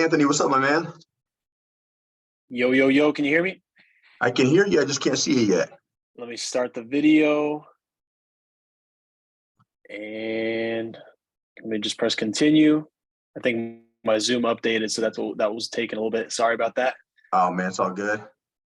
Anthony, what's up, my man? Yo, yo, yo, can you hear me? I can hear you. I just can't see you yet. Let me start the video and let me just press continue. I think my Zoom updated, so that was taking a little bit. Sorry about that. Oh man, it's all good.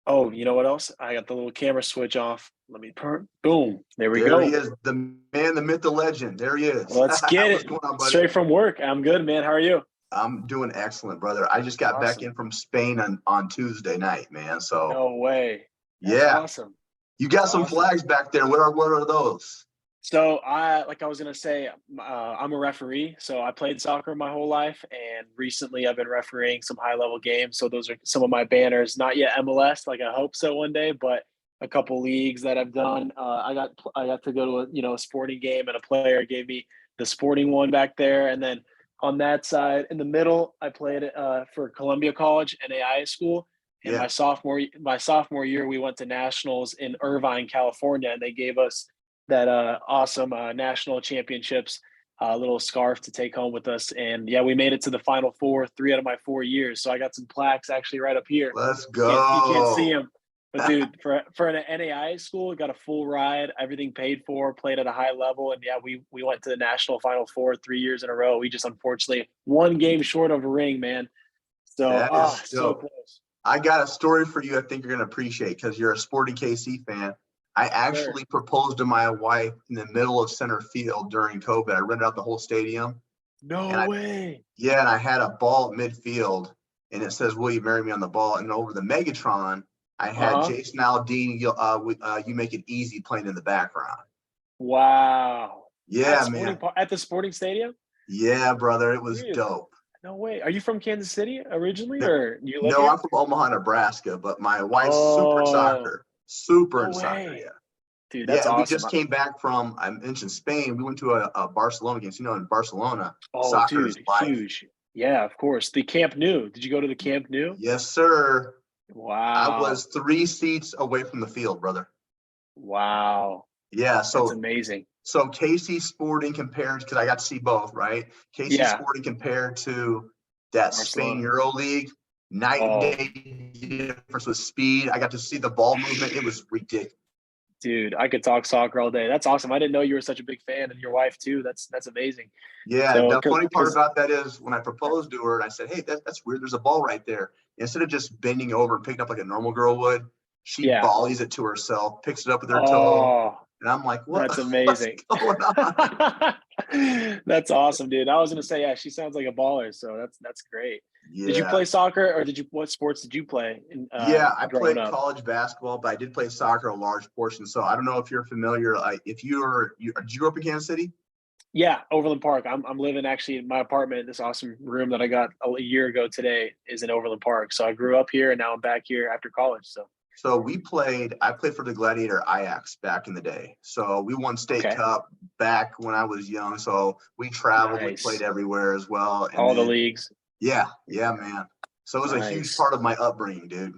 Oh, you know what else? I got the little camera switch off. Boom. There we There he go. is, the man, the myth, the legend. There he is. Let's get What's it. going on, buddy? Straight from work. I'm good, man. How are you? I'm doing excellent, brother. I just got back Awesome. in from Spain on Tuesday night, man. So No way. That's yeah, awesome. you got That's some awesome. flags back there. What are those? So like I was gonna say, I'm a referee. So I played soccer my whole life, and recently I've been refereeing some high level games. So those are some of my banners. Not yet MLS, like I hope so one day, but a couple leagues that I've done. I got to go to a sporting game, and a player gave me the sporting one back there, and then on that side in the middle, I played for Columbia College NAIA school. And Yeah, my sophomore year, we went to nationals in Irvine, California, and they gave us that awesome national championships little scarf to take home with us. And yeah, we made it to the Final Four 3 out of my 4 years. So I got some plaques actually right up here. let's You can't see go. them, but dude, for an NAIA school, got a full ride, everything paid for, played at a high level, and yeah, we went to the national Final Four 3 years in a row. We just unfortunately one game short of a ring, man. So That is so dope. close. I got a story for you I think you're gonna appreciate because you're a Sporting KC fan. I Sure. actually proposed to my wife in the middle of center field during COVID. I rented out the whole stadium, No and way. I had a ball at midfield, and it says, "Will you marry me?" on the ball. And over the Megatron, I Uh had huh. Jason Aldean. You make it easy playing in the background. Wow. Yeah, man. At the sporting stadium? Yeah, brother. It was Dude, dope. no way. Are you from Kansas City originally, No, or you live no, I'm here? from Omaha, Nebraska, but my wife's super in Oh, soccer. Super no in soccer. Yeah. way. Dude, that's Yeah, and we awesome. just came back from, I mentioned Spain. We went to a Barcelona game. So, in Barcelona, Oh, soccer is dude, life. huge. Yeah, of course. The Camp Nou. Did you go to the Camp Nou? Yes, sir. I was Wow. 3 seats away from the field, brother. Wow. Yeah, That's so amazing. KC Sporting compared, because I got to see both, right? KC Yeah, Sporting compared to that Spain Barcelona. Euro League, night and Oh, day difference with speed. I got to see the ball movement. It was ridiculous. dude, I could talk soccer all day. That's awesome. I didn't know you were such a big fan, and your wife too. That's amazing. Yeah, So, the funny part because about that is when I proposed to her, I said, "Hey, that's weird. There's a ball right there." Instead of just bending over and picking up like a normal girl would, she yeah. volleys it to herself, picks it up with her toe, Oh, and I'm like, "What? that's What's amazing. going on?" That's awesome, dude. I was gonna say, yeah, she sounds like a baller, so that's great. Did you Yeah, play soccer, or what sports did you play in yeah. I growing played up? college basketball, but I did play soccer a large portion. So I don't know if you're familiar. If did you grow up in Kansas City? Yeah, Overland Park. I'm living actually in my apartment. This awesome room that I got a year ago today is in Overland Park. So I grew up here, and now I'm back here after college. So So I played for the Gladiator Ajax back in the day. So we won state okay, cup back when I was young. So we traveled, we played nice. everywhere as well. And All the then, leagues, yeah, yeah, man. So it was a huge nice. part of my upbringing, dude.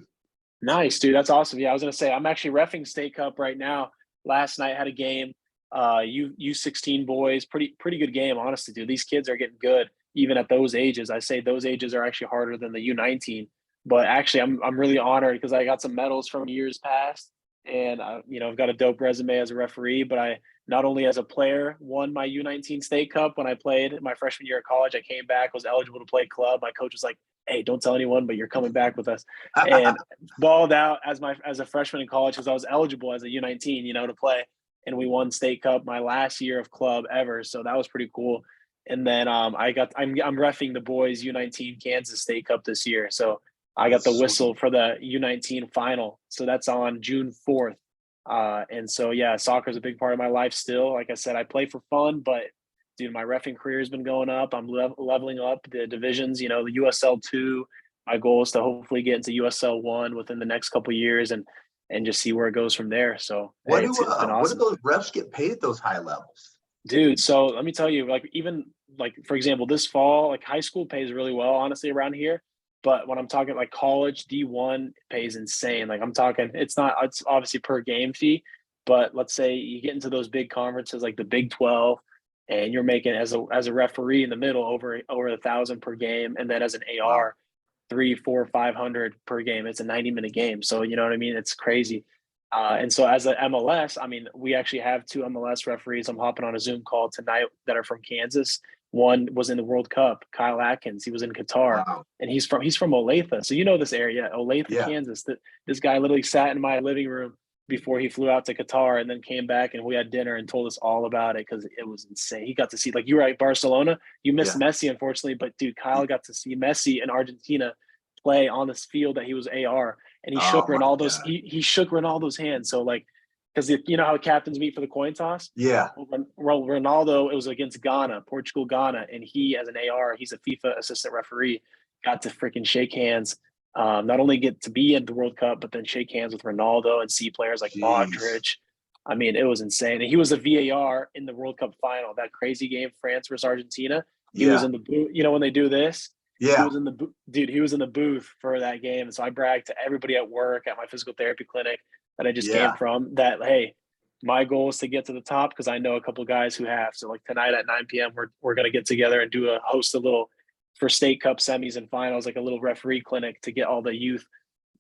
Nice, dude. That's awesome. Yeah, I was gonna say I'm actually reffing State Cup right now. Last night had a game. U16 boys, pretty good game, honestly, dude. These kids are getting good even at those ages. I say those ages are actually harder than the U19. But actually, I'm really honored because I got some medals from years past, and I've got a dope resume as a referee. But I not only as a player won my U19 State Cup when I played my freshman year of college. I came back, was eligible to play club. My coach was like, "Hey, don't tell anyone, but you're coming back with us." And balled out as a freshman in college because I was eligible as a U19, to play, and we won state cup my last year of club ever. So that was pretty cool. And then I'm refing the boys U19 Kansas State Cup this year. So I got the That's whistle sweet. for the U19 final. So that's on June 4th. And so yeah, soccer is a big part of my life still. Like I said, I play for fun, but dude, my refing career has been going up. I'm leveling up the divisions. The USL 2. My goal is to hopefully get into USL 1 within the next couple of years and just see where it goes from there. So What hey, do it's been what do awesome, those refs get paid at those high levels? dude. So let me tell you, like even like for example, this fall, like high school pays really well, honestly, around here. But when I'm talking like college D1 pays insane. Like I'm talking, it's obviously per game fee, but let's say you get into those big conferences like the Big 12 and you're making as a referee in the middle over 1,000 per game, and then as an AR, 3, 4, 500 per game. It's a 90-minute game, so you know what I mean. It's crazy. And so as a MLS, I mean, we actually have 2 MLS referees. I'm hopping on a Zoom call tonight that are from Kansas. One was in the World Cup, Kyle Atkins. He was in Qatar, Wow. and he's from Olathe. So you know this area, Olathe, Yeah. Kansas. This guy literally sat in my living room before he flew out to Qatar, and then came back, and we had dinner and told us all about it because it was insane. He got to see, like you were at Barcelona. You missed Messi, unfortunately, but dude, Kyle got to see Messi in Argentina play on this field that he was AR, and he shook Ronaldo's. He shook Ronaldo's hand. So like, because you know how captains meet for the coin toss. Yeah. Well, Ronaldo, it was against Ghana, Portugal, Ghana, and he, as an AR, he's a FIFA assistant referee, got to freaking shake hands. Not only get to be at the World Cup, but then shake hands with Ronaldo and see players like Modric. I mean, it was insane. And he was a VAR in the World Cup final, that crazy game, France versus Argentina. He was in the booth. You know when they do this? Yeah. He was in the dude. He was in the booth for that game, and so I bragged to everybody at work, at my physical therapy clinic that I just came from, that hey, my goal is to get to the top because I know a couple guys who have. So like tonight at 9 p.m. we're gonna get together and host a little for State Cup semis and finals, like a little referee clinic to get all the youth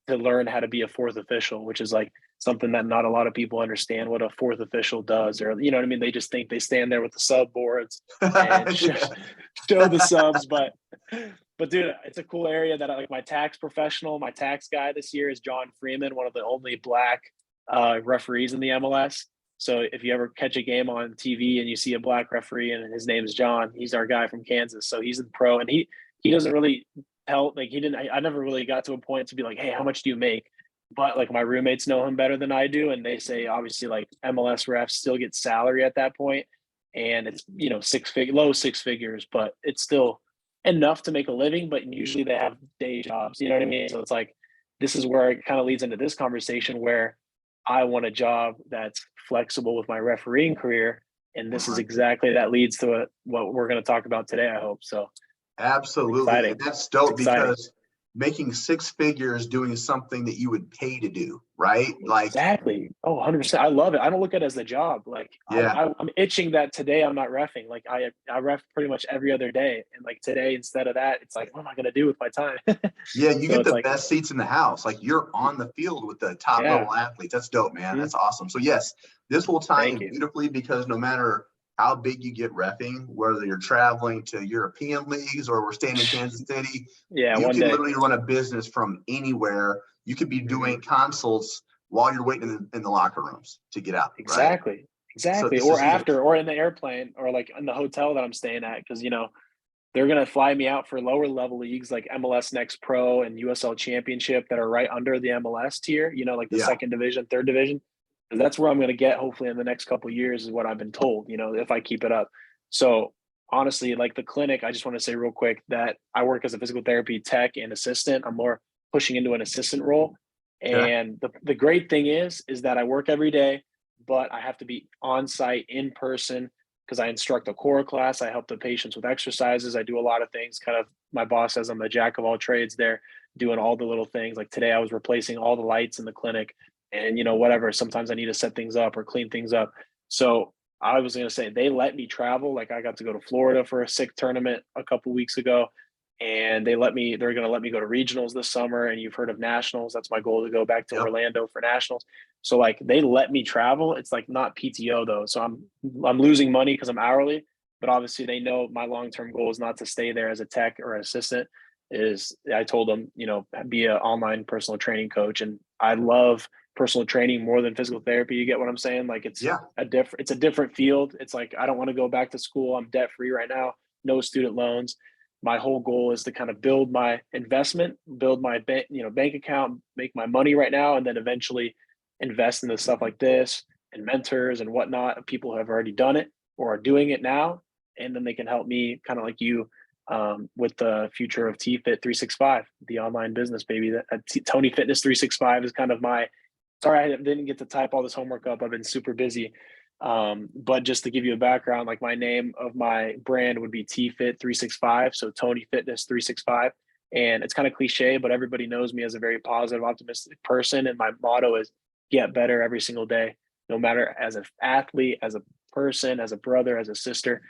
to learn how to be a fourth official, which is like something that not a lot of people understand what a fourth official does, or you know what I mean. They just think they stand there with the sub boards and show the subs, but dude, it's a cool area that like my tax guy this year is John Freeman, one of the only black referees in the MLS. So if you ever catch a game on TV and you see a black referee and his name is John, he's our guy from Kansas. So he's in pro, and he doesn't really tell, like I never really got to a point to be like, hey, how much do you make? But like my roommates know him better than I do, and they say obviously like MLS refs still get salary at that point, and it's low six figures, but it's still enough to make a living. But usually they have day jobs, you know what I mean? So it's like this is where it kind of leads into this conversation where I want a job that's flexible with my refereeing career, and this is exactly that leads to what we're going to talk about today, I hope. So absolutely, and that's dope because making 6 figures doing something that you would pay to do, right? Like exactly. Oh, 100%. I love it. I don't look at it as a job. Like I'm itching that today I'm not reffing. Like I ref pretty much every other day, and like today instead of that, it's like, what am I going to do with my time? Yeah, you get the best seats in the house. Like you're on the field with the top level athletes. That's dope, man. That's awesome. So yes, this will tie in beautifully because no matter how big you get reffing, whether you're traveling to European leagues or we're staying in Kansas City, you can literally run a business from anywhere. You could be doing consults while you're waiting in the locker rooms to get out. Exactly. Right? Exactly. So or after, or in the airplane, or like in the hotel that I'm staying at, because they're going to fly me out for lower level leagues like MLS Next Pro and USL Championship that are right under the MLS tier, like the second division, third division. That's where I'm going to get hopefully in the next couple of years is what I've been told, if I keep it up. So honestly, like the clinic, I just want to say real quick that I work as a physical therapy tech and assistant. I'm more pushing into an assistant role. And the great thing is that I work every day, but I have to be on site in person because I instruct a core class. I help the patients with exercises. I do a lot of things. Kind of my boss says I'm the jack of all trades there, doing all the little things. Like today I was replacing all the lights in the clinic and, whatever. Sometimes I need to set things up or clean things up. So I was going to say they let me travel. Like I got to go to Florida for a SICK tournament a couple weeks ago. And they're going to let me go to regionals this summer. And you've heard of nationals. That's my goal, to go back to Orlando for nationals. So like they let me travel. It's like not PTO though. So I'm losing money because I'm hourly, but obviously they know my long-term goal is not to stay there as a tech or assistant. I told them, be an online personal training coach. And I love personal training more than physical therapy. You get what I'm saying? Like it's a different field. It's like, I don't want to go back to school. I'm debt free right now. No student loans. My whole goal is to kind of build my investment, build my bank account, make my money right now, and then eventually invest into stuff like this and mentors and whatnot. People who have already done it or are doing it now, and then they can help me, kind of like you, with the future of T-Fit 365, the online business, baby. Tony Fitness 365 is kind of my. Sorry, I didn't get to type all this homework up. I've been super busy. But just to give you a background, like my name of my brand would be T-Fit 365. So Tony Fitness 365. And it's kind of cliche, but everybody knows me as a very positive, optimistic person. And my motto is get better every single day, no matter as an athlete, as a person, as a brother, as a sister.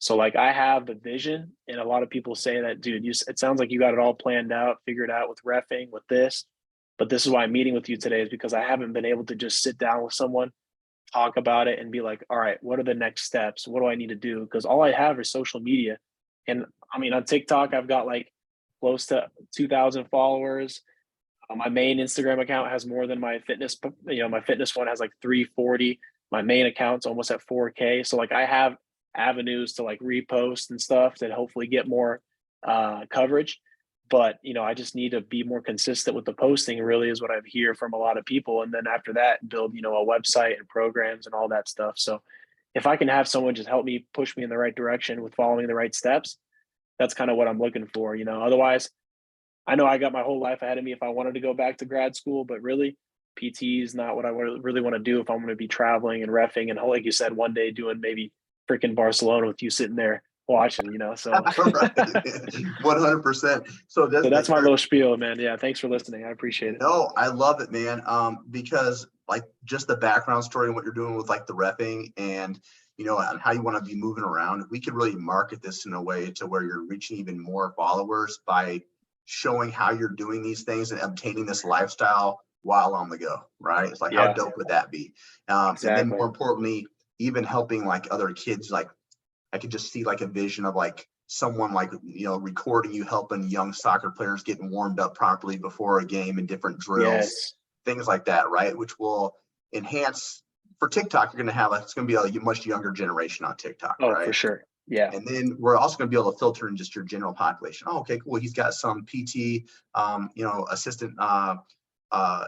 So like I have the vision, and a lot of people say that, dude, it sounds like you got it all planned out, figured out with reffing, with this. But this is why I'm meeting with you today, is because I haven't been able to just sit down with someone, talk about it, and be like, all right, what are the next steps? What do I need to do? Because all I have is social media. And I mean, on TikTok, I've got like close to 2,000 followers. My main Instagram account has more than my fitness, my fitness one has like 340. My main account's almost at 4K. So like I have avenues to like repost and stuff that hopefully get more coverage. But I just need to be more consistent with the posting, really, is what I hear from a lot of people. And then after that, build, a website and programs and all that stuff. So if I can have someone just help me push me in the right direction with following the right steps, that's kind of what I'm looking for. Otherwise, I know I got my whole life ahead of me if I wanted to go back to grad school, but really PT is not what I really want to do if I'm going to be traveling and reffing. And like you said, one day doing maybe freaking Barcelona with you sitting there watching, so. 100%. So that's my little spiel, man. Yeah. Thanks for listening. I appreciate it. No, I love it, man. Because like just the background story and what you're doing with like the reffing and, and how you want to be moving around, we could really market this in a way to where you're reaching even more followers by showing how you're doing these things and obtaining this lifestyle while on the go, right? It's like, how dope would that be? Exactly. And then more importantly, even helping like other kids, like I could just see like a vision of like someone like, recording you, helping young soccer players getting warmed up properly before a game and different drills, things like that, right? Which will enhance for TikTok. You're going to have, it's going to be a much younger generation on TikTok, right? For sure. Yeah. And then we're also going to be able to filter in just your general population. Oh, okay, cool. He's got some PT, assistant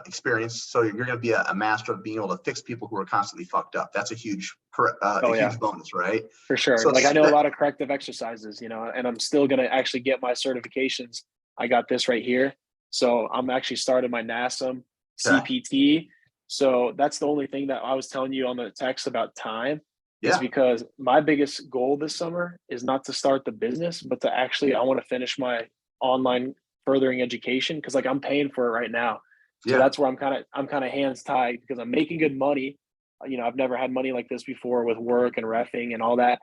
experience. So you're going to be a master of being able to fix people who are constantly fucked up. That's a huge, huge bonus, right? For sure. So like I know a lot of corrective exercises, and I'm still going to actually get my certifications. I got this right here. So I'm actually starting my NASM CPT. So that's the only thing that I was telling you on the text about time. Is because my biggest goal this summer is not to start the business, but to actually, I want to finish my online furthering education, because like I'm paying for it right now. So that's where I'm kind of hands tied, because I'm making good money. I've never had money like this before with work and reffing and all that.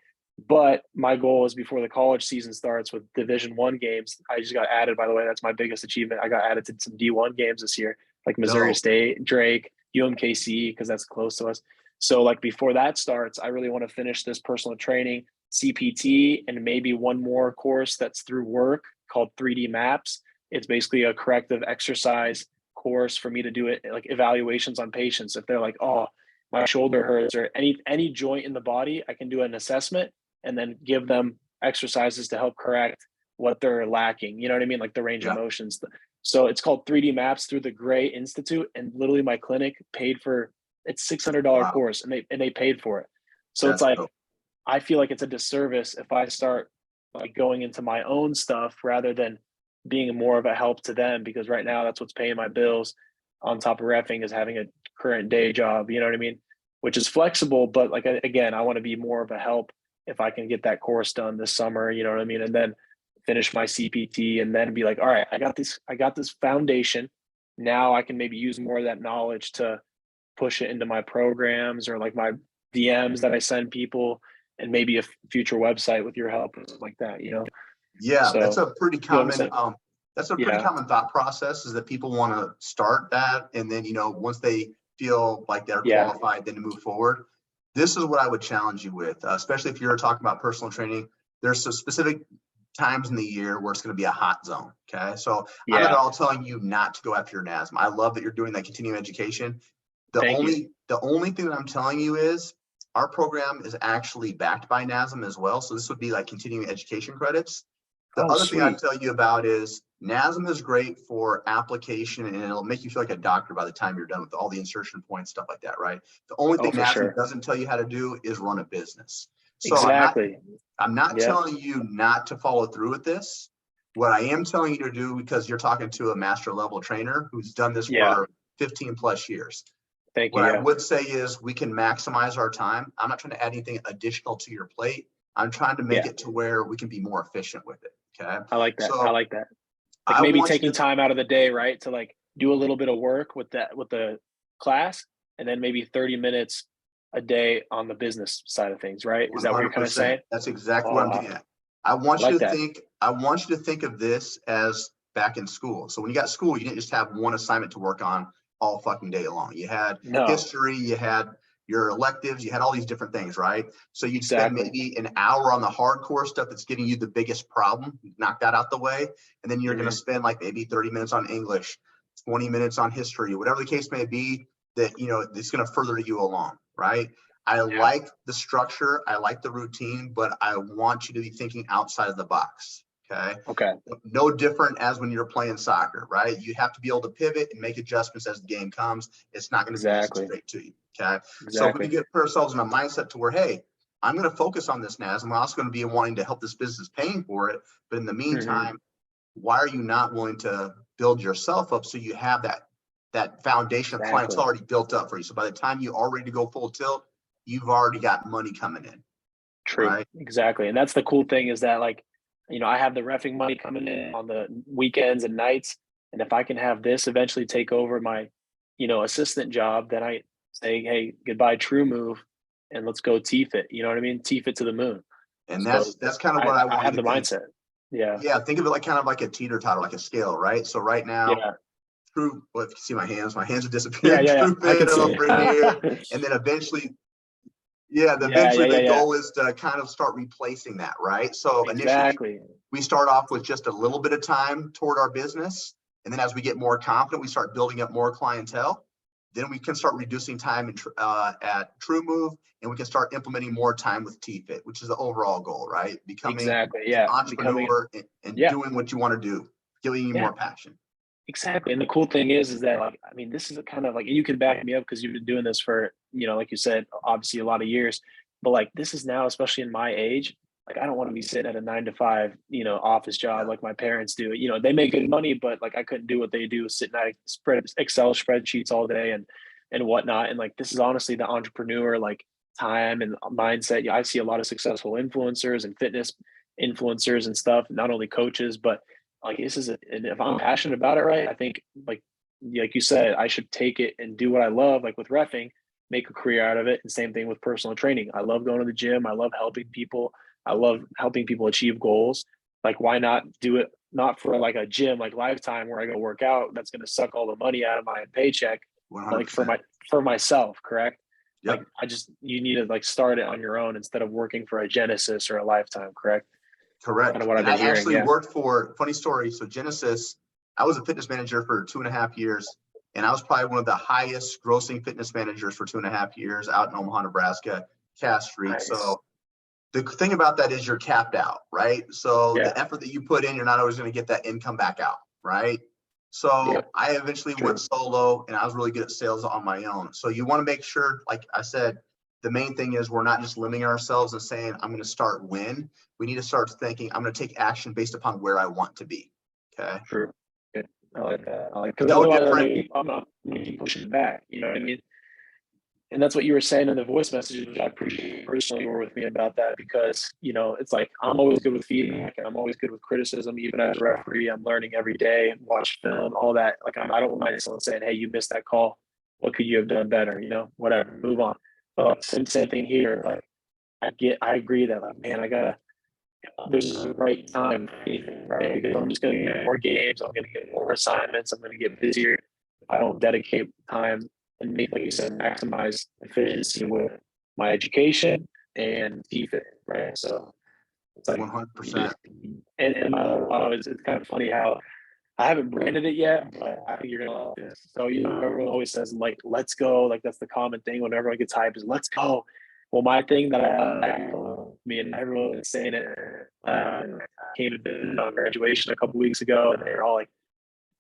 But my goal is before the college season starts with Division I games. I just got added, by the way. That's my biggest achievement. I got added to some D1 games this year, like Missouri State, Drake, UMKC, because that's close to us. So like before that starts, I really want to finish this personal training, CPT, and maybe one more course that's through work called 3D Maps. It's basically a corrective exercise course for me to do it, like evaluations on patients. If they're like, oh, my shoulder hurts, or any joint in the body, I can do an assessment and then give them exercises to help correct what they're lacking. You know what I mean? Like the range of motions. So it's called 3D Maps through the Gray Institute. And literally my clinic paid for, it's $600 course, and they paid for it. So it's like, I feel like it's a disservice if I start like going into my own stuff rather than being more of a help to them, because right now that's what's paying my bills on top of reffing, is having a current day job, you know what I mean? Which is flexible, but like, again, I want to be more of a help if I can get that course done this summer, you know what I mean? And then finish my CPT and then be like, all right, I got this foundation. Now I can maybe use more of that knowledge to push it into my programs or like my DMs that I send people, and maybe a future website with your help, like that, Yeah, so, that's a pretty common common thought process, is that people want to start that, and then once they feel like they're qualified, then to move forward. This is what I would challenge you with, especially if you're talking about personal training. There's some specific times in the year where it's going to be a hot zone. Okay, so I'm not at all telling you not to go after your NASM. I love that you're doing that continuing education. The only thing that I'm telling you is our program is actually backed by NASM as well. So this would be like continuing education credits. The other thing I'd tell you about is NASM is great for application, and it'll make you feel like a doctor by the time you're done with all the insertion points, stuff like that, right? The only thing NASM doesn't tell you how to do is run a business. So I'm not telling you not to follow through with this. What I am telling you to do, because you're talking to a master level trainer who's done this for 15 plus years. What I would say is we can maximize our time. I'm not trying to add anything additional to your plate. I'm trying to make it to where we can be more efficient with it. Okay. I like that. I like that. Like maybe taking time out of the day, right, to like do a little bit of work with the class, and then maybe 30 minutes a day on the business side of things, right? Is that what you're kind of 100%. saying? That's exactly what I'm getting at. I want like you to that. think, I want you to think of this as back in school. So when you got school, you didn't just have one assignment to work on all fucking day long. You had history, you had your electives, you had all these different things, right? So you'd spend maybe an hour on the hardcore stuff that's giving you the biggest problem, knock that out the way. And then you're going to spend like maybe 30 minutes on English, 20 minutes on history, whatever the case may be, that, you know, it's going to further you along, right? I like the structure, I like the routine, but I want you to be thinking outside of the box. Okay. No different as when you're playing soccer, right? You have to be able to pivot and make adjustments as the game comes. It's not going to be straight to you. Okay. So if we get ourselves in a mindset to where, hey, I'm going to focus on this, Naz. I'm also going to be wanting to help this business paying for it. But in the meantime, why are you not willing to build yourself up so you have that foundation of clients already built up for you? So by the time you are ready to go full tilt, you've already got money coming in. True. Right? Exactly. And that's the cool thing is that, like, you know, I have the reffing money coming in on the weekends and nights. And if I can have this eventually take over my, you know, assistant job, then I say, hey, goodbye, True Move, and let's go teeth it. You know what I mean? Teeth it to the moon. And so that's kind of what I want. I have the mindset. Yeah. Yeah. Think of it like kind of like a teeter totter, like a scale, right? So right now, True, well, if you see my hands are disappearing. True fit over here. And then eventually, the goal is to kind of start replacing that, right? So initially we start off with just a little bit of time toward our business. And then as we get more confident, we start building up more clientele. Then we can start reducing time at True Move, and we can start implementing more time with T-Fit, which is the overall goal, right? Becoming an entrepreneur and doing what you want to do, giving you more passion. Exactly. And the cool thing is that, like, I mean, this is a kind of like, you can back me up because you've been doing this for, you know, like you said, obviously a lot of years, but like, this is now, especially in my age, like, I don't want to be sitting at a 9 to 5, you know, office job like my parents do. You know, they make good money, but like, I couldn't do what they do, sitting at Excel spreadsheets all day and whatnot. And like, this is honestly the entrepreneur, like, time and mindset. I see a lot of successful influencers and fitness influencers and stuff, not only coaches, but like, this is and if I'm passionate about it, right, I think like you said, I should take it and do what I love, like with reffing, make a career out of it. And same thing with personal training. I love going to the gym. I love helping people. I love helping people achieve goals. Like, why not do it, not for like a gym like Lifetime where I go work out, that's going to suck all the money out of my paycheck, 100%. like for myself, correct? Yep. Like, you need to like start it on your own instead of working for a Genesis or a Lifetime, correct? Correct. And I actually worked for, funny story. So Genesis, I was a fitness manager for 2.5 years, and I was probably one of the highest grossing fitness managers for 2.5 years out in Omaha, Nebraska, Cass Street. Nice. So the thing about that is you're capped out, right? So the effort that you put in, you're not always going to get that income back out, right? So I eventually went solo, and I was really good at sales on my own. So you want to make sure, like I said, the main thing is we're not just limiting ourselves and saying, I'm going to start when. We need to start thinking, I'm going to take action based upon where I want to be. Okay. True. Good. I like that. Because I'm not going to keep pushing it back. You know what I mean? And that's what you were saying in the voice messages, which I appreciate personally. You were with me about that because, you know, it's like, I'm always good with feedback and I'm always good with criticism. Even as a referee, I'm learning every day, watch film, all that. Like, I don't mind someone saying, hey, you missed that call. What could you have done better? You know, whatever, move on. But same thing here. Like, I agree that, like, man, there's a right time for anything, right? Because I'm just going to get more games. I'm going to get more assignments. I'm going to get busier. If I don't dedicate time and make, like you said, maximize efficiency with my education and T-Fit, right? So it's like 100%. And my motto is, it's kind of funny how I haven't branded it yet, but I think you're gonna love this. So, you know, everyone always says, like, let's go. Like, that's the common thing when everyone gets hyped is let's go. Well, my thing that me and everyone is saying it, came to on graduation a couple weeks ago, and they're all like,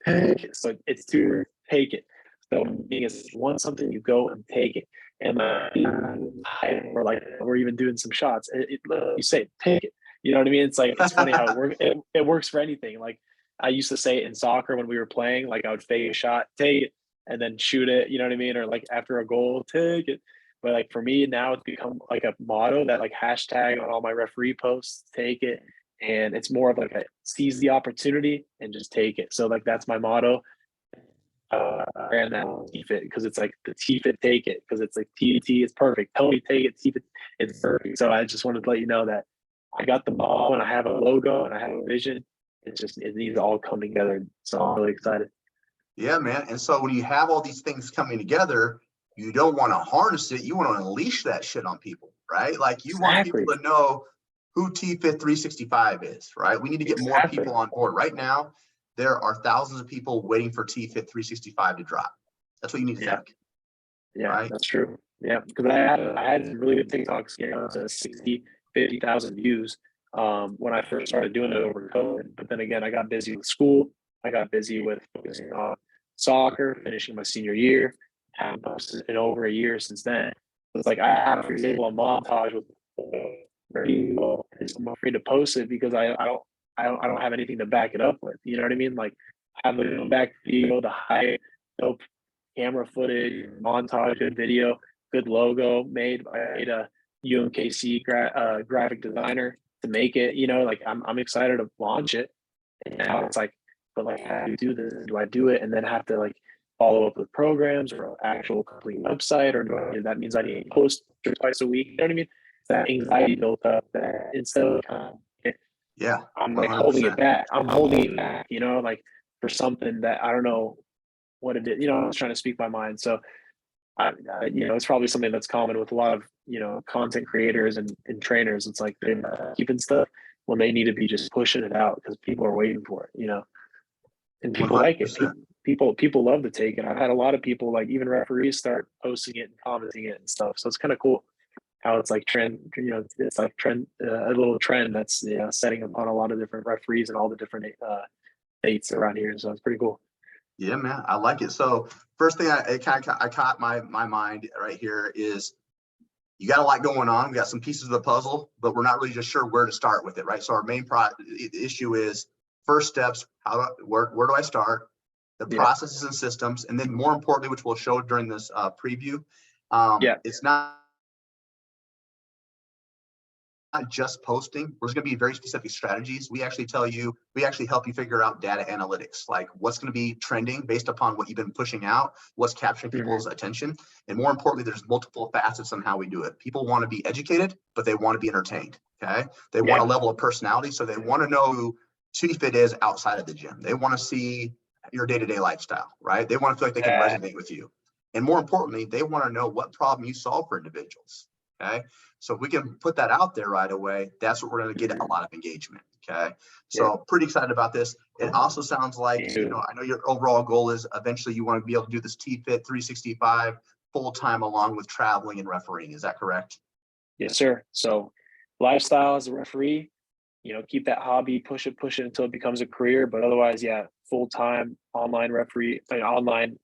take it. So it's to take it. So being is, if you want something, you go and take it. And we're even doing some shots. You say, take it. You know what I mean? It's like, it's funny how it works for anything. Like, I used to say it in soccer when we were playing, like, I would fake a shot, take it, and then shoot it. You know what I mean? Or like after a goal, take it. But like for me now, it's become like a motto that, like, hashtag on all my referee posts, take it. And it's more of like a seize the opportunity and just take it. So like, that's my motto. ran that T-Fit because it's like the T-Fit take it because it's like TT is perfect. Tony take it, T-Fit it's perfect. So I just wanted to let you know that I got the ball and I have a logo and I have a vision. It needs to all come together. So I'm really excited. Yeah, man. And so when you have all these things coming together, you don't want to harness it. You want to unleash that shit on people, right? Like you want people to know who T-Fit 365 is, right? We need to get more people on board. Right now, there are thousands of people waiting for T-Fit 365 to drop. That's what you need to think. Yeah, right? That's true. Yeah, because I had really good TikToks, you know, 60, 50,000 views when I first started doing it over COVID. But then again, I got busy with school. I got busy with focusing on soccer, finishing my senior year. I haven't posted in over a year since then. It's like I have, for example, a montage with people. I'm afraid to post it because I don't have anything to back it up with. You know what I mean? Like I have a back video, the high dope camera footage, montage, good video, good logo made. I made a UMKC graphic designer to make it. You know, like I'm excited to launch it. And now it's like, but like, how do you do this? Do I do it and then have to like follow up with programs or actual complete website, or that means I need to post twice a week? You know what I mean? That anxiety built up that instead of yeah, I'm like 100%. Holding it back. I'm holding it back, you know, like for something that I don't know what it is. You know, I was trying to speak my mind. So you know, it's probably something that's common with a lot of, you know, content creators and trainers. It's like they're keeping stuff when they need to be just pushing it out because people are waiting for it, you know, and people 100%. Like it. People love to take it. I've had a lot of people, like even referees, start posting it and commenting it and stuff. So it's kind of cool how it's like trend, you know, it's like trend, a little trend that's, you know, setting upon a lot of different referees and all the different states around here. So it's pretty cool. Yeah, man, I like it. So first thing I caught my mind right here is you got a lot going on. We got some pieces of the puzzle, but we're not really just sure where to start with it, right? So our main issue is first steps. Where do I start? The processes and systems, and then more importantly, which we'll show during this preview, it's not just posting. There's going to be very specific strategies. We actually help you figure out data analytics, like what's going to be trending based upon what you've been pushing out, what's capturing people's attention. And more importantly, there's multiple facets on how we do it. People want to be educated, but they want to be entertained. Okay. They want a level of personality. So they want to know who T-Fit is outside of the gym. They want to see your day-to-day lifestyle, right? They want to feel like they can resonate with you. And more importantly, they want to know what problem you solve for individuals. Okay. So if we can put that out there right away, that's what we're going to get a lot of engagement. Okay. So pretty excited about this. It also sounds like, you know, I know your overall goal is eventually you want to be able to do this T-Fit 365 full-time along with traveling and refereeing. Is that correct? Yes, sir. So lifestyle as a referee, you know, keep that hobby, push it until it becomes a career. But otherwise, full-time online referee, online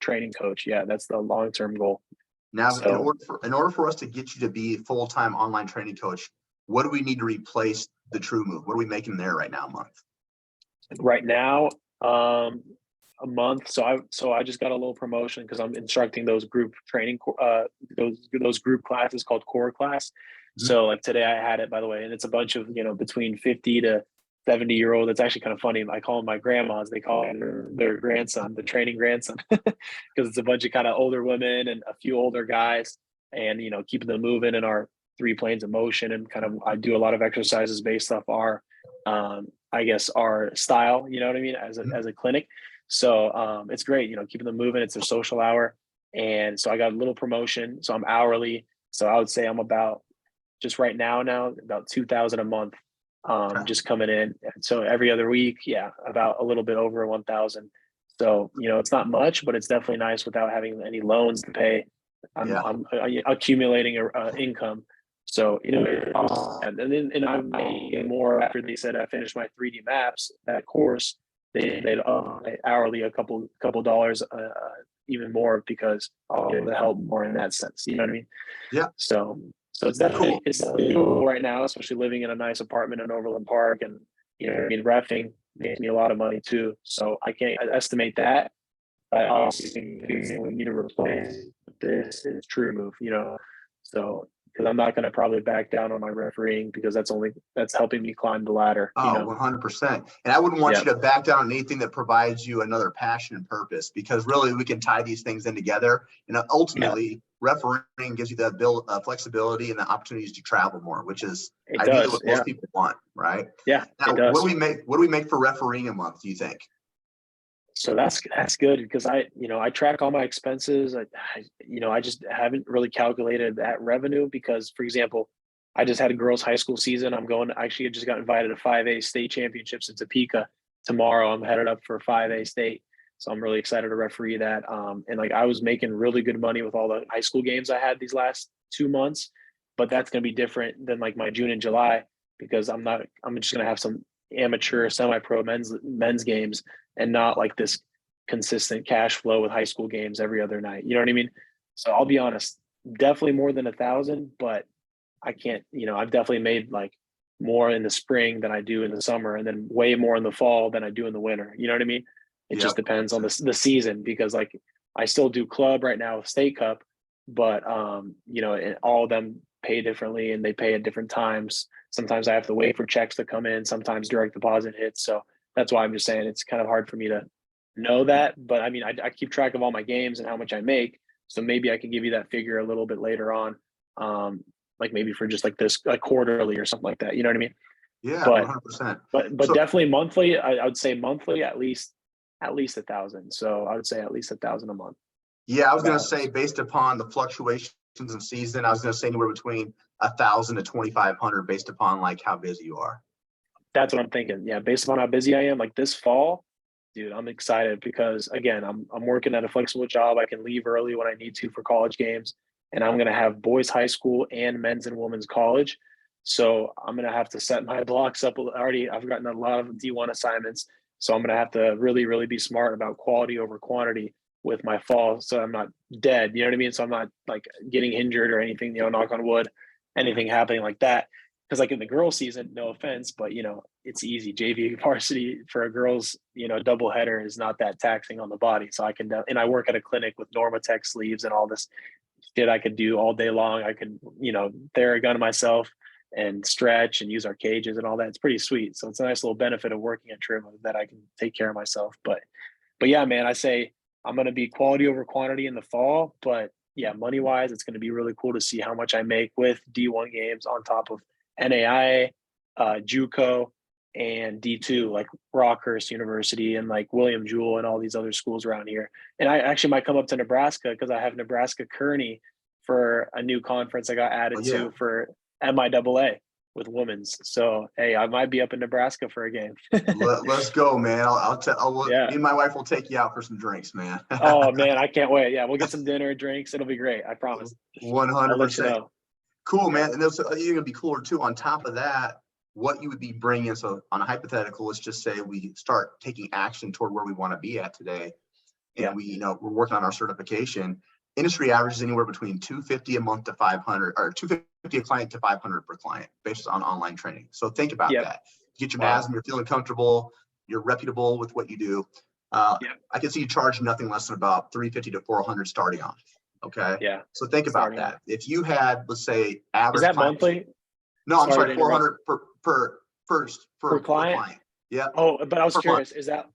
training coach. Yeah, that's the long-term goal. Now, so, in order for us to get you to be a full-time online training coach, what do we need to replace the True Move? What are we making there right now a month? Right now, a month. So I just got a little promotion because I'm instructing those group training, those group classes called core class. Mm-hmm. So like today I had it, by the way, and it's a bunch of, you know, between 50 to 70-year-old. It's actually kind of funny. I call them my grandmas. They call them their grandson, the training grandson, because it's a bunch of kind of older women and a few older guys, and, you know, keeping them moving in our 3 planes of motion. And kind of, I do a lot of exercises based off our, I guess our style, you know what I mean? As a clinic. So it's great, you know, keeping them moving. It's their social hour. And so I got a little promotion. So I'm hourly. So I would say I'm about, just right now, about 2,000 a month. Just coming in. So every other week, about a little bit over 1,000. So, you know, it's not much, but it's definitely nice without having any loans to pay. I'm accumulating a income. So, you know, and I'm making more after they said I finished my 3D maps, that course. They'd hourly a couple dollars, even more, because I'll get the help more in that sense. You know what I mean? Yeah. So it's definitely cool right now, especially living in a nice apartment in Overland Park, and, you know, I mean, reffing makes me a lot of money too. So I can't estimate that. I also think we need to replace this is True Move, you know. So because I'm not going to probably back down on my refereeing because that's helping me climb the ladder. Oh, you know? 100%. And I wouldn't want you to back down on anything that provides you another passion and purpose, because really we can tie these things in together. And ultimately, refereeing gives you the flexibility and the opportunities to travel more, which is ideally what most people want, right? Yeah. Now, what do we make for refereeing a month, do you think? So that's good because I track all my expenses. I just haven't really calculated that revenue because, for example, I just had a girls' high school season. I just got invited to 5A state championships in Topeka tomorrow. I'm headed up for 5A state, so I'm really excited to referee that. And like I was making really good money with all the high school games I had these last 2 months, but that's going to be different than like my June and July because I'm just going to have some amateur semi-pro men's games and not like this consistent cash flow with high school games every other night. You know what I mean? So I'll be honest, definitely more than 1,000, but I can't, I've definitely made like more in the spring than I do in the summer, and then way more in the fall than I do in the winter. You know what I mean? It just depends on the season because like I still do club right now with State Cup, but and all of them pay differently and they pay at different times. Sometimes I have to wait for checks to come in. Sometimes direct deposit hits. So that's why I'm just saying it's kind of hard for me to know that. But I mean, I keep track of all my games and how much I make. So maybe I can give you that figure a little bit later on. Like maybe for just like this, like quarterly or something like that. You know what I mean? Yeah, 100%. But definitely monthly. I would say monthly at least 1,000. So I would say at least 1,000 a month. Yeah, I was going to say based upon the fluctuations in season, I was going to say anywhere between 1,000 to 2,500 based upon like how busy you are. That's what I'm thinking. Yeah, based upon how busy I am, like this fall, dude, I'm excited because again, I'm working at a flexible job. I can leave early when I need to for college games, and I'm going to have boys high school and men's and women's college. So I'm going to have to set my blocks up already. I've gotten a lot of D1 assignments, so I'm going to have to really, really be smart about quality over quantity with my fall, so I'm not dead. You know what I mean? So I'm not like getting injured or anything. Knock on wood, anything happening like that. Because like in the girls' season, no offense, but it's easy. JV varsity for a girls, double header is not that taxing on the body. So I can, and I work at a clinic with Normatec sleeves and all this shit I could do all day long. I could, Theragun myself and stretch and use our cages and all that. It's pretty sweet. So it's a nice little benefit of working at Trim that I can take care of myself. But yeah, man, I say I'm going to be quality over quantity in the fall. But yeah, money wise, it's going to be really cool to see how much I make with D1 games on top of NAIA, JUCO, and D2, like Rockhurst University and like William Jewell and all these other schools around here. And I actually might come up to Nebraska because I have Nebraska Kearney for a new conference I got added to for MIAA with women's. So, hey, I might be up in Nebraska for a game. Let's go, man. Me and my wife will take you out for some drinks, man. Oh, man, I can't wait. Yeah, we'll get some dinner, drinks. It'll be great. I promise. 100%. Cool, man. And it's going to be cooler too. On top of that, what you would be bringing. So on a hypothetical, let's just say we start taking action toward where we want to be at today. And we're working on our certification. Industry average is anywhere between $250 a month to $500, or $250 a client to $500 per client based on online training. So think about that. You get your NASM, you're feeling comfortable, you're reputable with what you do. I can see you charge nothing less than about $350 to $400 starting off. Okay. Yeah. So think about that. If you had, let's say, average. Is that monthly? No, I'm sorry, 400 per client. Yeah. Oh, but I was curious. Month.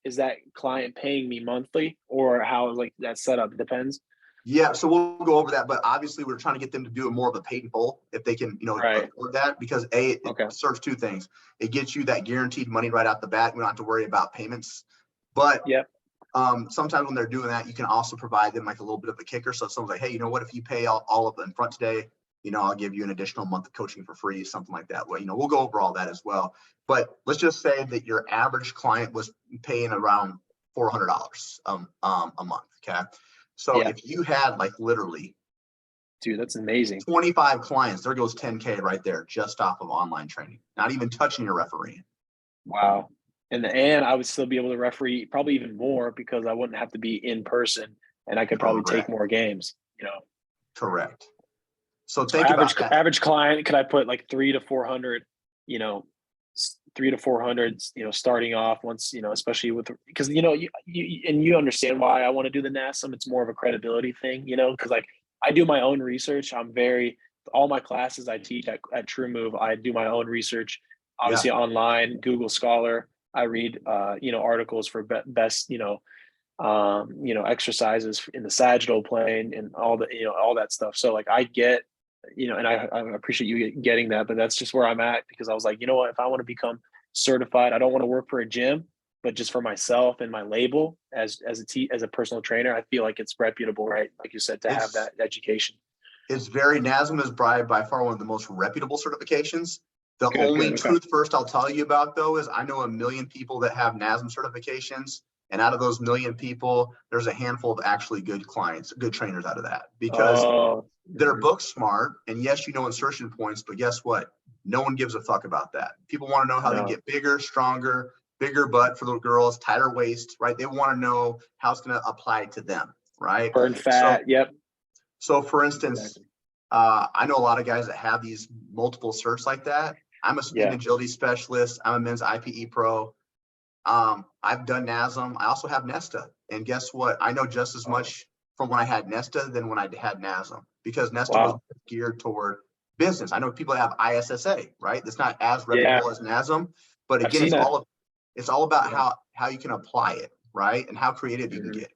Is that client paying me monthly, or how like that set up? It depends. Yeah. So we'll go over that, but obviously we're trying to get them to do it more of a paid in full if they can, afford that, because it serves two things. It gets you that guaranteed money right out the bat. We don't have to worry about payments, but sometimes when they're doing that, you can also provide them like a little bit of a kicker. So if someone's like, hey, you know what, if you pay all of it in front today, I'll give you an additional month of coaching for free, something like that. Well, we'll go over all that as well. But let's just say that your average client was paying around $400 a month. Okay. So if you had like literally, dude, that's amazing, 25 clients, there goes 10K right there just off of online training, not even touching your refereeing. Wow. And I would still be able to referee probably even more because I wouldn't have to be in person, and I could probably take more games, Correct. So think about that. Average client, could I put like 300 to 400, 300 to 400, starting off once, especially because, you understand why I want to do the NASM. It's more of a credibility thing, because like I do my own research. All my classes I teach at True Move, I do my own research, obviously online, Google Scholar. I read, articles for best, exercises in the sagittal plane and all that stuff. So like I get, and I appreciate you getting that, but that's just where I'm at, because I was like, you know what, if I want to become certified, I don't want to work for a gym, but just for myself and my label as a personal trainer, I feel like it's reputable, right? Like you said, to have that education. It's NASM is by far one of the most reputable certifications. The only truth first I'll tell you about, though, is I know 1 million people that have NASM certifications. And out of those 1 million people, there's a handful of actually good clients, good trainers out of that, because they're book smart. And yes, insertion points, but guess what? No one gives a fuck about that. People want to know how they get bigger, stronger, bigger butt for little girls, tighter waist, right? They want to know how it's going to apply to them, right? Burn fat, yep. So for instance, I know a lot of guys that have these multiple certs like that. I'm a speed and agility specialist. I'm a men's IPE pro. I've done NASM. I also have Nesta. And guess what? I know just as much from when I had Nesta than when I had NASM, because Nesta was geared toward business. I know people that have ISSA, right? That's not as reputable as NASM, but again, it's all about how you can apply it, right? And how creative you can get.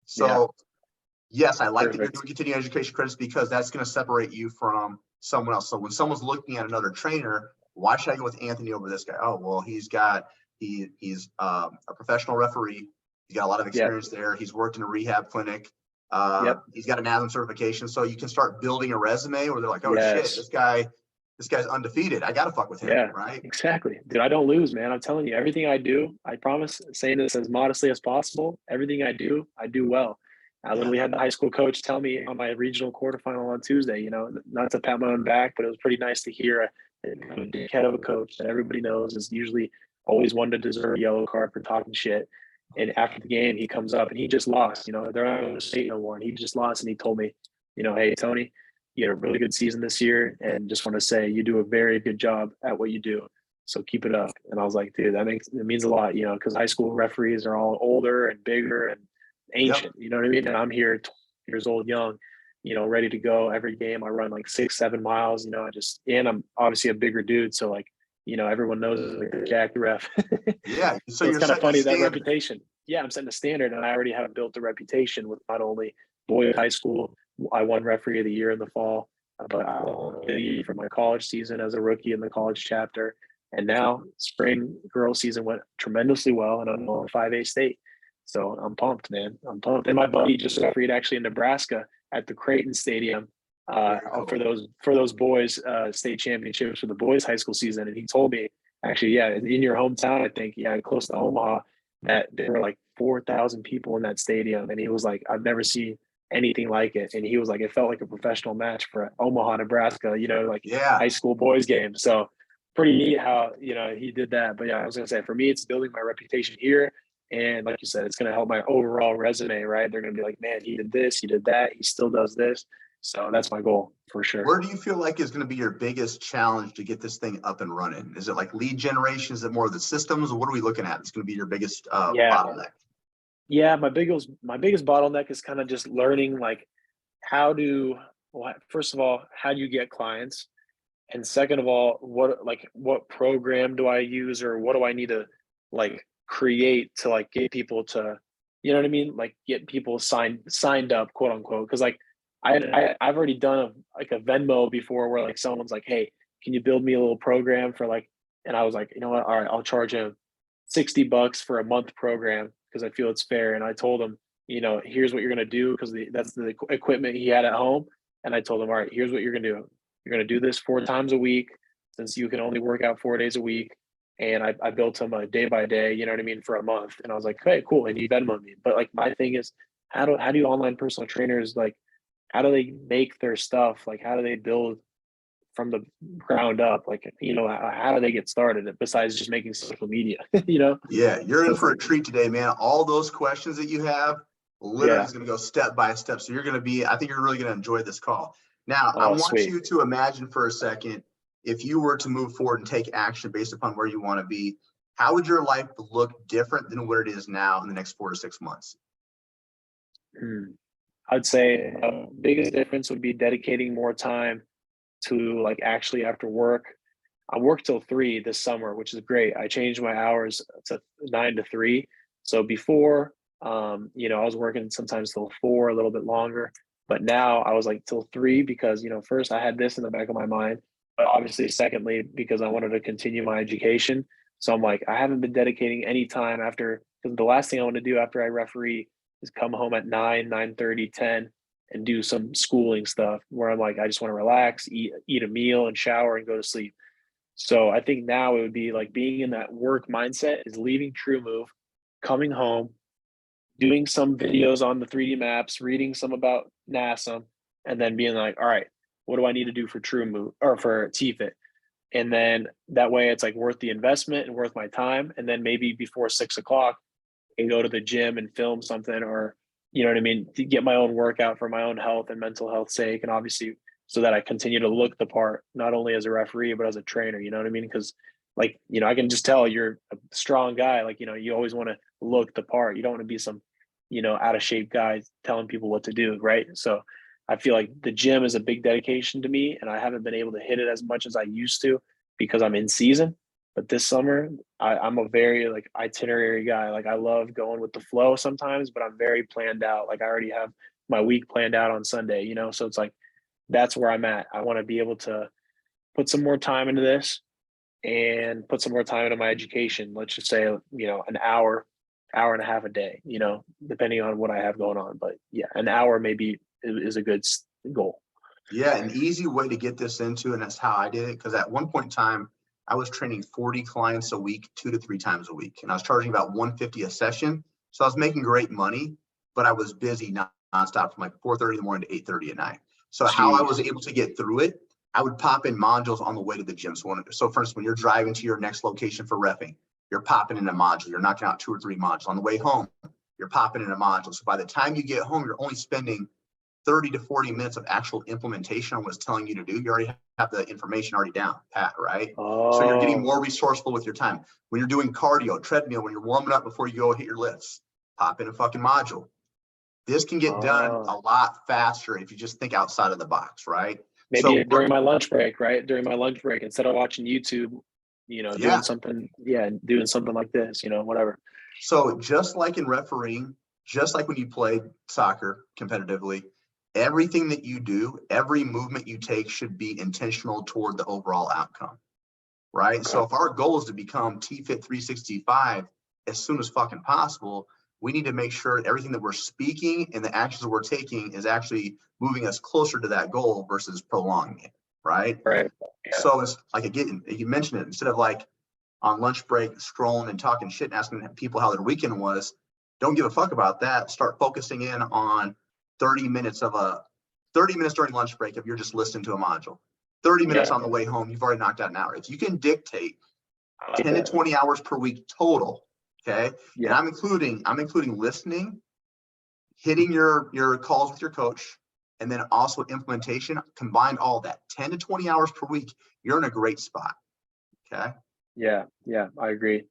So yes, I like that you're doing continuing education credits, because that's going to separate you from someone else. So when someone's looking at another trainer, why should I go with Anthony over this guy? Oh, well, he's a professional referee. He's got a lot of experience there. He's worked in a rehab clinic. He's got a NASM certification. So you can start building a resume where they're like, oh shit, this guy's undefeated. I got to fuck with him, right? Exactly. Dude, I don't lose, man. I'm telling you, everything I do, I promise, saying this as modestly as possible, everything I do well. I literally had the high school coach tell me on my regional quarterfinal on Tuesday, not to pat my own back, but it was pretty nice to hear a dickhead of a coach that everybody knows is usually always one to deserve a yellow card for talking shit. And after the game, he comes up and he just lost, they're not going to state no more. And he just lost. And he told me, hey, Tony, you had a really good season this year. And just want to say you do a very good job at what you do. So keep it up. And I was like, dude, it means a lot, because high school referees are all older and bigger and ancient, you know what I mean? And I'm here 20 years old, young, ready to go every game. I run like 6-7 miles, and I'm obviously a bigger dude. So like, everyone knows like the Jack ref. So it's kind of funny, that reputation. I'm setting a standard, and I already have built a reputation with not only boys high school. I won referee of the year in the fall, but I won for my college season as a rookie in the college chapter. And now spring girls season went tremendously well, and I'm on 5A state. So I'm pumped, man. I'm pumped. And my buddy just refereed actually in Nebraska at the Creighton Stadium for those boys state championships for the boys high school season. And he told me, actually, in your hometown, I think, close to Omaha, that there were like 4,000 people in that stadium. And he was like, I've never seen anything like it. And he was like, it felt like a professional match for Omaha, Nebraska, high school boys game. So pretty neat how, he did that. But I was going to say, for me, it's building my reputation here. And like you said, it's going to help my overall resume, right? They're going to be like, man, he did this, he did that, he still does this. So that's my goal for sure. Where do you feel like is going to be your biggest challenge to get this thing up and running? Is it like lead generation? Is it more of the systems? Or what are we looking at? It's going to be your biggest bottleneck. Yeah, my biggest bottleneck is kind of just learning like first of all, how do you get clients? And second of all, what program do I use, or what do I need to like create to like get people to, you know what I mean? Like get people signed up, quote unquote. Cause like I've already done a Venmo before where like someone's like, hey, can you build me a little program for like, and I was like, you know what? All right, I'll charge him $60 for a month program because I feel it's fair. And I told him, here's what you're going to do, because that's the equipment he had at home. And I told him, all right, here's what you're going to do. You're going to do this 4 times a week, since you can only work out 4 days a week. And I built him a day by day, you know what I mean, for a month. And I was like, hey, cool. And he Venmoed me. But like my thing is, how do online personal trainers, like, how do they make their stuff? Like, how do they build from the ground up? Like, how do they get started besides just making social media, Yeah, you're in for a treat today, man. All those questions that you have literally is going to go step by step. So I think you're really going to enjoy this call. Now, I want you to imagine for a second, if you were to move forward and take action based upon where you want to be, how would your life look different than what it is now in the next 4 to 6 months? I'd say biggest difference would be dedicating more time to like actually after work. I work till 3 this summer, which is great. I changed my hours to 9 to 3. So before, I was working sometimes till 4, a little bit longer. But now I was like till 3 because, first I had this in the back of my mind, but obviously, secondly, because I wanted to continue my education. So I'm like, I haven't been dedicating any time after, because the last thing I want to do after I referee is come home at 9, 9:30, 10, and do some schooling stuff where I'm like, I just want to relax, eat a meal and shower and go to sleep. So I think now it would be like being in that work mindset is leaving TrueMove, coming home, doing some videos on the 3D maps, reading some about NASA, and then being like, all right, what do I need to do for TrueMove or for TFit? And then that way it's like worth the investment and worth my time. And then maybe before 6 o'clock, and go to the gym and film something, or you know what I mean, to get my own workout for my own health and mental health sake, and obviously so that I continue to look the part, not only as a referee but as a trainer. You know what I mean? Because I can just tell you're a strong guy. Like you always want to look the part. You don't want to be some out of shape guy telling people what to do, right? So I feel like the gym is a big dedication to me, and I haven't been able to hit it as much as I used to because I'm in season. But this summer, I'm a very like itinerary guy. Like I love going with the flow sometimes, but I'm very planned out. Like I already have my week planned out on Sunday, So it's like that's where I'm at. I want to be able to put some more time into this and put some more time into my education. Let's just say, an hour, hour and a half a day, depending on what I have going on. But yeah, an hour maybe is a good goal. Yeah, an easy way to get this into, and that's how I did it. Because at one point in time, I was training 40 clients a week, 2 to 3 times a week, and I was charging about $150 a session. So I was making great money, but I was busy nonstop from like 4:30 in the morning to 8:30 at night. So how I was able to get through it, I would pop in modules on the way to the gym. So for instance, when you're driving to your next location for reffing, you're popping in a module. You're knocking out 2 or 3 modules. On the way home, you're popping in a module. So by the time you get home, you're only spending 30 to 40 minutes of actual implementation on what's telling you to do. You already have the information already down pat, right? Oh. So you're getting more resourceful with your time. When you're doing cardio, treadmill, when you're warming up before you go hit your lifts, pop in a fucking module. This can get done a lot faster if you just think outside of the box, right? Maybe during my lunch break, right? During my lunch break, instead of watching YouTube, doing something like this, whatever. So just like in refereeing, just like when you played soccer competitively, everything that you do, every movement you take should be intentional toward the overall outcome, right? Okay. So if our goal is to become TFit 365 as soon as fucking possible, we need to make sure everything that we're speaking and the actions that we're taking is actually moving us closer to that goal versus prolonging it, right? Right. Yeah. So it's like, again, you mentioned it, instead of like on lunch break scrolling and talking shit and asking people how their weekend was, don't give a fuck about that. Start focusing in on 30 minutes during lunch break if you're just listening to a module. 30 minutes on the way home, you've already knocked out an hour. If you can dictate 10 to 20 hours per week total, okay? Yeah. And I'm including listening, hitting your calls with your coach, and then also implementation. Combine all that, 10 to 20 hours per week, you're in a great spot, okay? Yeah, I agree.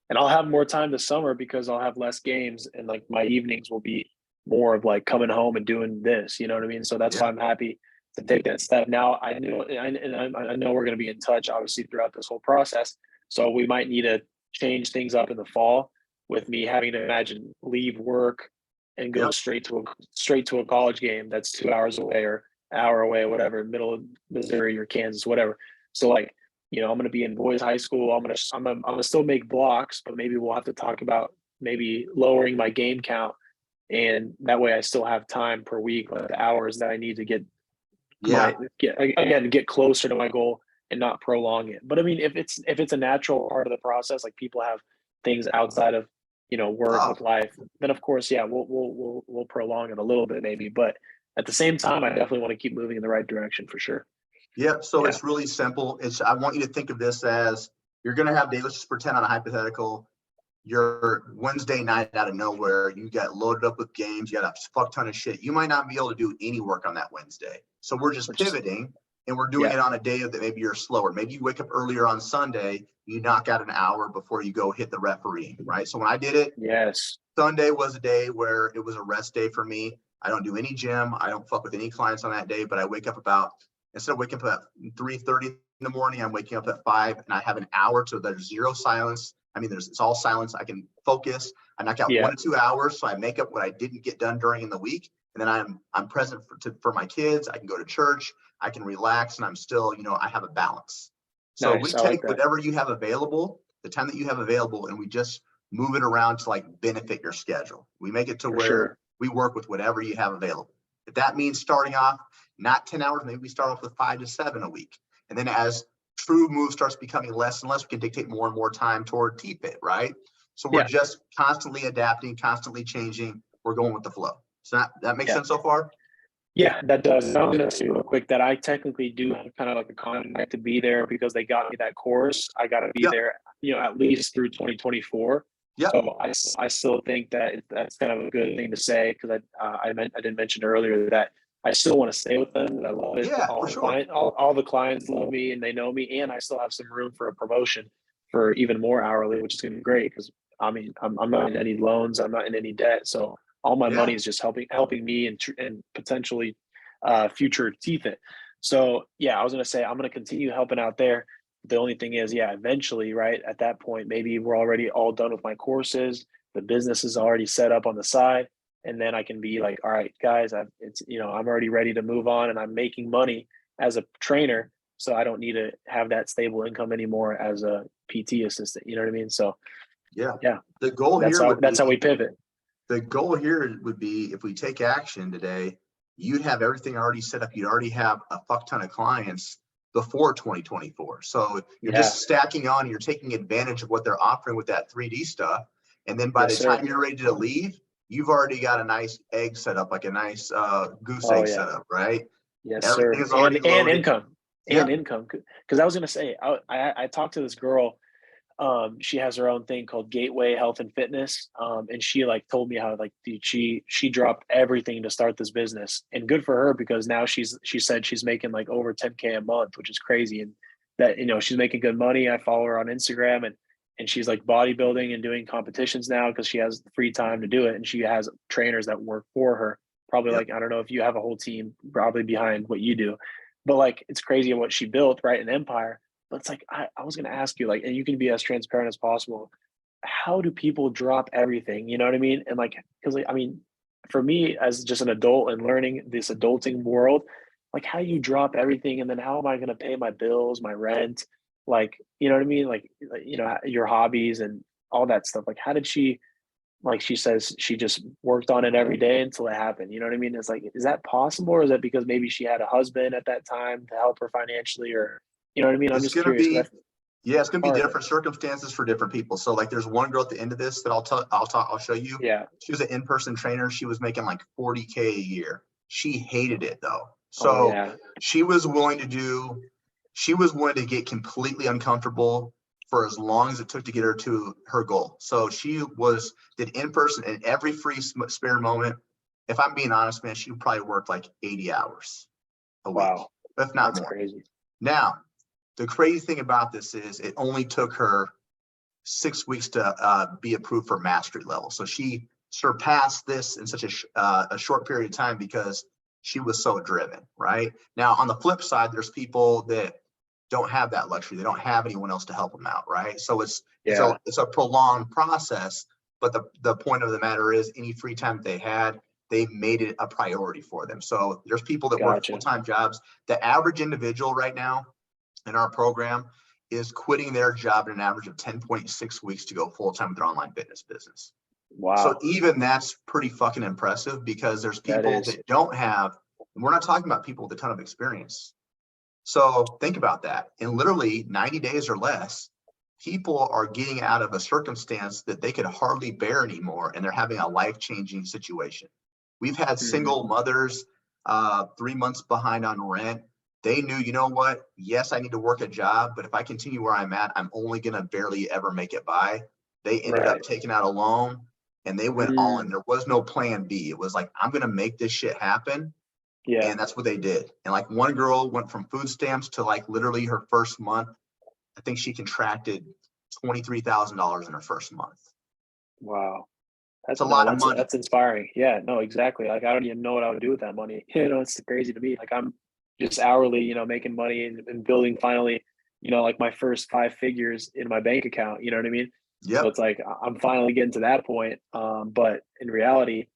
And I'll have more time this summer because I'll have less games, and like my evenings will be more of like coming home and doing this, you know what I mean? So that's why I'm happy to take that step. Now I know we're going to be in touch obviously throughout this whole process. So we might need to change things up in the fall with me having to leave work and go straight to a college game that's 2 hours away or an hour away, whatever, middle of Missouri or Kansas, whatever. So like, I'm going to be in boys high school. I'm going to still make blocks, but maybe we'll have to talk about maybe lowering my game count. And that way I still have time per week, like the hours that I need to get closer to my goal and not prolong it. But I mean, if it's a natural part of the process, like people have things outside of, work with life, then of course, we'll prolong it a little bit maybe. But at the same time, I definitely want to keep moving in the right direction for sure. Yep. So it's really simple. I want you to think of this as you're going to have days. Let's just pretend on a hypothetical. Your Wednesday night out of nowhere, you got loaded up with games. You got a fuck ton of shit. You might not be able to do any work on that Wednesday. So we're just pivoting and we're doing it on a day that maybe you're slower. Maybe you wake up earlier on Sunday. You knock out an hour before you go hit the refereeing, right? So when I did it, Sunday was a day where it was a rest day for me. I don't do any gym. I don't fuck with any clients on that day, but I wake up instead of waking up at 3:30 in the morning, I'm waking up at 5 and I have an hour to there's zero silence. I mean, it's all silence. I can focus. I knock out 1 to 2 hours. So I make up what I didn't get done during in the week. And then I'm present for my kids. I can go to church. I can relax, and I'm still, I have a balance. So we take whatever you have available, the time that you have available, and we just move it around to like benefit your schedule. We make it to where we work with whatever you have available. If that means starting off not 10 hours, maybe we start off with 5 to 7 a week. And then as true move starts becoming less and less, we can dictate more and more time toward T-Fit, right? So we're just constantly adapting, constantly changing. We're going with the flow. So that makes sense so far? Yeah, that does. I'm going to say real quick that I technically do have kind of like a contract to be there because they got me that course. I got to be there, at least through 2024. Yeah. So I still think that that's kind of a good thing to say because I didn't mention earlier that I still want to stay with them. And I love it. Yeah, for sure. All the clients love me and they know me, and I still have some room for a promotion for even more hourly, which is going to be great because I mean I'm not in any loans, I'm not in any debt, so all my money is just helping me and potentially future T-Fit. So I was gonna say I'm gonna continue helping out there. The only thing is, eventually, right at that point, maybe we're already all done with my courses. The business is already set up on the side, and then I can be like, all right, guys, I'm already ready to move on, and I'm making money as a trainer, so I don't need to have that stable income anymore as a PT assistant. You know what I mean? So the goal that's how we pivot. The goal here would be if we take action today, you'd have everything already set up. You'd already have a fuck ton of clients before 2024. So you're just stacking on, you're taking advantage of what they're offering with that 3D stuff. And then by the time you're ready to leave, you've already got a nice egg set up, like a nice goose egg set up, right? Yes, sir. And income. And income. Because I was going to say, I talked to this girl. She has her own thing called Gateway Health and Fitness. And she like told me how she dropped everything to start this business, and good for her because now she said she's making like over 10K a month, which is crazy. And that, she's making good money. I follow her on Instagram and she's like bodybuilding and doing competitions now because she has free time to do it. And she has trainers that work for her. Probably like, I don't know if you have a whole team probably behind what you do, but like, it's crazy what she built, right? An empire. But it's like, I was going to ask you, like, and you can be as transparent as possible. How do people drop everything? You know what I mean? And like, because like, I mean, for me as just an adult and learning this adulting world, like how do you drop everything? And then how am I going to pay my bills, my rent? Like, you know what I mean? Like, your hobbies and all that stuff. Like, how did she, like she says, she just worked on it every day until it happened. You know what I mean? It's like, is that possible? Or is that because maybe she had a husband at that time to help her financially, or, you know what I mean? I'm just curious. It's going to be different circumstances for different people. So like there's one girl at the end of this that I'll show you. Yeah. She was an in-person trainer. She was making like 40K a year. She hated it though. So she was willing to get completely uncomfortable for as long as it took to get her to her goal. So she did in-person, and every free spare moment, if I'm being honest, man, she probably worked like 80 hours a week, if not more. Crazy. Now, the crazy thing about this is it only took her 6 weeks to be approved for mastery level. So she surpassed this in such a short period of time because she was so driven, right? Now, on the flip side, there's people that don't have that luxury. They don't have anyone else to help them out, right? So it's a prolonged process. But the point of the matter is, any free time they had, they made it a priority for them. So there's people that work full-time jobs. The average individual right now in our program is quitting their job in an average of 10.6 weeks to go full-time with their online fitness business. Wow. So even that's pretty fucking impressive because there's people that don't have, and we're not talking about people with a ton of experience. So think about that. In literally 90 days or less, people are getting out of a circumstance that they could hardly bear anymore, and they're having a life-changing situation. We've had single mothers 3 months behind on rent. They knew, you know what? Yes, I need to work a job, but if I continue where I'm at, I'm only going to barely ever make it by. They ended up taking out a loan, and they went all in. There was no plan B. It was like, I'm going to make this shit happen. Yeah. And that's what they did. And like one girl went from food stamps to like literally her first month. I think she contracted $23,000 in her first month. Wow. That's a lot of money. That's inspiring. Yeah, no, exactly. Like I don't even know what I would do with that money. It's crazy to me. Like I'm just hourly, making money and building finally, like my first 5 figures in my bank account. You know what I mean? So Yep. it's like I'm finally getting to that point. But in reality,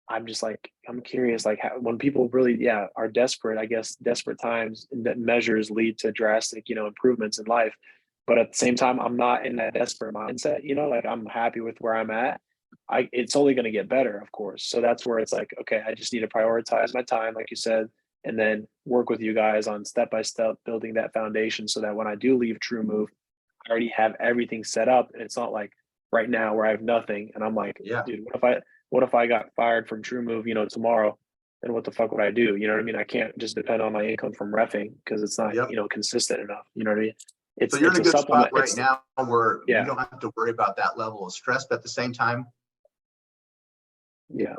I'm just like I'm curious, like when people really, are desperate. I guess desperate times and that measures lead to drastic, improvements in life. But at the same time, I'm not in that desperate mindset. Like I'm happy with where I'm at. It's only going to get better, of course. So that's where it's like, okay, I just need to prioritize my time, like you said, and then work with you guys on step by step building that foundation so that when I do leave TrueMove, I already have everything set up. And it's not like right now where I have nothing and I'm like, Yeah. dude, what if I got fired from TrueMove, tomorrow? Then what the fuck would I do? You know what I mean? I can't just depend on my income from reffing because it's not, Yep. consistent enough. You know what I mean? So you're in a good spot right now where Yeah. you don't have to worry about that level of stress, but at the same time, yeah,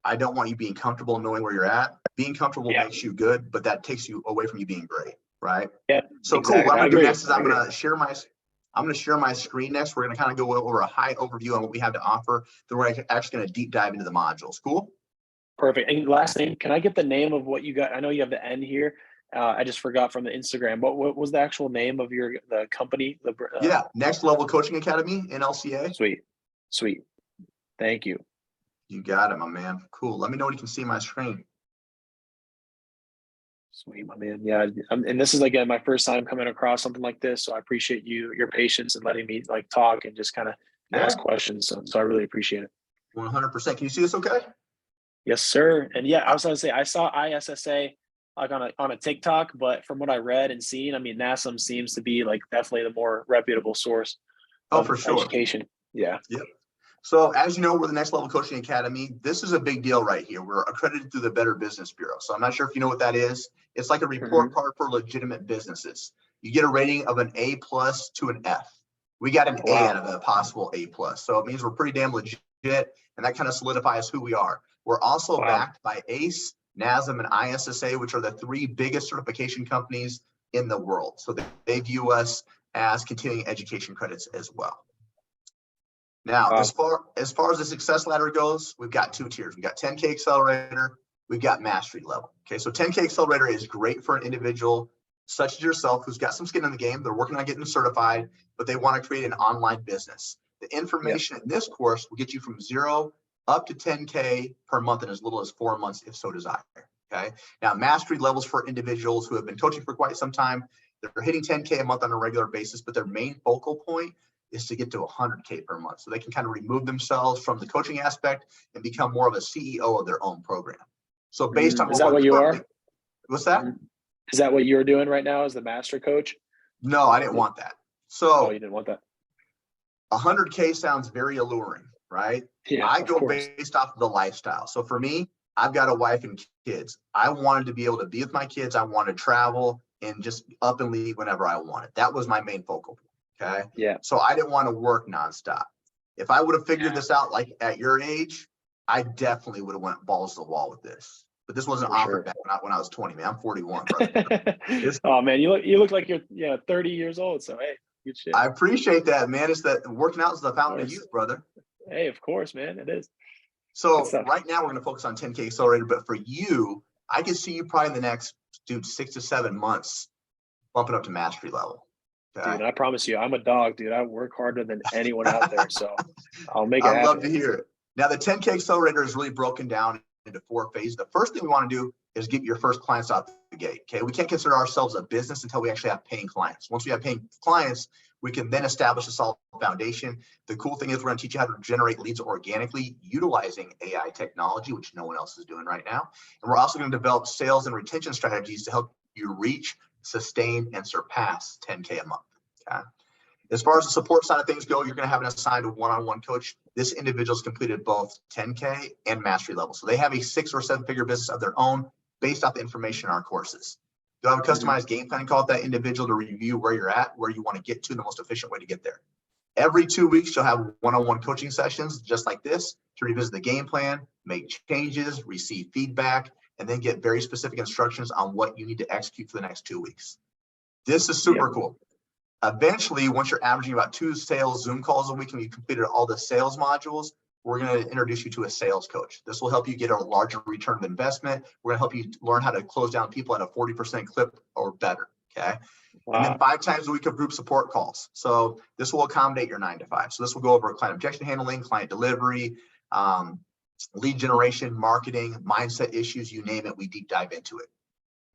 I don't want you being comfortable knowing where you're at. Being comfortable makes you good, but that takes you away from you being great, right? Yeah. So exactly. cool. What I'm gonna do next is I'm gonna share my screen next. We're gonna kind of go over a high overview on what we have to offer. Then we're actually gonna deep dive into the modules. Cool. Perfect. And last thing, can I get the name of what you got? I know you have the N here. I just forgot from the Instagram. What was the actual name of the company? Next Level Coaching Academy, NLCA. Sweet. Thank you. You got it, my man. Cool. Let me know when you can see my screen. Sweet, my man. Yeah, and this is again my first time coming across something like this, so I appreciate your patience and letting me like talk and just kind of ask questions. So I really appreciate it. 100%. Can you see this okay? Yes, sir. And yeah, I was gonna say I saw ISSA like on a TikTok, but from what I read and seen, I mean, NASM seems to be like definitely the more reputable source of for sure. education. Yeah. Yep. So as you know, we're the Next Level Coaching Academy. This is a big deal right here. We're accredited through the Better Business Bureau. So I'm not sure if you know what that is. It's like a report card for legitimate businesses. You get a rating of an A+ to an F. We got an A out of a possible A+. So it means we're pretty damn legit, and that kind of solidifies who we are. We're also backed by ACE, NASM, and ISSA, which are the 3 biggest certification companies in the world. So they view us as continuing education credits as well. Now, as far as the success ladder goes, we've got 2 tiers. We've got 10K Accelerator, we've got Mastery Level. Okay, so 10K Accelerator is great for an individual such as yourself who's got some skin in the game. They're working on getting certified, but they want to create an online business. The information in this course will get you from 0 up to 10K per month in as little as 4 months, if so desired. Okay, now Mastery Levels for individuals who have been coaching for quite some time. They're hitting 10K a month on a regular basis, but their main focal point is to get to 100K per month. So they can kind of remove themselves from the coaching aspect and become more of a CEO of their own program. So based on is that what you are? What's that? Is that what you're doing right now as the master coach? No, I didn't want that. So you didn't want that. 100K sounds very alluring, right? Yeah, I go based off of the lifestyle. So for me, I've got a wife and kids. I wanted to be able to be with my kids. I want to travel and just up and leave whenever I wanted. That was my main focal point. Okay. Yeah. So I didn't want to work nonstop. If I would have figured this out like at your age, I definitely would have went balls to the wall with this. But this wasn't offered back when I was 20, man. I'm 41, brother. Oh man, you look like you're 30 years old. So hey, good shit. I appreciate that, man. It's that working out is the fountain of youth, brother. Hey, of course, man. It is. So right now we're going to focus on 10K Accelerator, but for you, I can see you probably in the next 6 to 7 months bumping up to Mastery Level. Okay. Dude, I promise you, I'm a dog, dude. I work harder than anyone out there, so I'll make it happen. I'd love to hear it. Now, the 10K Accelerator is really broken down into 4 phases. The first thing we want to do is get your first clients out the gate, okay? We can't consider ourselves a business until we actually have paying clients. Once we have paying clients, we can then establish a solid foundation. The cool thing is we're going to teach you how to generate leads organically utilizing AI technology, which no one else is doing right now. And we're also going to develop sales and retention strategies to help you reach, sustain, and surpass 10K a month. Okay. As far as the support side of things go, you're going to have an assigned one-on-one coach. This individual's completed both 10K and Mastery Level. So they have a 6 or 7 figure business of their own based off the information in our courses. You'll have a customized game plan call with that individual to review where you're at, where you want to get to, the most efficient way to get there. Every 2 weeks, you'll have one-on-one coaching sessions just like this to revisit the game plan, make changes, receive feedback, and then get very specific instructions on what you need to execute for the next 2 weeks. This is super cool. Eventually, once you're averaging about 2 sales Zoom calls a week and you completed all the sales modules, we're going to introduce you to a sales coach. This will help you get a larger return of investment. We're going to help you learn how to close down people at a 40% clip or better. Okay. Wow. And then 5 times a week of group support calls. So this will accommodate your 9 to 5. So this will go over client objection handling, client delivery, lead generation, marketing, mindset issues, you name it, we deep dive into it.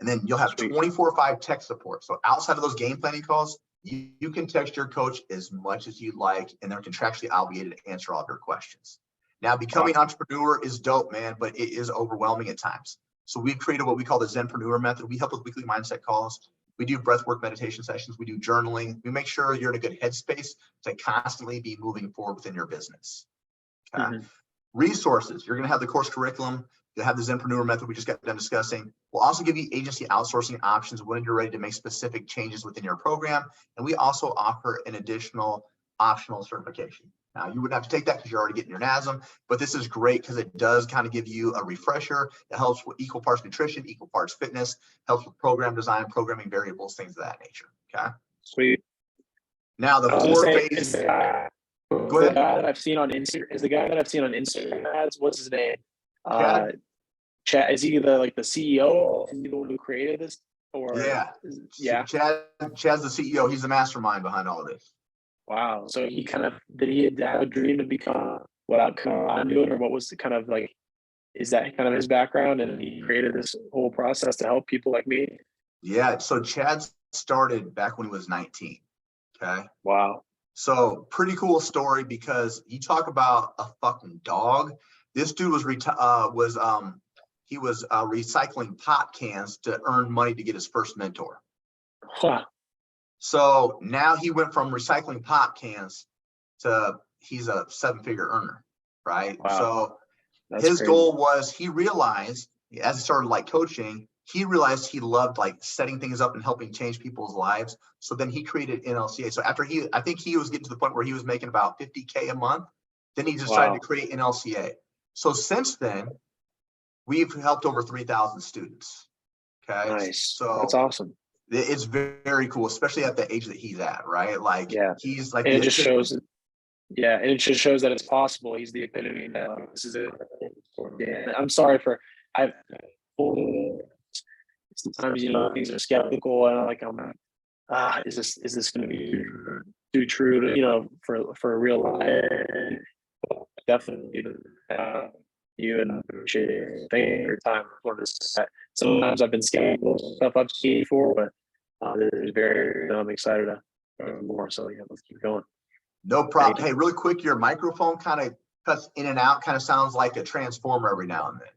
And then you'll have 24/5 tech support. So outside of those game planning calls, you can text your coach as much as you'd like, and they're contractually obligated to answer all of your questions. Now, becoming an entrepreneur is dope, man, but it is overwhelming at times. So we've created what we call the Zenpreneur method. We help with weekly mindset calls. We do breathwork meditation sessions. We do journaling. We make sure you're in a good headspace to constantly be moving forward within your business. Okay. Resources. You're going to have the course curriculum. You'll have the Zenpreneur method we just got done discussing. We'll also give you agency outsourcing options when you're ready to make specific changes within your program. And we also offer an additional optional certification. Now, you wouldn't have to take that because you're already getting your NASM, but this is great because it does kind of give you a refresher. It helps with equal parts nutrition, equal parts fitness, helps with program design, programming variables, things of that nature. Okay. Sweet. Now, the 4 phase. Go ahead. The guy that I've seen on Instagram ads, what's his name? Chad, is he the CEO? Is he the one who created this? Or Chad's the CEO. He's the mastermind behind all of this. Wow. So he did he have a dream to become what I'm doing, or what was the kind of like, is that kind of his background, and he created this whole process to help people like me? Yeah. So Chad started back when he was 19. Okay. Wow. So pretty cool story, because you talk about a fucking dog. This dude was recycling pop cans to earn money to get his first mentor. Huh. So now he went from recycling pop cans to he's a 7-figure earner, right? Wow. So That's his crazy. goal was, he realized as he started like coaching, he realized he loved like setting things up and helping change people's lives. So then he created NLCA. So after I think he was getting to the point where he was making about $50K a month. Then he decided to create NLCA. So since then, we've helped over 3,000 students. Okay. Nice. So that's awesome. It's very cool, especially at the age that he's at, right? Like, he's like, and it just shows. Yeah, and it just shows that it's possible. He's the epitome now. This is it. Yeah. I'm sorry for sometimes things are skeptical, and I'm is this going to be too true to for real life? Definitely. You and I appreciate your time for this. Sometimes I've been skeptical of stuff I've seen before, but I'm excited to learn more. So let's keep going. No problem. Hey, really quick, your microphone kind of cuts in and out, kind of sounds like a transformer every now and then.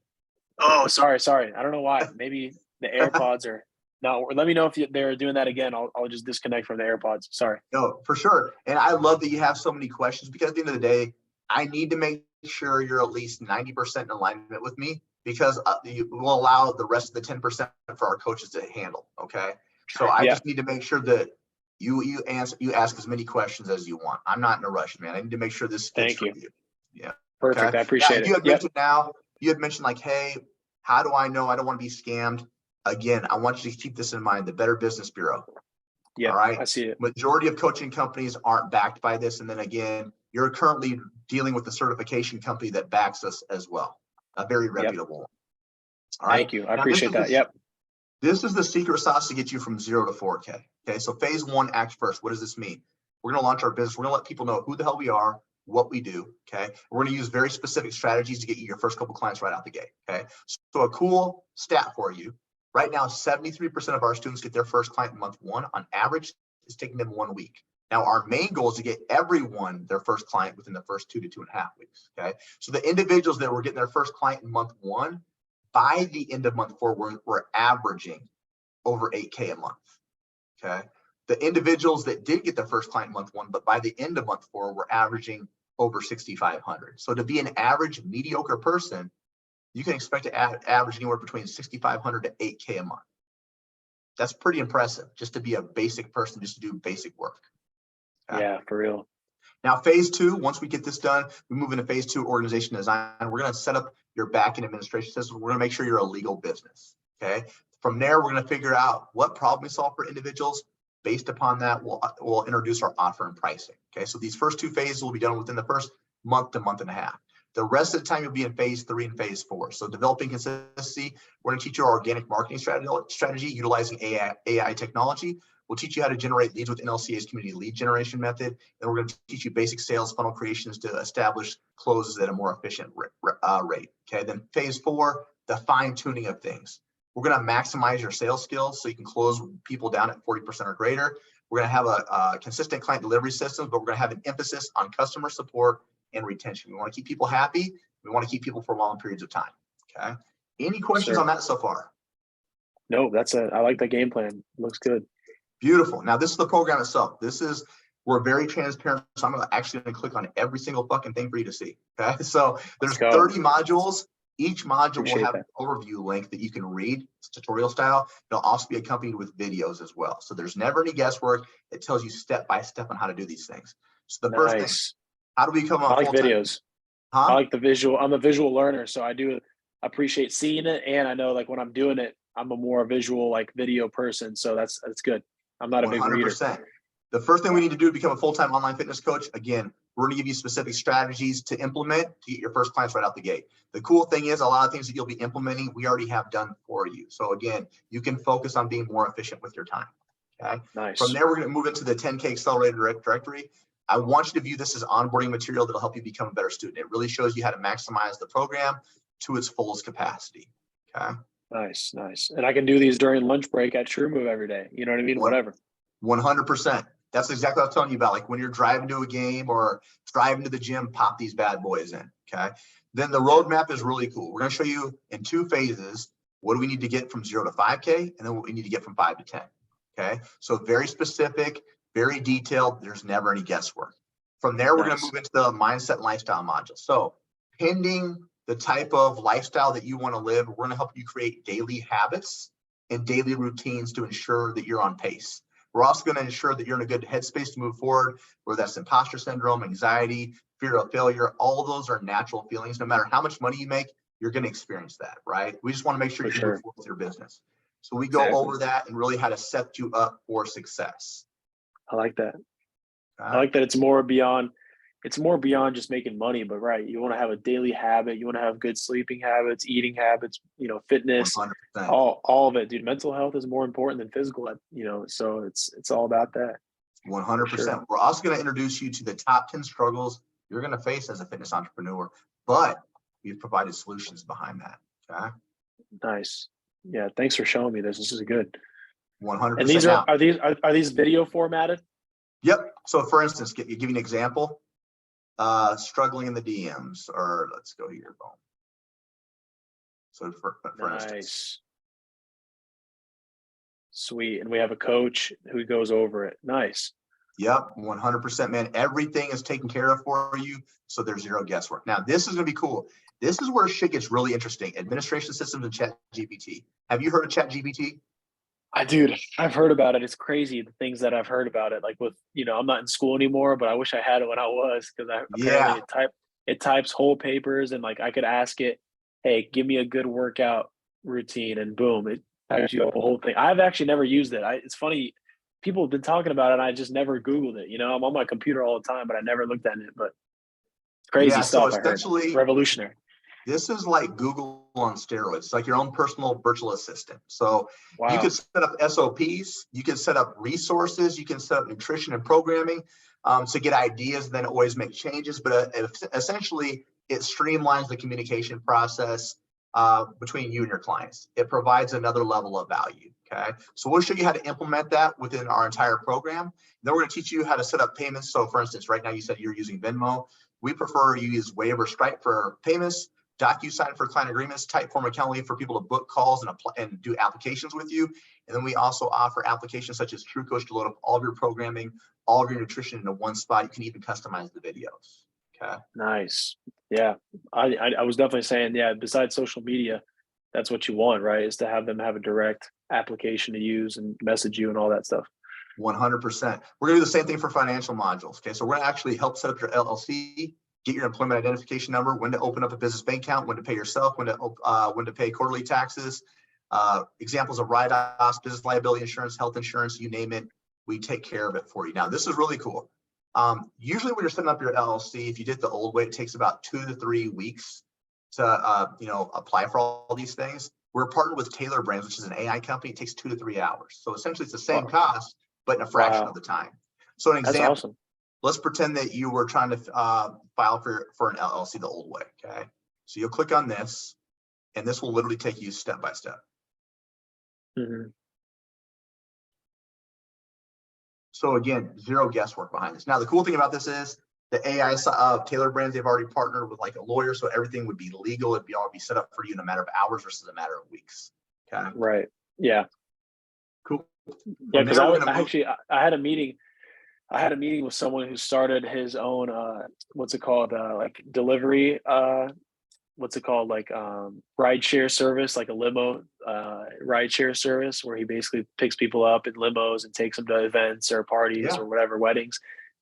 Oh, sorry. I don't know why. Maybe the AirPods are not. Let me know if they're doing that again. I'll just disconnect from the AirPods. Sorry. No, for sure. And I love that you have so many questions, because at the end of the day, I need to make sure you're at least 90% in alignment with me, because you will allow the rest of the 10% for our coaches to handle. Okay. So I just need to make sure that you ask as many questions as you want. I'm not in a rush, man. I need to make sure this fits for you. Yeah. Perfect. Okay? I appreciate it. You had mentioned like, hey, how do I know I don't want to be scammed? Again, I want you to keep this in mind, the Better Business Bureau. Yeah. All right. I see it. Majority of coaching companies aren't backed by this. And then again, you're currently dealing with the certification company that backs us as well. A very reputable one. All right. Thank you. I appreciate that. This is the secret sauce to get you from 0 to 4K. Okay. So phase 1, act first. What does this mean? We're going to launch our business. We're going to let people know who the hell we are, what we do. Okay. We're going to use very specific strategies to get you your first couple clients right out the gate. Okay. So a cool stat for you right now, 73% of our students get their first client in month 1. On average, it's taking them 1 week. Now, our main goal is to get everyone their first client within the first 2 to 2.5 weeks. Okay. So the individuals that were getting their first client in month 1, by the end of month 4, we're averaging over 8K a month. Okay. The individuals that did get their first client in month 1, but by the end of month 4, we're averaging over 6,500. So to be an average mediocre person, you can expect to average anywhere between 6,500 to 8K a month. That's pretty impressive, just to be a basic person, just to do basic work. Okay? Yeah, for real. Now, phase 2, once we get this done, we move into phase 2, organization design. We're going to set up your back-end administration system. We're going to make sure you're a legal business. Okay. From there, we're going to figure out what problem we solve for individuals. Based upon that, we'll introduce our offer and pricing. Okay. So these first 2 phases will be done within the first month to month and a half. The rest of the time you'll be in phase 3 and phase 4. So developing consistency, we're going to teach you our organic marketing strategy utilizing AI technology. We'll teach you how to generate leads with NLCA's community lead generation method. And we're going to teach you basic sales funnel creations to establish closes at a more efficient rate. Okay, then phase 4, the fine tuning of things. We're going to maximize your sales skills so you can close people down at 40% or greater. We're going to have a consistent client delivery system, but we're going to have an emphasis on customer support and retention. We want to keep people happy. We want to keep people for long periods of time. Okay. Any questions on that so far? No, I like the game plan. Looks good. Beautiful. Now this is the program itself. We're very transparent. So I'm actually going to click on every single fucking thing for you to see. Okay. So there's 30 modules. Each module will have an overview link that you can read. It's tutorial style. It'll also be accompanied with videos as well. So there's never any guesswork. It tells you step by step on how to do these things. So the first thing, how do we become a I like videos. Huh? I like the visual. I'm a visual learner, so I do appreciate seeing it. And I know like when I'm doing it, I'm a more visual like video person. So that's good. I'm not a big reader. 100%. The first thing we need to do to become a full-time online fitness coach, again, we're going to give you specific strategies to implement to get your first clients right out the gate. The cool thing is a lot of things that you'll be implementing, we already have done for you. So again, you can focus on being more efficient with your time. Okay. Nice. From there, we're going to move into the 10K Accelerator Directory. I want you to view this as onboarding material that'll help you become a better student. It really shows you how to maximize the program to its fullest capacity. Okay. Nice. And I can do these during lunch break at TrueMove every day. You know what I mean? Whatever. 100%. That's exactly what I was telling you about. Like when you're driving to a game or driving to the gym, pop these bad boys in. Okay. Then the roadmap is really cool. We're going to show you in 2 phases, what do we need to get from 0 to 5K, and then what we need to get from 5 to 10. Okay. So very specific, very detailed. There's never any guesswork. From there, we're going to move into the mindset and lifestyle module. So pending the type of lifestyle that you want to live, we're going to help you create daily habits and daily routines to ensure that you're on pace. We're also going to ensure that you're in a good headspace to move forward, whether that's imposter syndrome, anxiety, fear of failure. All of those are natural feelings. No matter how much money you make, you're going to experience that, right? We just want to make sure you move forward with your business. So we go over that and really how to set you up for success. I like that. I like that it's more beyond just making money, but right, you want to have a daily habit, you want to have good sleeping habits, eating habits, fitness, 100%. all of it, dude. Mental health is more important than physical, so it's all about that. 100%. Sure. We're also going to introduce you to the top 10 struggles you're going to face as a fitness entrepreneur, but we've provided solutions behind that. Okay. Nice. Yeah. Thanks for showing me this. This is good. 100%. And these are these video formatted? Yep. So for instance, give you an example. Struggling in the DMs, or let's go here. Boom. So for instance. Sweet. And we have a coach who goes over it. Nice. Yep. 100%, man. Everything is taken care of for you. So there's zero guesswork. Now, this is going to be cool. This is where shit gets really interesting. Administration systems and ChatGPT. Have you heard of ChatGPT? I've heard about it. It's crazy the things that I've heard about it. Like with, I'm not in school anymore, but I wish I had it when I was, because apparently it types whole papers, and like I could ask it, hey, give me a good workout routine, and boom, it types you up a whole thing. I've actually never used it. It's funny, people have been talking about it, and I just never Googled it. I'm on my computer all the time, but I never looked at it. But crazy stuff. So essentially, revolutionary. This is like Google on steroids. It's like your own personal virtual assistant. So you could set up SOPs, you can set up resources, you can set up nutrition and programming to get ideas, and then always make changes. But essentially, it streamlines the communication process between you and your clients. It provides another level of value. Okay. So we'll show you how to implement that within our entire program. Then we're going to teach you how to set up payments. So for instance, right now you said you're using Venmo. We prefer you use Wave or Stripe for payments, DocuSign for client agreements, Typeform Calendly for people to book calls and do applications with you. And then we also offer applications such as TrueCoach to load up all of your programming, all of your nutrition into one spot. You can even customize the videos. Okay. Nice. Yeah. I was definitely saying, besides social media, that's what you want, right? Is to have them have a direct application to use and message you and all that stuff. 100%. We're going to do the same thing for financial modules. Okay. So we're going to actually help set up your LLC, get your employment identification number, when to open up a business bank account, when to pay yourself, when to pay quarterly taxes, examples of write-offs, business liability insurance, health insurance, you name it, we take care of it for you. Now, this is really cool. Usually when you're setting up your LLC, if you did the old way, it takes about 2 to 3 weeks to, apply for all these things. We're partnered with Taylor Brands, which is an AI company. It takes 2 to 3 hours. So essentially it's the same cost, but in a fraction of the time. So an example, that's awesome. Let's pretend that you were trying to file for an LLC the old way, okay? So you'll click on this, and this will literally take you step by step. Mm-hmm. So again, zero guesswork behind this. Now, the cool thing about this is the AI Taylor Brands, they've already partnered with like a lawyer, so everything would be legal. It'd be all be set up for you in a matter of hours versus a matter of weeks. Okay. Right. Yeah. Cool. Yeah, because I had a meeting. I had a meeting with someone who started his own what's it called? Like delivery, what's it called? Like ride share service, like a limo ride share service where he basically picks people up in limos and takes them to events or parties or whatever, weddings.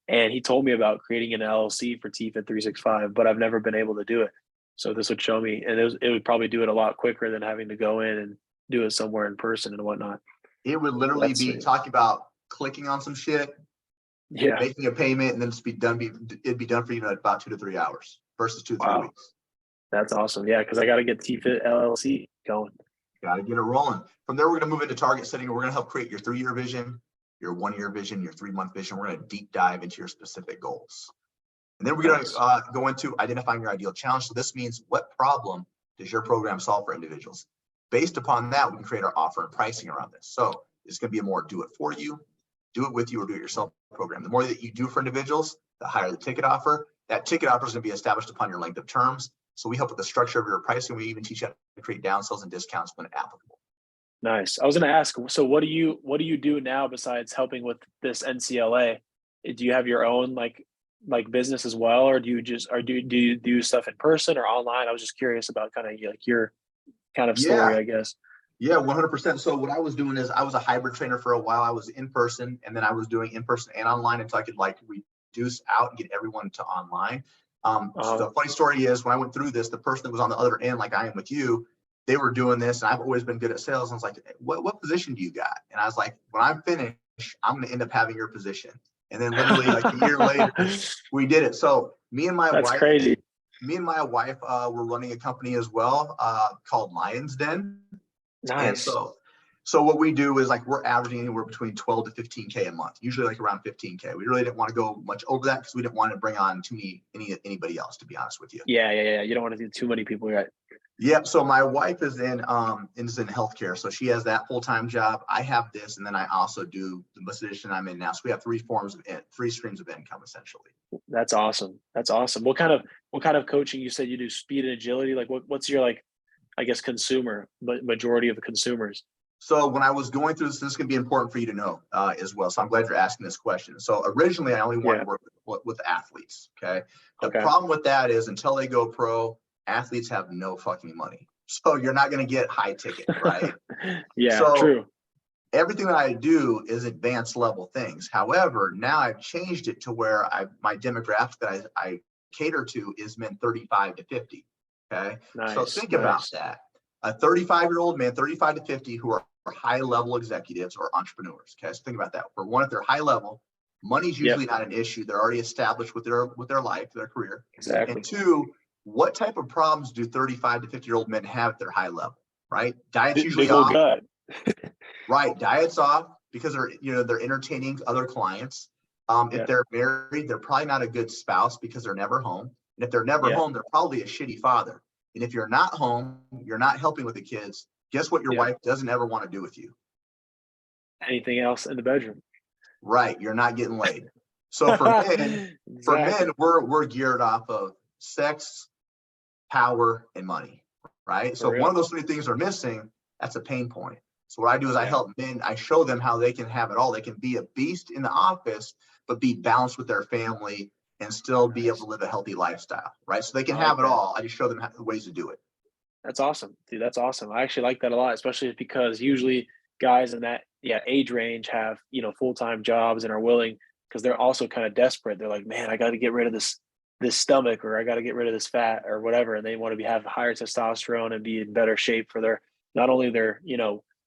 And he told me about creating an LLC for TFit 365, but I've never been able to do it. So this would show me, and it would probably do it a lot quicker than having to go in and do it somewhere in person and whatnot. It would literally be talking about clicking on some shit, making a payment, and then it'd be done for you in about 2 to 3 hours versus 2 to 3 weeks. That's awesome. Yeah, because I got to get TFit LLC going. Got to get it rolling. From there, we're going to move into target setting, and we're going to help create your 3-year vision, your 1-year vision, your 3-month vision. We're going to deep dive into your specific goals. And then we're going to go into identifying your ideal challenge. So this means, what problem does your program solve for individuals? Based upon that, we can create our offer and pricing around this. So it's going to be a more do it for you, do it with you, or do it yourself program. The more that you do for individuals, the higher the ticket offer. That ticket offer is going to be established upon your length of terms. So we help with the structure of your pricing. We even teach you how to create downsells and discounts when applicable. Nice. I was going to ask, so what do you do now besides helping with this NCLA? Do you have your own like business as well, or do you do stuff in person or online? I was just curious about kind of like your kind of story, I guess. Yeah, 100%. So what I was doing is I was a hybrid trainer for a while. I was in person, and then I was doing in person and online until I could like reduce out and get everyone to online. So the funny story is, when I went through this, the person that was on the other end, like I am with you, they were doing this, and I've always been good at sales. And I was like, what position do you got? And I was like, when I'm finished, I'm going to end up having your position. And then literally like a year later, we did it. So me and my wife, crazy. Me and my wife were running a company as well called Lion's Den. Nice. And so what we do is like we're averaging anywhere between 12 to 15K a month, usually like around 15K. We really didn't want to go much over that because we didn't want to bring on anybody else, to be honest with you. Yeah. You don't want to do too many people, right? Yep. So my wife is in healthcare, so she has that full-time job. I have this, and then I also do the position I'm in now. So we have three streams of income essentially. That's awesome. What kind of coaching? You said you do speed and agility. Like what's your like, I guess, consumer, but majority of the consumers? So when I was going through this is going to be important for you to know as well. So I'm glad you're asking this question. So originally I only wanted to work with athletes. Okay. The problem with that is until they go pro, athletes have no fucking money. So you're not going to get high ticket, right? True. Everything that I do is advanced level things. However, now I've changed it to where my demographic that I cater to is men 35 to 50. Okay. So think about that. A 35-year-old man, 35 to 50, who are high level executives or entrepreneurs. Okay. So think about that. For one, if they're high level, money's usually not an issue. They're already established with their life, their career. Exactly. And two, what type of problems do 35 to 50-year-old men have at their high level? Right? Diet's usually off. Right. Diet's off because they're entertaining other clients. If they're married, they're probably not a good spouse because they're never home. And if they're never home, they're probably a shitty father. And if you're not home, you're not helping with the kids. Guess what your wife doesn't ever want to do with you? Anything else in the bedroom. Right. You're not getting laid. So for men, we're geared off of sex, power, and money. Right. So if one of those three things are missing, that's a pain point. So what I do is I help men. I show them how they can have it all. They can be a beast in the office, but be balanced with their family and still be able to live a healthy lifestyle. Right. So they can have it all. I just show them the ways to do it. That's awesome, dude. That's awesome. I actually like that a lot, especially because usually guys in that age range have, full-time jobs and are willing, because they're also kind of desperate. They're like, man, I got to get rid of this stomach, or I got to get rid of this fat or whatever. And they want to have higher testosterone and be in better shape for not only their,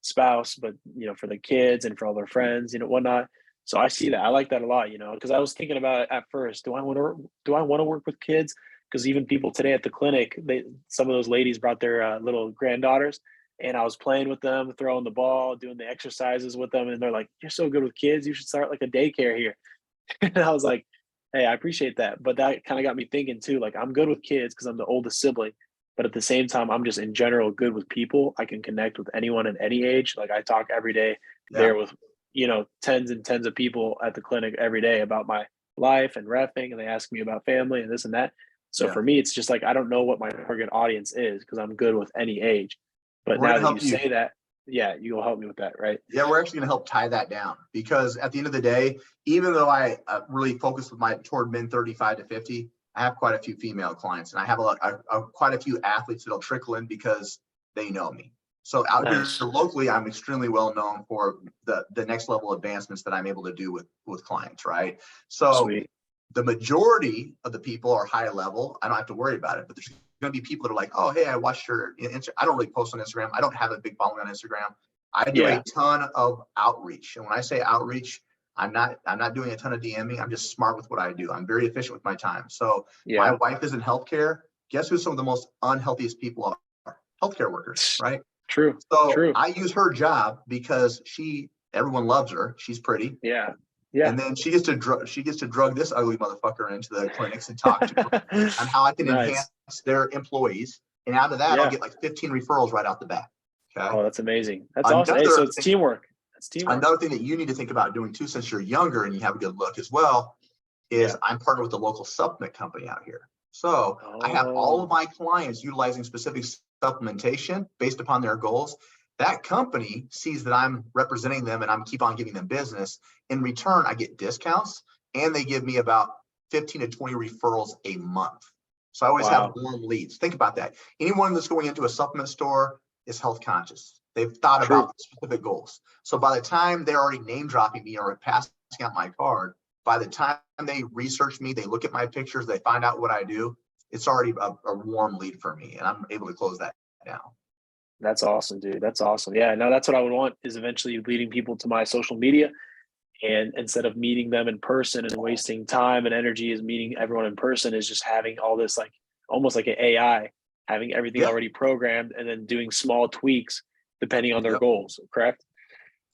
spouse, but, for the kids and for all their friends, whatnot. So I see that. I like that a lot, you know, because I was thinking about it at first. Do I want to work with kids? Because even people today at the clinic, some of those ladies brought their little granddaughters, and I was playing with them, throwing the ball, doing the exercises with them, and they're like, "You're so good with kids. You should start like a daycare here." And I was like, "Hey, I appreciate that," but that kind of got me thinking too. Like, I'm good with kids because I'm the oldest sibling, but at the same time, I'm just in general good with people. I can connect with anyone at any age. Like, I talk every day Yeah. there with tens and tens of people at the clinic every day about my life and refing, and they ask me about family and this and that. So Yeah. for me, it's just like I don't know what my target audience is because I'm good with any age. But We're now gonna that you help you. say that, yeah, you'll help me with that, right? Yeah, we're actually going to help tie that down because at the end of the day, even though I really focus with toward men 35 to 50, I have quite a few female clients, and I have quite a few athletes that'll trickle in because they know me. So out here Nice. locally, I'm extremely well known for the next level advancements that I'm able to do with clients, right? So Sweet. the majority of the people are high level. I don't have to worry about it, but there's going to be people that are like, oh, hey, I watched your Instagram. I don't really post on Instagram. I don't have a big following on Instagram. I do a Yeah. ton of outreach. And when I say outreach, I'm not doing a ton of DMing. I'm just smart with what I do. I'm very efficient with my time. So my Yeah. wife is in healthcare. Guess who some of the most unhealthiest people are? Healthcare workers, right? True. So True. I use her job because everyone loves her. She's pretty. Yeah. Yeah. And then she gets to drug this ugly motherfucker into the clinics and talk to them on how I can Nice. enhance their employees. And out of that, I'll Yeah. get like 15 referrals right out the bat. Okay. Oh, that's amazing. That's awesome. Hey, so Another it's thing, teamwork. That's teamwork. another thing that you need to think about doing too, since you're younger and you have a good look as well, is Yeah. I'm partnered with a local supplement company out here. So I have all of Oh, my clients utilizing specific supplementation based upon their goals. That company sees that I'm representing them and I'm keep on giving them business. In return, I get discounts and they give me about 15 to 20 referrals a month. So I always have wow. warm leads. Think about that. Anyone that's going into a supplement store is health conscious. They've thought True. about specific goals. So by the time they're already name dropping me or passing out my card, by the time they research me, they look at my pictures, they find out what I do, it's already a warm lead for me, and I'm able to close that down. That's awesome, dude. That's awesome. Yeah, no, that's what I would want is eventually leading people to my social media. And instead of meeting them in person and wasting time and energy is meeting everyone in person is just having all this like almost like an AI, having everything Yep, already programmed and then doing small tweaks depending on their yep, goals, correct?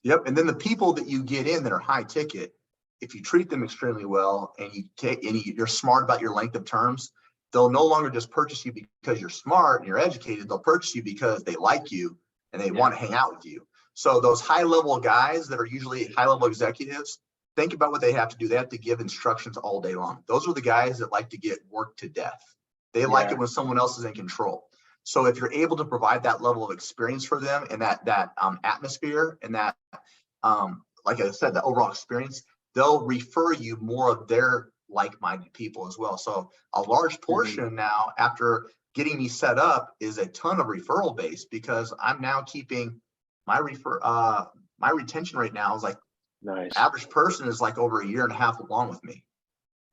yep. And then the people that you get in that are high ticket, if you treat them extremely well and you're smart about your length of terms, they'll no longer just purchase you because you're smart and you're educated. They'll purchase you because they like you and they Yeah. want to hang out with you. So those high level guys that are usually high level executives, think about what they have to do. They have to give instructions all day long. Those are the guys that like to get worked to death. They like it Yeah. when someone else is in control. So if you're able to provide that level of experience for them and that atmosphere and that like I said, the overall experience, they'll refer you more of their like-minded people as well. So a large Mhm. portion now after getting me set up is a ton of referral base because I'm now keeping my retention rate now is like Nice. average person is like over a year and a half along with me.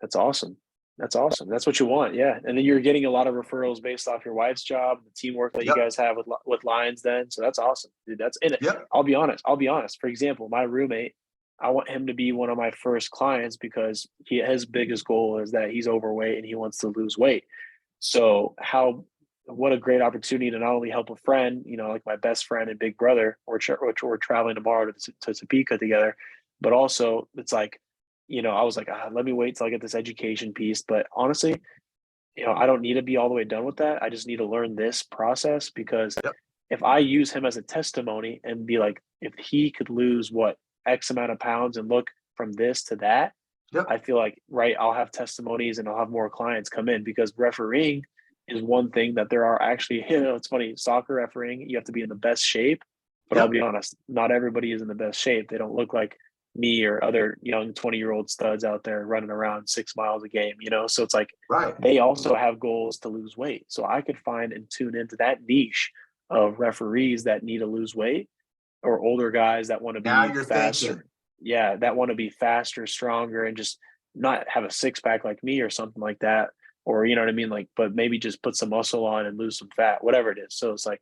That's awesome. That's awesome. That's what you want. Yeah. And then you're getting a lot of referrals based off your wife's job, the teamwork that you Yep. guys have with Lions then. So that's awesome. Dude, that's in it. Yep. I'll be honest. I'll be honest. For example, my roommate, I want him to be one of my first clients because his biggest goal is that he's overweight and he wants to lose weight. So what a great opportunity to not only help a friend, like my best friend and big brother, which we're traveling tomorrow to Topeka together, but also it's like, I was like, let me wait till I get this education piece. But honestly, I don't need to be all the way done with that. I just need to learn this process because Yep. if I use him as a testimony and be like, if he could lose what X amount of pounds and look from this to that, Yep. I feel like, right, I'll have testimonies and I'll have more clients come in because refereeing is one thing that there are actually, it's funny, soccer refereeing, you have to be in the best shape. But I'll Yep. be honest, not everybody is in the best shape. They don't look like me or other young 20-year-old studs out there running around 6 miles a game. So it's like Right. they also have goals to lose weight. So I could find and tune into that niche of referees that need to lose weight or older guys that want to Now be you're thinking. faster. Yeah, that want to be faster, stronger, and just not have a six pack like me or something like that. Or you know what I mean? Like, but maybe just put some muscle on and lose some fat, whatever it is. So it's like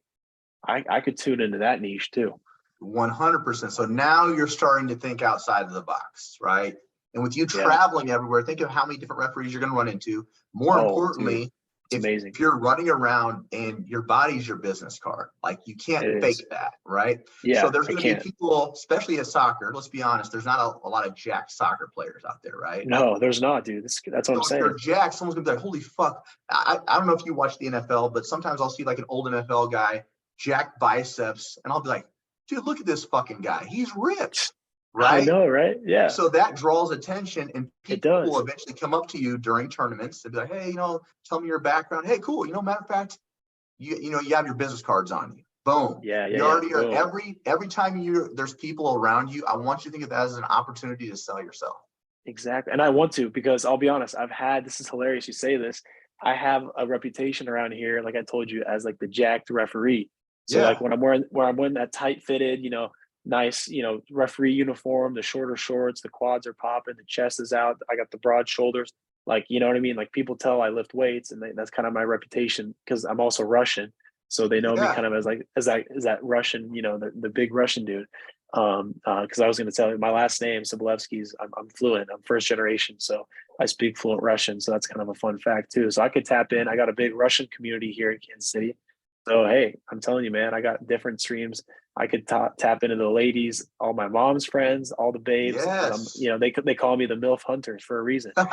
I could tune into that niche too. 100%. So now you're starting to think outside of the box, right? And with you traveling everywhere, think of how many different referees you're going to run into. More importantly, it's amazing. If you're running around and your body's your business card, like you can't fake that, right? Yeah. So there's going to be people, especially at soccer, let's be honest, there's not a lot of jacked soccer players out there, right? No, there's not, dude. That's what I'm saying. If you're jacked, someone's going to be like, holy fuck. I don't know if you watch the NFL, but sometimes I'll see like an old NFL guy, jacked biceps, and I'll be like, dude, look at this fucking guy. He's ripped. Right? I know, right? Yeah. So that draws attention, and people will eventually come up to you during tournaments and be like, hey, tell me your background. Hey, cool. Matter of fact, you have your business cards on you. Boom. Yeah. You already are. Every time there's people around you, I want you to think of that as an opportunity to sell yourself. Exactly. And I want to, because I'll be honest, this is hilarious you say this. I have a reputation around here, like I told you, as like the jacked referee. So like when I'm wearing that tight fitted, nice, referee uniform, the shorter shorts, the quads are popping, the chest is out. I got the broad shoulders. Like, you know what I mean? Like people tell I lift weights, and that's kind of my reputation, because I'm also Russian. So they know me kind of as that Russian, the big Russian dude. Because I was going to tell you my last name, Sobolevsky's, I'm fluent. I'm first generation. So I speak fluent Russian. So that's kind of a fun fact too. So I could tap in. I got a big Russian community here in Kansas City. So, hey, I'm telling you, man, I got different streams. I could tap into the ladies, all my mom's friends, all the babes. Yes. They call me the MILF Hunters for a reason. So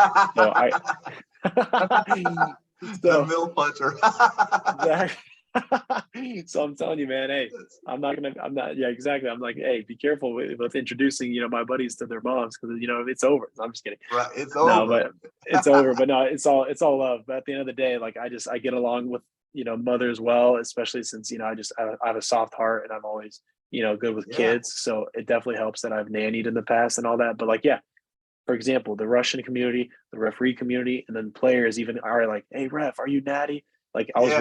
the MILF Hunter. So I'm telling you, man, hey, yeah, exactly. I'm like, hey, be careful with introducing, my buddies to their moms, because, it's over. I'm just kidding. Right. It's over. No, but it's over. But no, it's all love. But at the end of the day, like I get along with, mothers well, especially since, I have a soft heart, and I'm always, good with kids. So it definitely helps that I've nannied in the past and all that. But like, yeah, for example, the Russian community, the referee community, and then players even are like, hey, ref, are you natty? Like I was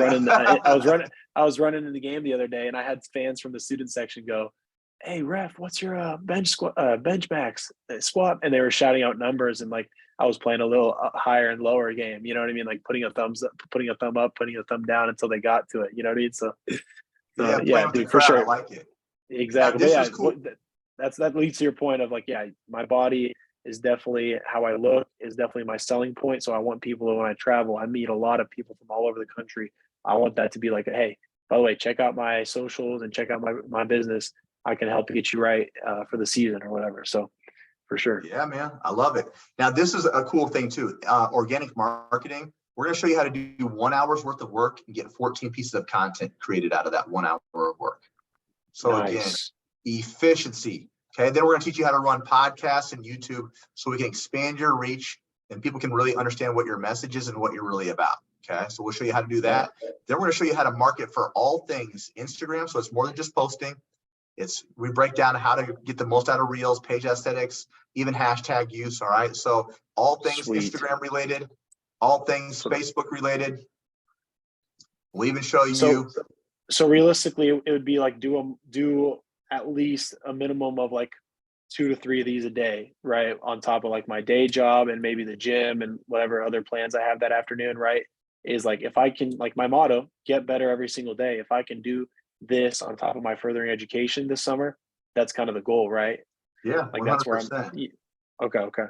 running in the game the other day, and I had fans from the student section go, hey, ref, what's your bench max squat? And they were shouting out numbers, and like I was playing a little higher and lower game. You know what I mean? Like putting a thumb up, putting a thumb down until they got to it. You know what I mean? So yeah, dude, for sure. I like it. Exactly. Yeah, cool. That leads to your point of like, yeah, my body is definitely how I look, is definitely my selling point. So I want people, when I travel, I meet a lot of people from all over the country. I want that to be like, hey, by the way, check out my socials and check out my business. I can help get you right for the season or whatever. So for sure. Yeah, man. I love it. Now, this is a cool thing too. Organic marketing. We're going to show you how to do 1 hour's worth of work and get 14 pieces of content created out of that 1 hour of work. So again, efficiency. Okay. Then we're going to teach you how to run podcasts and YouTube, so we can expand your reach and people can really understand what your message is and what you're really about. Okay. So we'll show you how to do that. Then we're going to show you how to market for all things Instagram. So it's more than just posting. We break down how to get the most out of reels, page aesthetics, even hashtag use. All right. So all things Instagram related, all things Facebook related. We'll even show you. So realistically, it would be like do at least a minimum of like 2 to 3 of these a day, right? On top of like my day job and maybe the gym and whatever other plans I have that afternoon, right? Is like, if I can, like my motto, get better every single day. If I can do this on top of my furthering education this summer, that's kind of the goal, right? Yeah, like 100%. That's where I'm. Okay.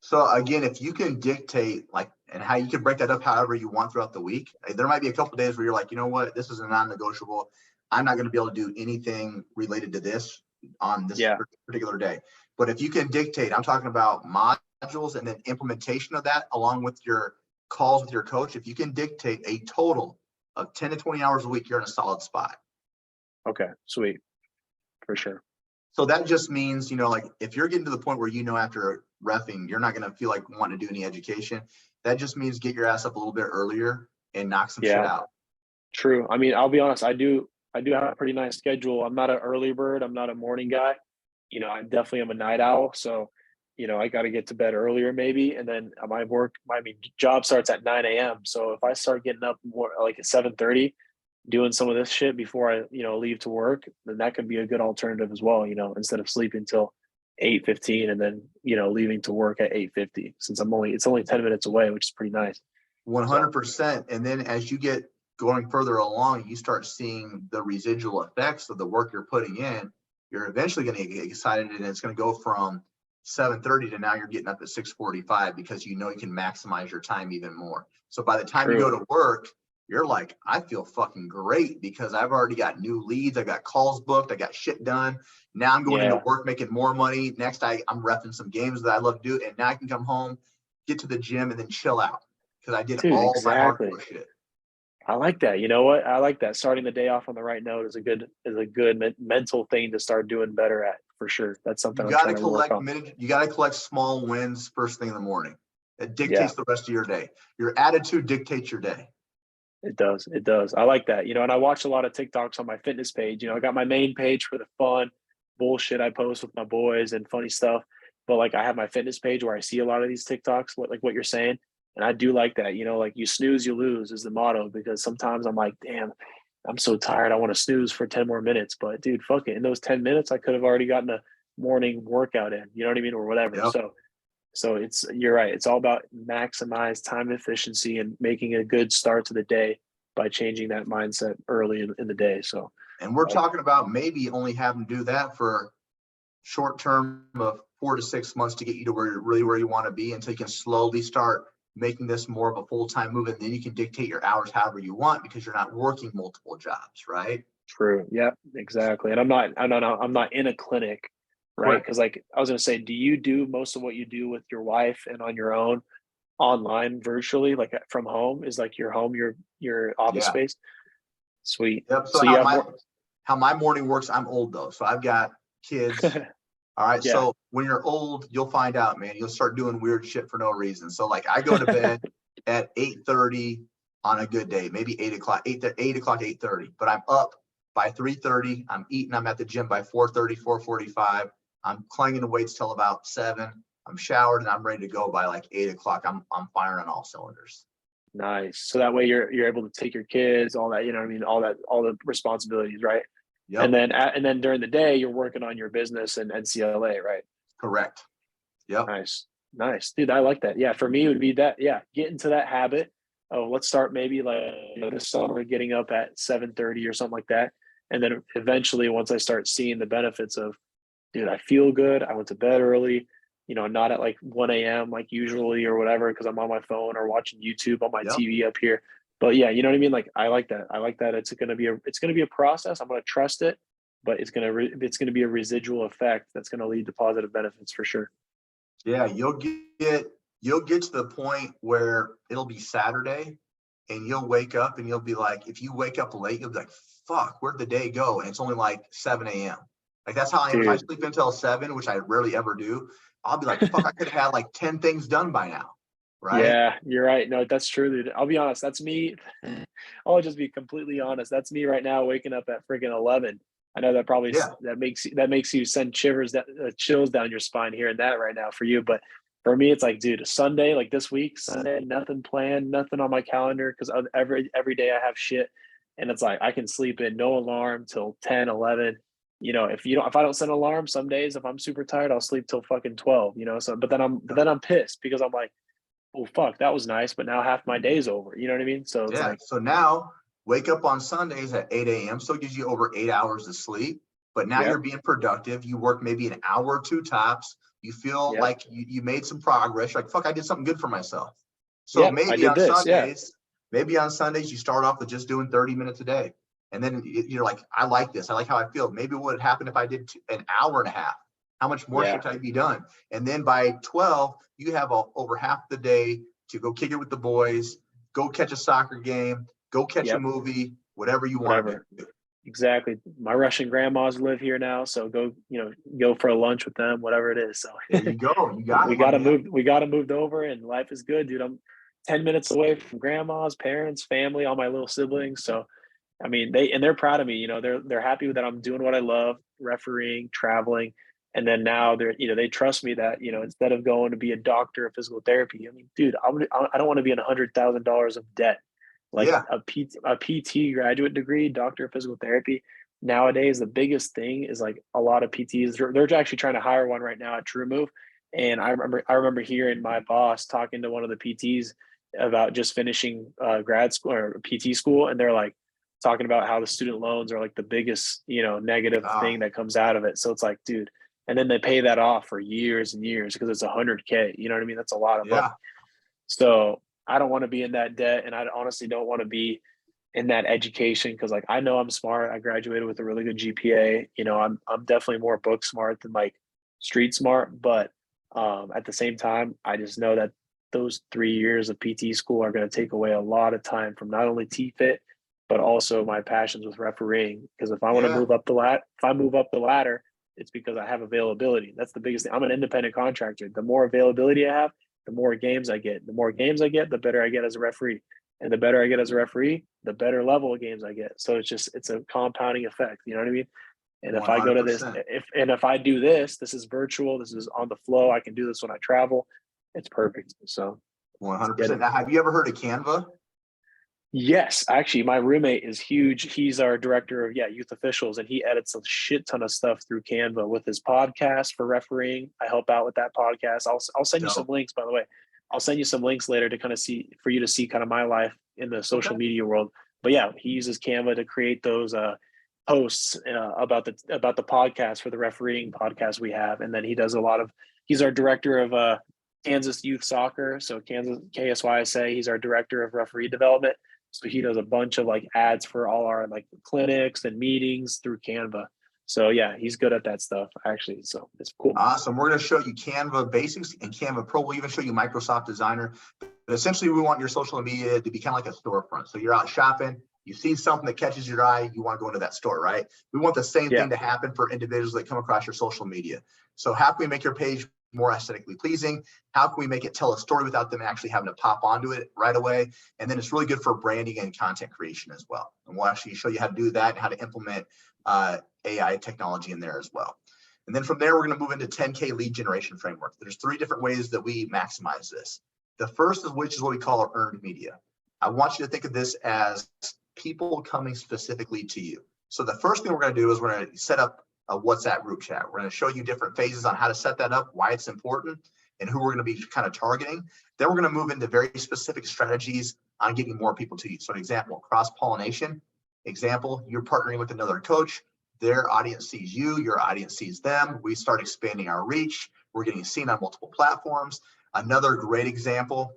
So again, if you can dictate and how you can break that up however you want throughout the week, there might be a couple of days where you're like, you know what, this is a non-negotiable. I'm not going to be able to do anything related to this on this particular day. But if you can dictate, I'm talking about modules and then implementation of that along with your calls with your coach. If you can dictate a total of 10 to 20 hours a week, you're in a solid spot. Okay, sweet. For sure. So that just means, like if you're getting to the point where, after reffing, you're not going to feel like wanting to do any education. That just means get your ass up a little bit earlier and knock some shit out. True. I mean, I'll be honest. I do have a pretty nice schedule. I'm not an early bird. I'm not a morning guy. I definitely am a night owl. So, I got to get to bed earlier maybe. And then my job starts at 9 a.m. So if I start getting up more like at 7:30, doing some of this shit before I, leave to work, then that could be a good alternative as well, instead of sleeping till 8:15 and then, leaving to work at 8:50, since it's only 10 minutes away, which is pretty nice. 100%. And then as you get going further along, you start seeing the residual effects of the work you're putting in. you're eventually going to get excited, and it's going to go from 7:30 to now you're getting up at 6:45 because you know you can maximize your time even more. So by the time you go to work, you're like, I feel fucking great because I've already got new leads. I got calls booked. I got shit done. Now I'm going into work making more money. Next, I'm reffing some games that I love to do. And now I can come home, get to the gym, and then chill out because I did all my hardcore shit. I like that. You know what? I like that. Starting the day off on the right note is a good mental thing to start doing better at, for sure. That's something I'm trying to work on. You got to collect small wins first thing in the morning. It dictates the rest of your day. Your attitude dictates your day. It does. It does. I like that. You know, and I watch a lot of TikToks on my fitness page. You know, I got my main page for the fun bullshit I post with my boys and funny stuff. But like I have my fitness page where I see a lot of these TikToks, what you're saying. And I do like that, you know, like you snooze, you lose is the motto, because sometimes I'm like, damn, I'm so tired. I want to snooze for 10 more minutes, but dude, fuck it. In those 10 minutes, I could have already gotten a morning workout in, you know what I mean? Or whatever. Yep. So you're right. It's all about maximize time efficiency and making a good start to the day by changing that mindset early in the day. So, and we're talking about maybe only having to do that for short term of 4 to 6 months to get you to where you want to be, until you can slowly start making this more of a full-time move, and then you can dictate your hours however you want because you're not working multiple jobs, right? True. Yep, exactly. And I'm not in a clinic, right? Because like I was gonna say, do you do most of what you do with your wife and on your own online virtually, like from home? Is like your home your office space? Sweet. Yep. So how my morning works, I'm old though. So I've got kids. All right. Yeah. So when you're old, you'll find out, man, you'll start doing weird shit for no reason. So like I go to bed at 8:30 on a good day, maybe 8 o'clock, 8:30, but I'm up by 3:30. I'm eating. I'm at the gym by 4:30, 4:45. I'm clanging the weights till about 7. I'm showered and I'm ready to go by like 8 o'clock. I'm firing on all cylinders. Nice. So that way you're able to take your kids, all that, you know what I mean? All the responsibilities, right? Yep. And then during the day, you're working on your business and NCLA, right? Correct. Yep. Nice, dude. I like that. Yeah, for me, it would be that. Yeah, get into that habit. Oh, let's start maybe like this summer, getting up at 7:30 or something like that, and then eventually, once I start seeing the benefits of, dude, I feel good. I went to bed early. You know, not at like 1 a.m. like usually or whatever, because I'm on my phone or watching YouTube on my TV up here. But yeah, you know what I mean? Like, I like that. It's going to be a process. I'm going to trust it, but it's going to be a residual effect that's going to lead to positive benefits for sure. Yeah. You'll get to the point where it'll be Saturday and you'll wake up and you'll be like, if you wake up late, you'll be like, fuck, where'd the day go? And it's only like 7 a.m. Like that's how I am. If I sleep until 7, which I rarely ever do, I'll be like, fuck, I could have had like 10 things done by now. Right? Yeah, you're right. No, that's true, dude. I'll be honest. That's me. I'll just be completely honest. That's me right now, waking up at freaking 11. I know that probably that makes you send chills down your spine hearing that right now for you. But for me, it's like, dude, a Sunday, like this week, Sunday, nothing planned, nothing on my calendar, because every day I have shit, and it's like I can sleep in, no alarm till 10, 11. You know, if I don't set an alarm, some days if I'm super tired, I'll sleep till fucking 12. You know, so but then I'm pissed because I'm like, oh fuck, that was nice, but now half my day's over. You know what I mean? So it's like, so now wake up on Sundays at 8 a.m. Still gives you over 8 hours of sleep, but now you're being productive. You work maybe an hour or 2 tops. You feel like you made some progress. You're like, fuck, I did something good for myself. So maybe on Sundays you start off with just doing 30 minutes a day. And then you're like, I like this. I like how I feel. Maybe what would happen if I did an hour and a half? How much more should I be done? And then by 12, you have over half the day to go kick it with the boys, go catch a soccer game, go catch a movie, whatever you want to do. Exactly. My Russian grandmas live here now, so go for a lunch with them, whatever it is. So there you go. You got we got to move over, and life is good, dude. I'm 10 minutes away from grandmas, parents, family, all my little siblings. So I mean, they're proud of me. You know, they're happy that I'm doing what I love, refereeing, traveling. And then now they trust me that, instead of going to be a doctor of physical therapy, I mean, dude, I don't want to be in $100,000 of debt. Like a PT graduate degree, doctor of physical therapy. Nowadays, the biggest thing is like a lot of PTs, they're actually trying to hire one right now at TrueMove. And I remember hearing my boss talking to one of the PTs about just finishing grad school or PT school. And they're like, talking about how the student loans are like the biggest, negative thing that comes out of it. So it's like, dude, and then they pay that off for years and years because it's $100K. You know what I mean? That's a lot of money. So I don't want to be in that debt, and I honestly don't want to be in that education because, like, I know I'm smart. I graduated with a really good GPA. I'm definitely more book smart than like street smart, but at the same time, I just know that those 3 years of PT school are going to take away a lot of time from not only T-Fit, but also my passions with refereeing. Because if I want to move up the ladder, it's because I have availability. That's the biggest thing. I'm an independent contractor. The more availability I have, the more games I get. The more games I get, the better I get as a referee. And the better I get as a referee, the better level of games I get. So it's a compounding effect. You know what I mean? And if 100%. I go to this, if I do this, this is virtual, this is on the flow. I can do this when I travel. It's perfect. So 100%. Now, have you ever heard of Canva? Yes, actually, my roommate is huge. He's our director of youth officials, and he edits a shit ton of stuff through Canva with his podcast for refereeing. I help out with that podcast. I'll send you some links, by the way. I'll send you some links later to kind of see kind of my life in the social media world. But yeah, he uses Canva to create those posts about the podcast for the refereeing podcast we have, and then he does he's our director of Kansas Youth Soccer, so Kansas KSYSA. He's our director of referee development. So he does a bunch of like ads for all our like clinics and meetings through Canva. So yeah, he's good at that stuff actually. So it's cool. Awesome. We're going to show you Canva Basics and Canva Pro. We'll even show you Microsoft Designer. But essentially, we want your social media to be kind of like a storefront. So you're out shopping, you see something that catches your eye, you want to go into that store, right? We want the same thing to happen for individuals that come across your social media. So how can we make your page more aesthetically pleasing? How can we make it tell a story without them actually having to pop onto it right away? And then it's really good for branding and content creation as well. And we'll actually show you how to do that and how to implement AI technology in there as well. And then from there, we're going to move into 10K lead generation framework. There's 3 different ways that we maximize this. The first is which is what we call our earned media. I want you to think of this as people coming specifically to you. So the first thing we're going to do is we're going to set up a WhatsApp group chat. We're going to show you different phases on how to set that up, why it's important, and who we're going to be kind of targeting. Then we're going to move into very specific strategies on getting more people to you. So an example, cross-pollination. Example, you're partnering with another coach. Their audience sees you, your audience sees them. We start expanding our reach. We're getting seen on multiple platforms. Another great example,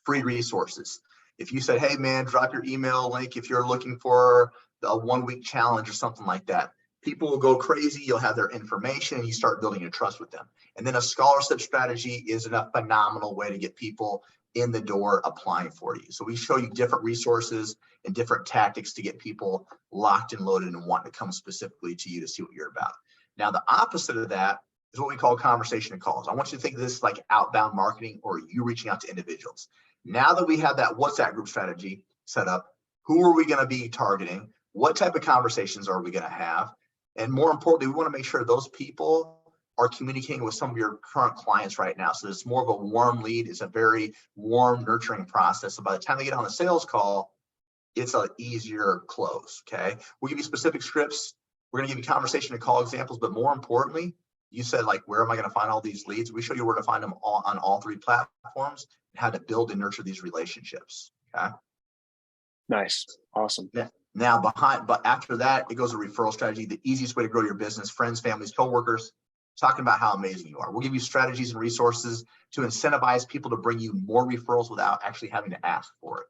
free resources. If you said, hey man, drop your email link if you're looking for a 1-week challenge or something like that, people will go crazy. You'll have their information and you start building your trust with them. And then a scholarship strategy is a phenomenal way to get people in the door applying for you. So we show you different resources and different tactics to get people locked and loaded and want to come specifically to you to see what you're about. Now, the opposite of that is what we call conversation and calls. I want you to think of this like outbound marketing or you reaching out to individuals. Now that we have that WhatsApp group strategy set up, who are we going to be targeting? What type of conversations are we going to have? And more importantly, we want to make sure those people are communicating with some of your current clients right now. So it's more of a warm lead. It's a very warm, nurturing process. So by the time they get on the sales call, it's an easier close, okay? We'll give you specific scripts. We're going to give you conversation and call examples, but more importantly, you said, like, where am I going to find all these leads? We show you where to find them all on all 3 platforms and how to build and nurture these relationships, okay? Nice. Awesome. Yeah. Now, but after that, it goes a referral strategy, the easiest way to grow your business, friends, families, coworkers, talking about how amazing you are. We'll give you strategies and resources to incentivize people to bring you more referrals without actually having to ask for it.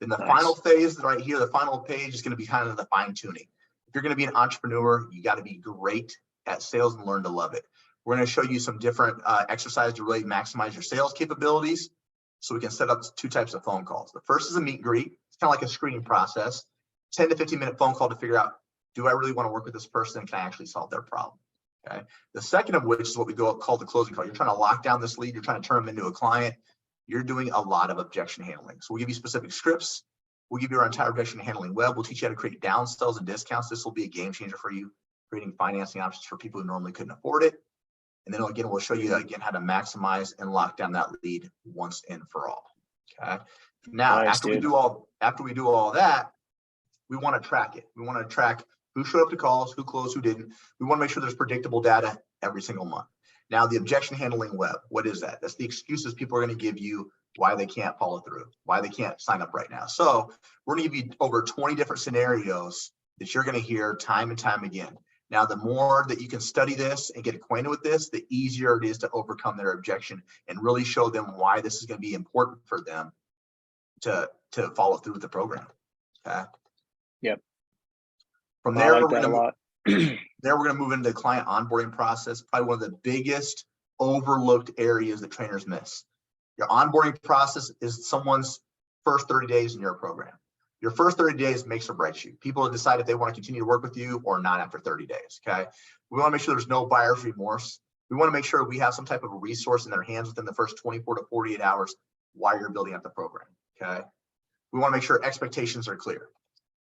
Then the final phase right here, the final page is going to be kind of the fine tuning. If you're going to be an entrepreneur, you got to be great at sales and learn to love it. We're going to show you some different exercises to really maximize your sales capabilities so we can set up 2 types of phone calls. The first is a meet and greet. It's kind of like a screening process, 10 to 15 minute phone call to figure out, do I really want to work with this person? Can I actually solve their problem? Okay. The second of which is what we call the closing call. You're trying to lock down this lead. You're trying to turn them into a client. You're doing a lot of objection handling. So we'll give you specific scripts. We'll give you our entire objection handling web. We'll teach you how to create downsells and discounts. This will be a game changer for you, creating financing options for people who normally couldn't afford it. And then again, we'll show you again how to maximize and lock down that lead once and for all. Okay. Now, after we do all that, we want to track it. We want to track who showed up to calls, who closed, who didn't. We want to make sure there's predictable data every single month. Now, the objection handling web, what is that? That's the excuses people are going to give you why they can't follow through, why they can't sign up right now. So we're going to give you over 20 different scenarios that you're going to hear time and time again. Now, the more that you can study this and get acquainted with this, the easier it is to overcome their objection and really show them why this is going to be important for them to follow through with the program. Okay. Yep. From there, we're going to move into the client onboarding process, probably one of the biggest overlooked areas that trainers miss. Your onboarding process is someone's first 30 days in your program. Your first 30 days makes or breaks you. People decide if they want to continue to work with you or not after 30 days, okay? We want to make sure there's no buyer's remorse. We want to make sure we have some type of a resource in their hands within the first 24 to 48 hours while you're building up the program, okay? We want to make sure expectations are clear.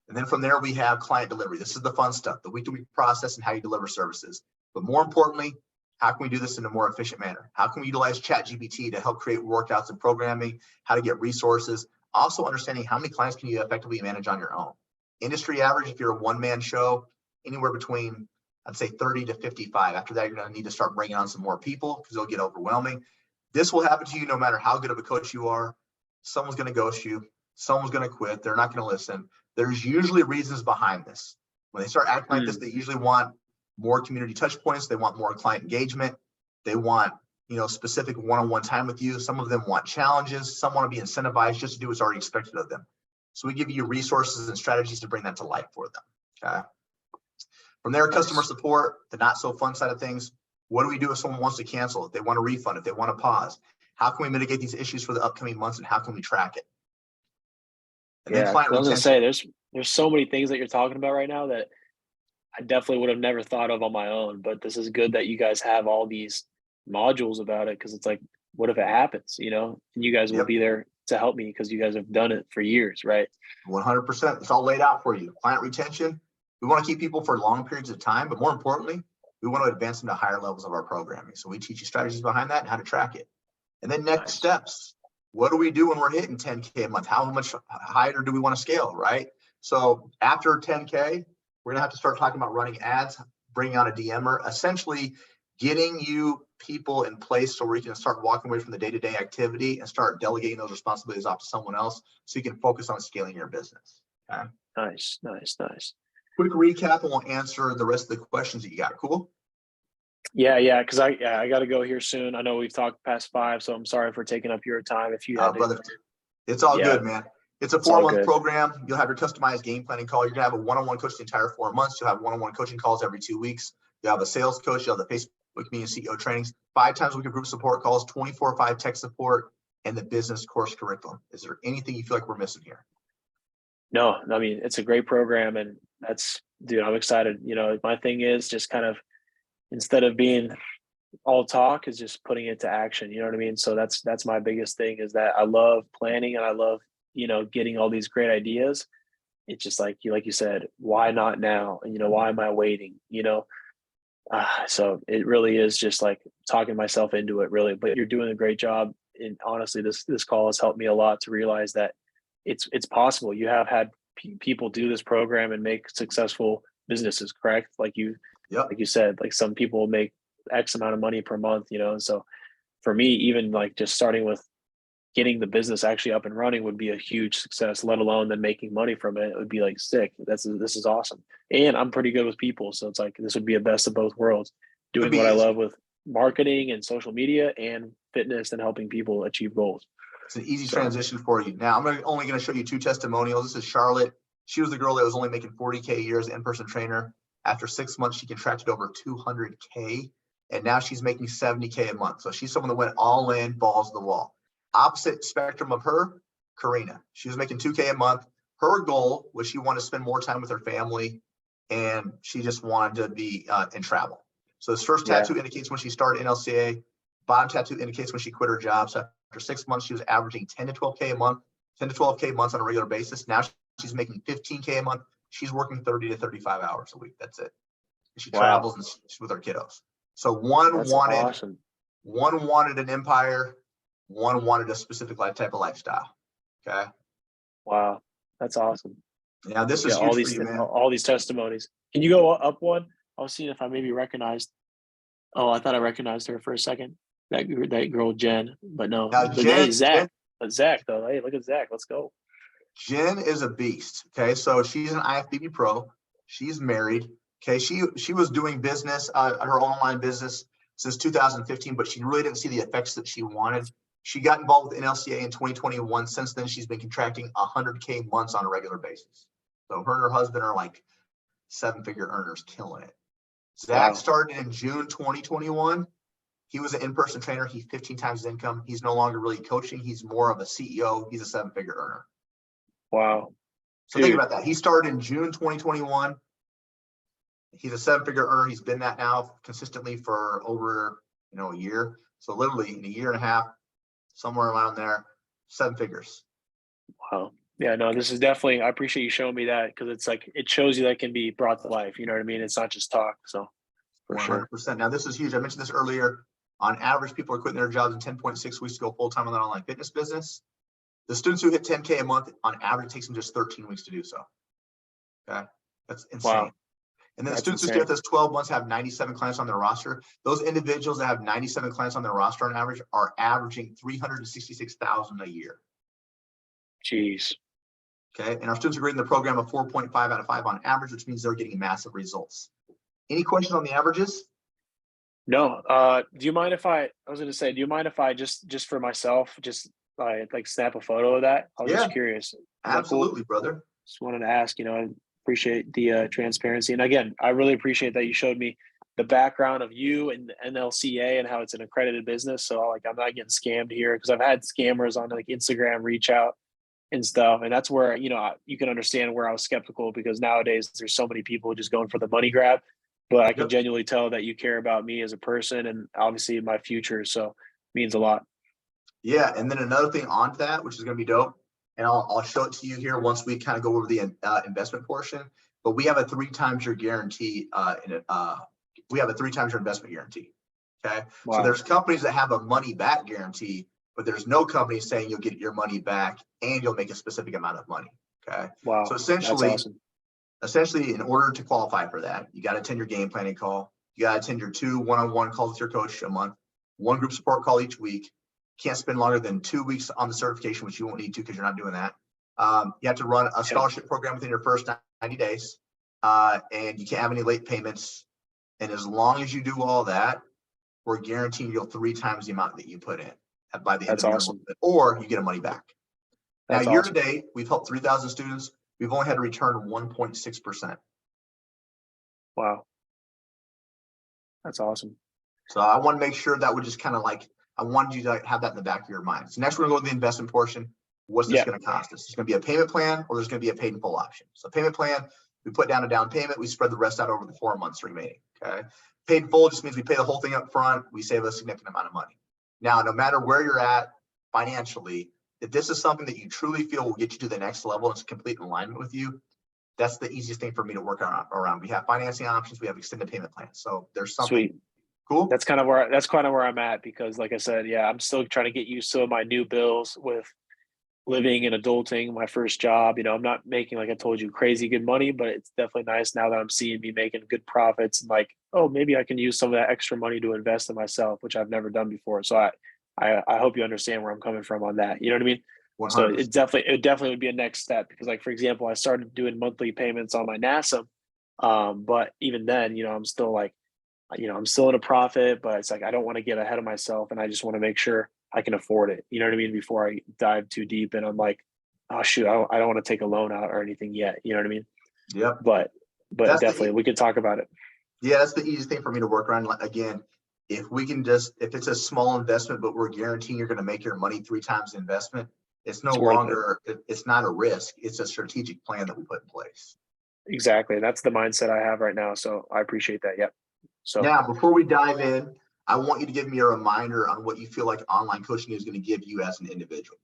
And then from there, we have client delivery. This is the fun stuff, the week-to-week process and how you deliver services. But more importantly, how can we do this in a more efficient manner? How can we utilize ChatGPT to help create workouts and programming, how to get resources, also understanding how many clients can you effectively manage on your own. Industry average, if you're a one-man show, anywhere between, I'd say 30 to 55. After that, you're going to need to start bringing on some more people because it'll get overwhelming. This will happen to you no matter how good of a coach you are. Someone's going to ghost you. Someone's going to quit. They're not going to listen. There's usually reasons behind this. When they start acting like this, they usually want more community touch points. They want more client engagement. They want, specific one-on-one time with you. Some of them want challenges. Some want to be incentivized just to do what's already expected of them. So we give you resources and strategies to bring that to life for them. Okay. From there, customer support, the not so fun side of things. What do we do if someone wants to cancel? If they want a refund, if they want to pause? How can we mitigate these issues for the upcoming months, and how can we track it? And then client retention. I was gonna say there's so many things that you're talking about right now that I definitely would have never thought of on my own. But this is good that you guys have all these modules about it, because it's like, what if it happens? And you guys will be there to help me because you guys have done it for years, right? 100%. It's all laid out for you. Client retention. We want to keep people for long periods of time, but more importantly, we want to advance them to higher levels of our programming. So we teach you strategies behind that and how to track it. And then next steps. What do we do when we're hitting 10K a month? How much higher do we want to scale, right? So after 10K, we're going to have to start talking about running ads, bringing on a DMer, essentially getting you people in place so where you can start walking away from the day-to-day activity and start delegating those responsibilities off to someone else so you can focus on scaling your business. Okay? Nice. Quick recap, and we'll answer the rest of the questions that you got. Cool? Yeah, because I got to go here soon. I know we've talked past 5, so I'm sorry for taking up your time. If you had brother, it's all good, man. It's a 4-month program. You'll have your customized game planning call. You're gonna have a one-on-one coach the entire 4 months. You'll have one-on-one coaching calls every 2 weeks. You'll have a sales coach. You'll have the Facebook community CEO trainings, 5 times a week of group support calls, 24/5 tech support, and the business course curriculum. Is there anything you feel like we're missing here? No, I mean, it's a great program, and dude, I'm excited. My thing is just kind of, instead of being all talk, is just putting it to action. You know what I mean? So that's my biggest thing, is that I love planning and I love, getting all these great ideas. It's just like you said, why not now? And, why am I waiting? So it really is just like talking myself into it, really. But you're doing a great job. And honestly, this call has helped me a lot to realize that it's possible. You have had people do this program and make successful businesses, correct? Like you said, like some people make X amount of money per month, and so for me, even like just starting with getting the business actually up and running would be a huge success, let alone then making money from it. It would be like sick. This is awesome. And I'm pretty good with people. So it's like, this would be a best of both worlds, doing what I love with marketing and social media and fitness and helping people achieve goals. It's an easy transition for you. Now I'm only going to show you 2 testimonials. This is Charlotte. She was the girl that was only making 40K a year as an in-person trainer. After 6 months, she contracted over 200K, and now she's making 70K a month. So she's someone that went all in, balls to the wall. Opposite spectrum of her, Karina. She was making 2K a month. Her goal was she wanted to spend more time with her family, and she just wanted to be in travel. So this first tattoo indicates when she started NLCA. Bottom tattoo indicates when she quit her job. So after 6 months, she was averaging 10 to 12K a month, 10 to 12K months on a regular basis. Now she's making 15K a month. She's working 30 to 35 hours a week. That's it. She travels and she's with her kiddos. So one wanted an empire. One wanted a specific type of lifestyle. Okay. Wow. That's awesome. Yeah. This is huge for you, man. All these testimonies. Can you go up one? I was seeing if I maybe recognized. Oh, I thought I recognized her for a second. That girl Jen, but no. Now, But hey, Zach. Jen, But Zach though, hey, look at Zach. Let's go. Jen is a beast. Okay, so she's an IFBB pro. She's married. Okay, she was doing business, her online business since 2015, but she really didn't see the effects that she wanted. She got involved with NLCA in 2021. Since then, she's been contracting 100K months on a regular basis. So her and her husband are like 7-figure earners, killing it. Zach started in June 2021. He was an in-person trainer. He's 15 times his income. He's no longer really coaching. He's more of a CEO. He's a 7-figure earner. Wow. So think about that. He started in June 2021. He's a 7-figure earner. He's been that now consistently for over, a year. So literally in a year and a half, somewhere around there, 7 figures. Wow. Yeah, no, this is definitely, I appreciate you showing me that, because it's like, it shows you that can be brought to life. You know what I mean? It's not just talk. So for 100%. sure. Now, this is huge. I mentioned this earlier. On average, people are quitting their jobs in 10.6 weeks to go full-time on their online fitness business. The students who hit 10K a month, on average, it takes them just 13 weeks to do so. Okay. That's insane. Wow. And then the students who stay with us 12 months have 97 clients on their roster. Those individuals that have 97 clients on their roster on average are averaging $366,000 a year. Jeez. Okay. And our students are grading the program a 4.5 out of 5 on average, which means they're getting massive results. Any questions on the averages? No. Do you mind if I was going to say, do you mind if I just for myself, just like snap a photo of that? I was just curious. Absolutely, cool? Brother. Just wanted to ask, I appreciate the transparency. And again, I really appreciate that you showed me the background of you and the NLCA and how it's an accredited business. So like, I'm not getting scammed here, because I've had scammers on like Instagram reach out and stuff. And that's where, you can understand where I was skeptical, because nowadays there's so many people just going for the money grab. But I can genuinely tell that you care about me as a person and obviously my future. So it means a lot. Yeah. And then another thing on that, which is going to be dope, and I'll show it to you here once we kind of go over the investment portion. But we have a 3 times your guarantee. We have a 3 times your investment guarantee. Okay. Wow. So there's companies that have a money back guarantee, but there's no company saying you'll get your money back and you'll make a specific amount of money. Okay. Wow. So essentially, in order to qualify for that, you got to attend your game planning call. You got to attend your 2 one-on-one calls with your coach a month, 1 group support call each week. Can't spend longer than 2 weeks on the certification, which you won't need to because you're not doing that. You have to run a scholarship program within your first 90 days, and you can't have any late payments. And as long as you do all that, we're guaranteeing you'll 3 times the amount that you put in by the end of the year, or you get a money back. Now, year to date, we've helped 3,000 students. We've only had to return 1.6%. Wow. That's awesome. So I want to make sure that would just kind of like, I wanted you to have that in the back of your mind. So next we're going to go to the investment portion. What's this going to cost us? It's going to be a payment plan, or there's going to be a paid in full option. So payment plan, we put down a down payment. We spread the rest out over the 4 months remaining. Okay. Paid in full just means we pay the whole thing up front. We save a significant amount of money. Now, no matter where you're at financially, if this is something that you truly feel will get you to the next level and it's complete alignment with you, that's the easiest thing for me to work around. We have financing options. We have extended payment plans. So there's something. Sweet. Cool. That's kind of where I'm at, because like I said, I'm still trying to get used to my new bills with living and adulting, my first job. I'm not making, like I told you, crazy good money, but it's definitely nice now that I'm seeing me making good profits, and like, oh, maybe I can use some of that extra money to invest in myself, which I've never done before. So I hope you understand where I'm coming from on that. You know what I mean? 100%. So it definitely would be a next step, because like, for example, I started doing monthly payments on my NASA. But even then, I'm still like, I'm still in a profit, but it's like, I don't want to get ahead of myself, and I just want to make sure I can afford it. You know what I mean? Before I dive too deep, and I'm like, oh shoot, I don't want to take a loan out or anything yet. You know what I mean? Yep. But that's definitely, we could talk about it. Yeah, that's the easiest thing for me to work around. Again, if it's a small investment, but we're guaranteeing you're going to make your money 3 times the investment, it's not a risk. It's a strategic plan that we put in place. Exactly. That's the mindset I have right now. So I appreciate that. Yep. So now, before we dive in, I want you to give me a reminder on what you feel like online coaching is going to give you as an individual.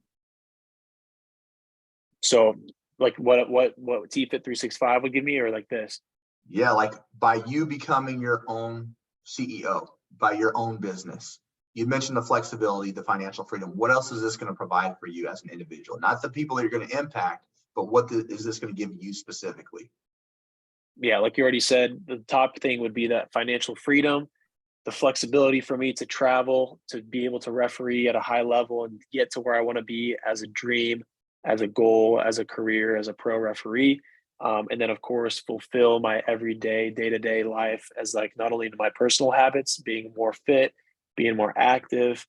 So like what TFit 365 would give me, or like this? Yeah, like by you becoming your own CEO, by your own business. You mentioned the flexibility, the financial freedom. What else is this going to provide for you as an individual? Not the people that you're going to impact, but is this going to give you specifically? Yeah, like you already said, the top thing would be that financial freedom. the flexibility for me to travel, to be able to referee at a high level and get to where I want to be as a dream, as a goal, as a career, as a pro referee. And then, of course, fulfill my everyday, day-to-day life as like not only my personal habits, being more fit, being more active,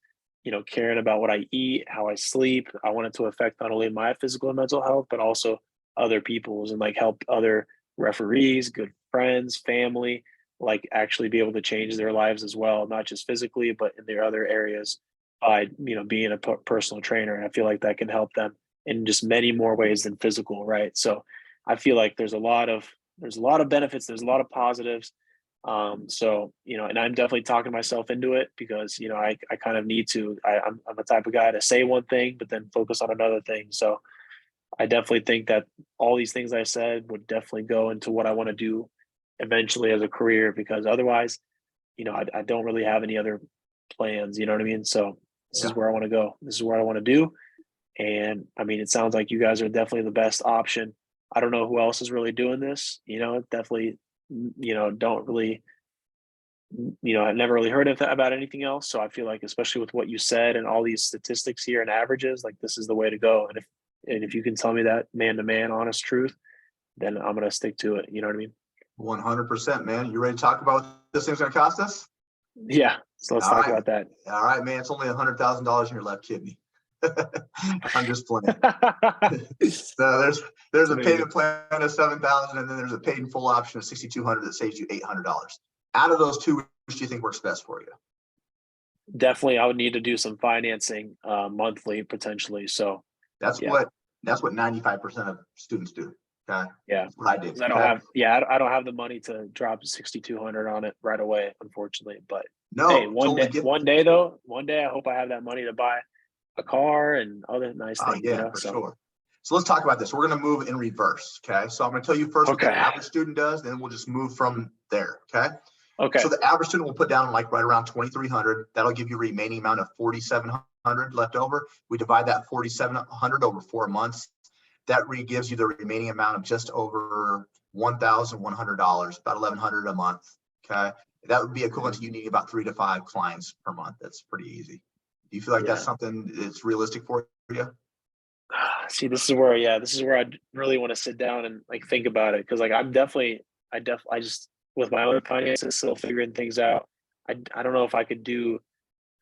caring about what I eat, how I sleep. I want it to affect not only my physical and mental health, but also other people's, and like help other referees, good friends, family, like actually be able to change their lives as well, not just physically, but in their other areas by, being a personal trainer. And I feel like that can help them in just many more ways than physical. Right. So I feel like there's a lot of benefits. There's a lot of positives. So, and I'm definitely talking myself into it because, I kind of need to, I'm the type of guy to say one thing, but then focus on another thing. So I definitely think that all these things I said would definitely go into what I want to do eventually as a career, because otherwise, I don't really have any other plans, you know what I mean? So this is where I want to go. This is what I want to do. And I mean, it sounds like you guys are definitely the best option. I don't know who else is really doing this, definitely, don't really, I've never really heard of that about anything else. So I feel like, especially with what you said and all these statistics here and averages, like this is the way to go. And if you can tell me that man to man, honest truth, then I'm going to stick to it. You know what I mean? 100%, man. You ready to talk about what this thing's going to cost us? Yeah. So let's talk about that. All right, man. It's only $100,000 in your left kidney. I'm just playing. So there's a payment plan of $7,000, and then there's a paid in full option of $6,200 that saves you $800. Out of those two, which do you think works best for you? Definitely, I would need to do some financing monthly potentially. So that's what 95% of students do. Okay. Yeah. That's what I did. I don't have the money to drop 6,200 on it right away, unfortunately. But no, hey, one day I hope I have that money to buy a car and other nice things. Yeah, for sure. So let's talk about this. We're going to move in reverse. Okay. So I'm going to tell you first what the average student does, then we'll just move from there. Okay. Okay. So the average student will put down like right around 2,300. That'll give you a remaining amount of 4,700 left over. We divide that 4,700 over 4 months. That gives you the remaining amount of just over $1,100, about $1,100 a month. Okay. That would be equivalent to you needing about 3 to 5 clients per month. That's pretty easy. Do you feel like that's something that's realistic for you? See, this is where I really want to sit down and like think about it. Cause like I just, with my own finances, still figuring things out. I don't know if I could do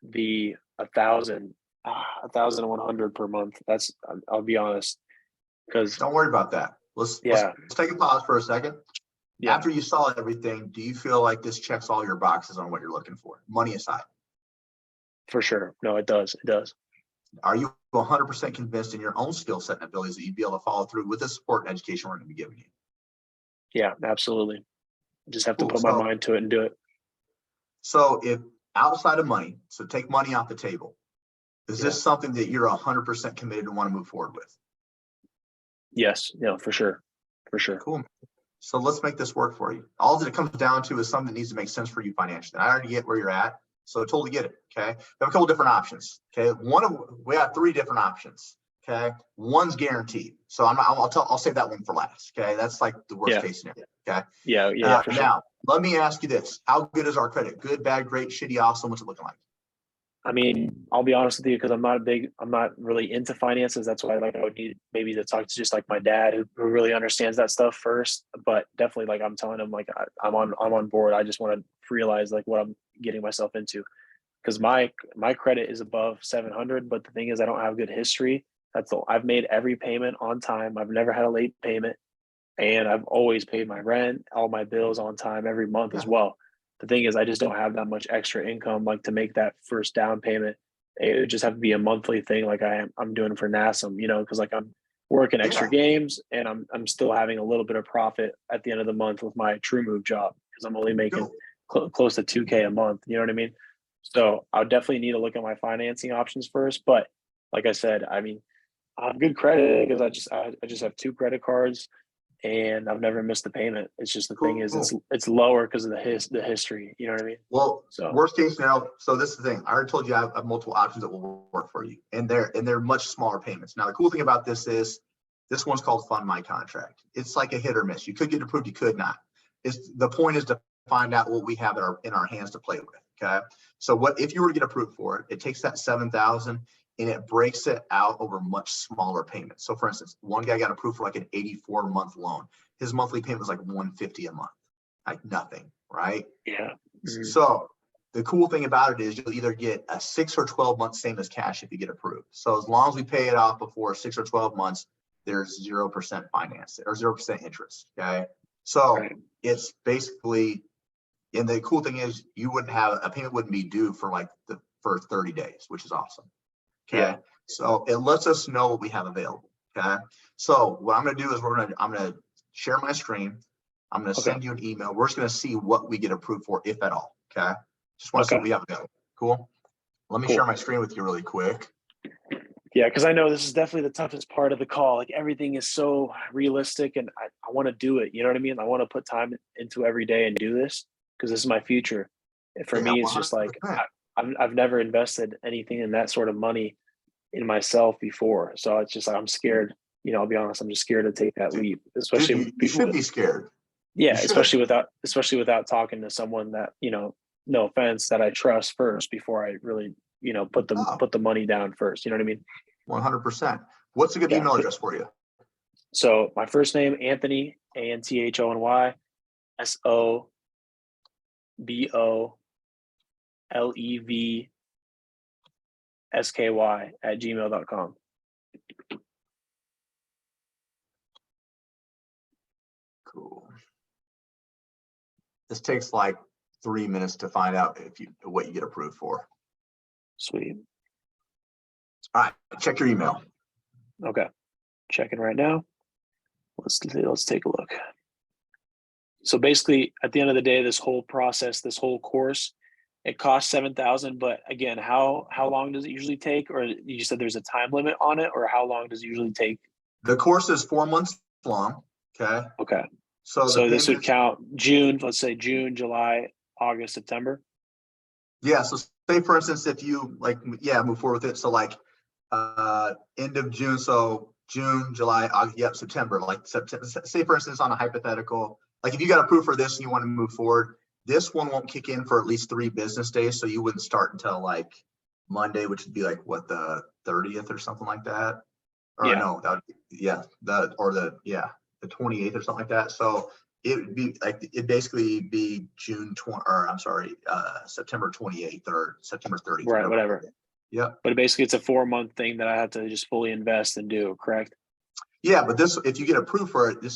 the 1,100 per month. I'll be honest. Cause don't worry about that. Let's take a pause for a second. Yeah. After you saw everything, do you feel like this checks all your boxes on what you're looking for, money aside? For sure. No, it does. It does. Are you 100% convinced in your own skill set and abilities that you'd be able to follow through with the support and education we're going to be giving you? Yeah, absolutely. Just have to put my mind to it and do it. So if outside of money, so take money off the table, is this something that you're 100% committed to want to move forward with? Yes. Yeah, for sure. For sure. Cool. So let's make this work for you. All that it comes down to is something that needs to make sense for you financially. I already get where you're at. So totally get it. Okay. We have a couple different options. Okay. We have 3 different options. Okay. One's guaranteed. So I'll save that one for last. Okay. That's like the worst case scenario. Okay. Yeah. For sure. Now, let me ask you this. How good is our credit? Good, bad, great, shitty, awesome? What's it looking like? I mean, I'll be honest with you, because I'm not really into finances. That's why I would need maybe to talk to just like my dad who really understands that stuff first. But definitely like I'm telling him like I'm on board. I just want to realize like what I'm getting myself into, because my credit is above 700. But the thing is, I don't have good history. I've made every payment on time. I've never had a late payment, and I've always paid my rent, all my bills on time every month as well. The thing is, I just don't have that much extra income like to make that first down payment. It would just have to be a monthly thing like I'm doing for NASM, because like I'm working extra games and I'm still having a little bit of profit at the end of the month with my TrueMove job, because I'm only making close to $2,000 a month. You know what I mean? So I would definitely need to look at my financing options first. But like I said, I mean, I have good credit because I just have 2 credit cards. And I've never missed a payment. It's just the thing is it's lower because of the history. You know what I mean? Well, worst case scenario. So this is the thing. I already told you I have multiple options that will work for you, and they're much smaller payments. Now the cool thing about this is this one's called Fund My Contract. It's like a hit or miss. You could get approved, you could not. The point is to find out what we have in our hands to play with. Okay. So what if you were to get approved for it? It takes that 7,000 and it breaks it out over much smaller payments. So for instance, one guy got approved for like an 84-month loan. His monthly payment was like 150 a month, like nothing, right? Yeah. Mm-hmm. So the cool thing about it is you'll either get a 6 or 12 months same as cash if you get approved. So as long as we pay it off before 6 or 12 months, there's 0% finance or 0% interest. Okay. So it's basically, and the cool thing is you wouldn't have a payment wouldn't be due for like for 30 days, which is awesome. Okay. Yeah. So it lets us know what we have available. Okay. So what I'm going to do is I'm going to share my screen. I'm going to send you an email. We're just going to see what we get approved for, if at all. Okay. Just want to see what we have available. Cool. Let me share my screen with you really quick. Yeah, because I know this is definitely the toughest part of the call. Like everything is so realistic and I want to do it. You know what I mean? I want to put time into every day and do this because this is my future. And for me, it's just like I've never invested anything in that sort of money in myself before. So it's just like I'm scared. You know, I'll be honest, I'm just scared to take that leap, especially you should be scared. Yeah, especially without talking to someone that, you know, no offense, that I trust first before I really, you know, put the money down first. You know what I mean? 100%. What's a good email address for you? So my first name, Anthony, ANTHONY, SOBOLEVSKY @gmail.com. Cool. This takes like 3 minutes to find out what you get approved for. Sweet. All right, check your email. Okay, checking right now. Let's take a look. So basically, at the end of the day, this whole process, this whole course, it costs $7,000. But again, how long does it usually take? Or you said there's a time limit on it, or how long does it usually take? The course is 4 months long. Okay. Okay. So this would count June. Let's say June, July, August, September. Yeah. So say for instance, if you move forward with it. So like end of June. So June, July, August, September. Like September. Say for instance, on a hypothetical, like if you got approved for this and you want to move forward, this one won't kick in for at least 3 business days. So you wouldn't start until like Monday, which would be like what, the 30th or something like that. Or no, that would be, the 28th or something like that. So it would be like, it basically be September 28th or September 30th. Right, whatever. Yeah. But basically it's a 4-month thing that I have to just fully invest and do, correct? Yeah, but if you get approved for it, it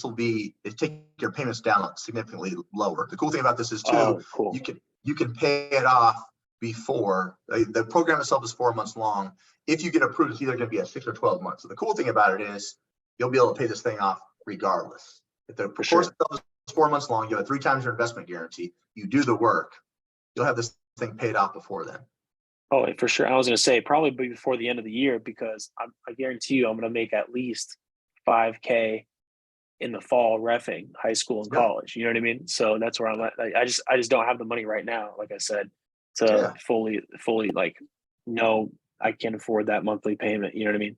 take your payments down significantly lower. The cool thing about this is too, you can pay it off before the program itself is 4 months long. If you get approved, it's either going to be a 6 or 12 months. So the cool thing about it is you'll be able to pay this thing off regardless. If the course itself is 4 months long, you have 3 times your investment guarantee. You do the work, you'll have this thing paid off before then. Oh, for sure. I was going to say probably before the end of the year, because I guarantee you I'm going to make at least $5,000 in the fall reffing high school and college. You know what I mean? So that's where I'm at. I just don't have the money right now, like I said, to fully like, no, I can't afford that monthly payment. You know what I mean?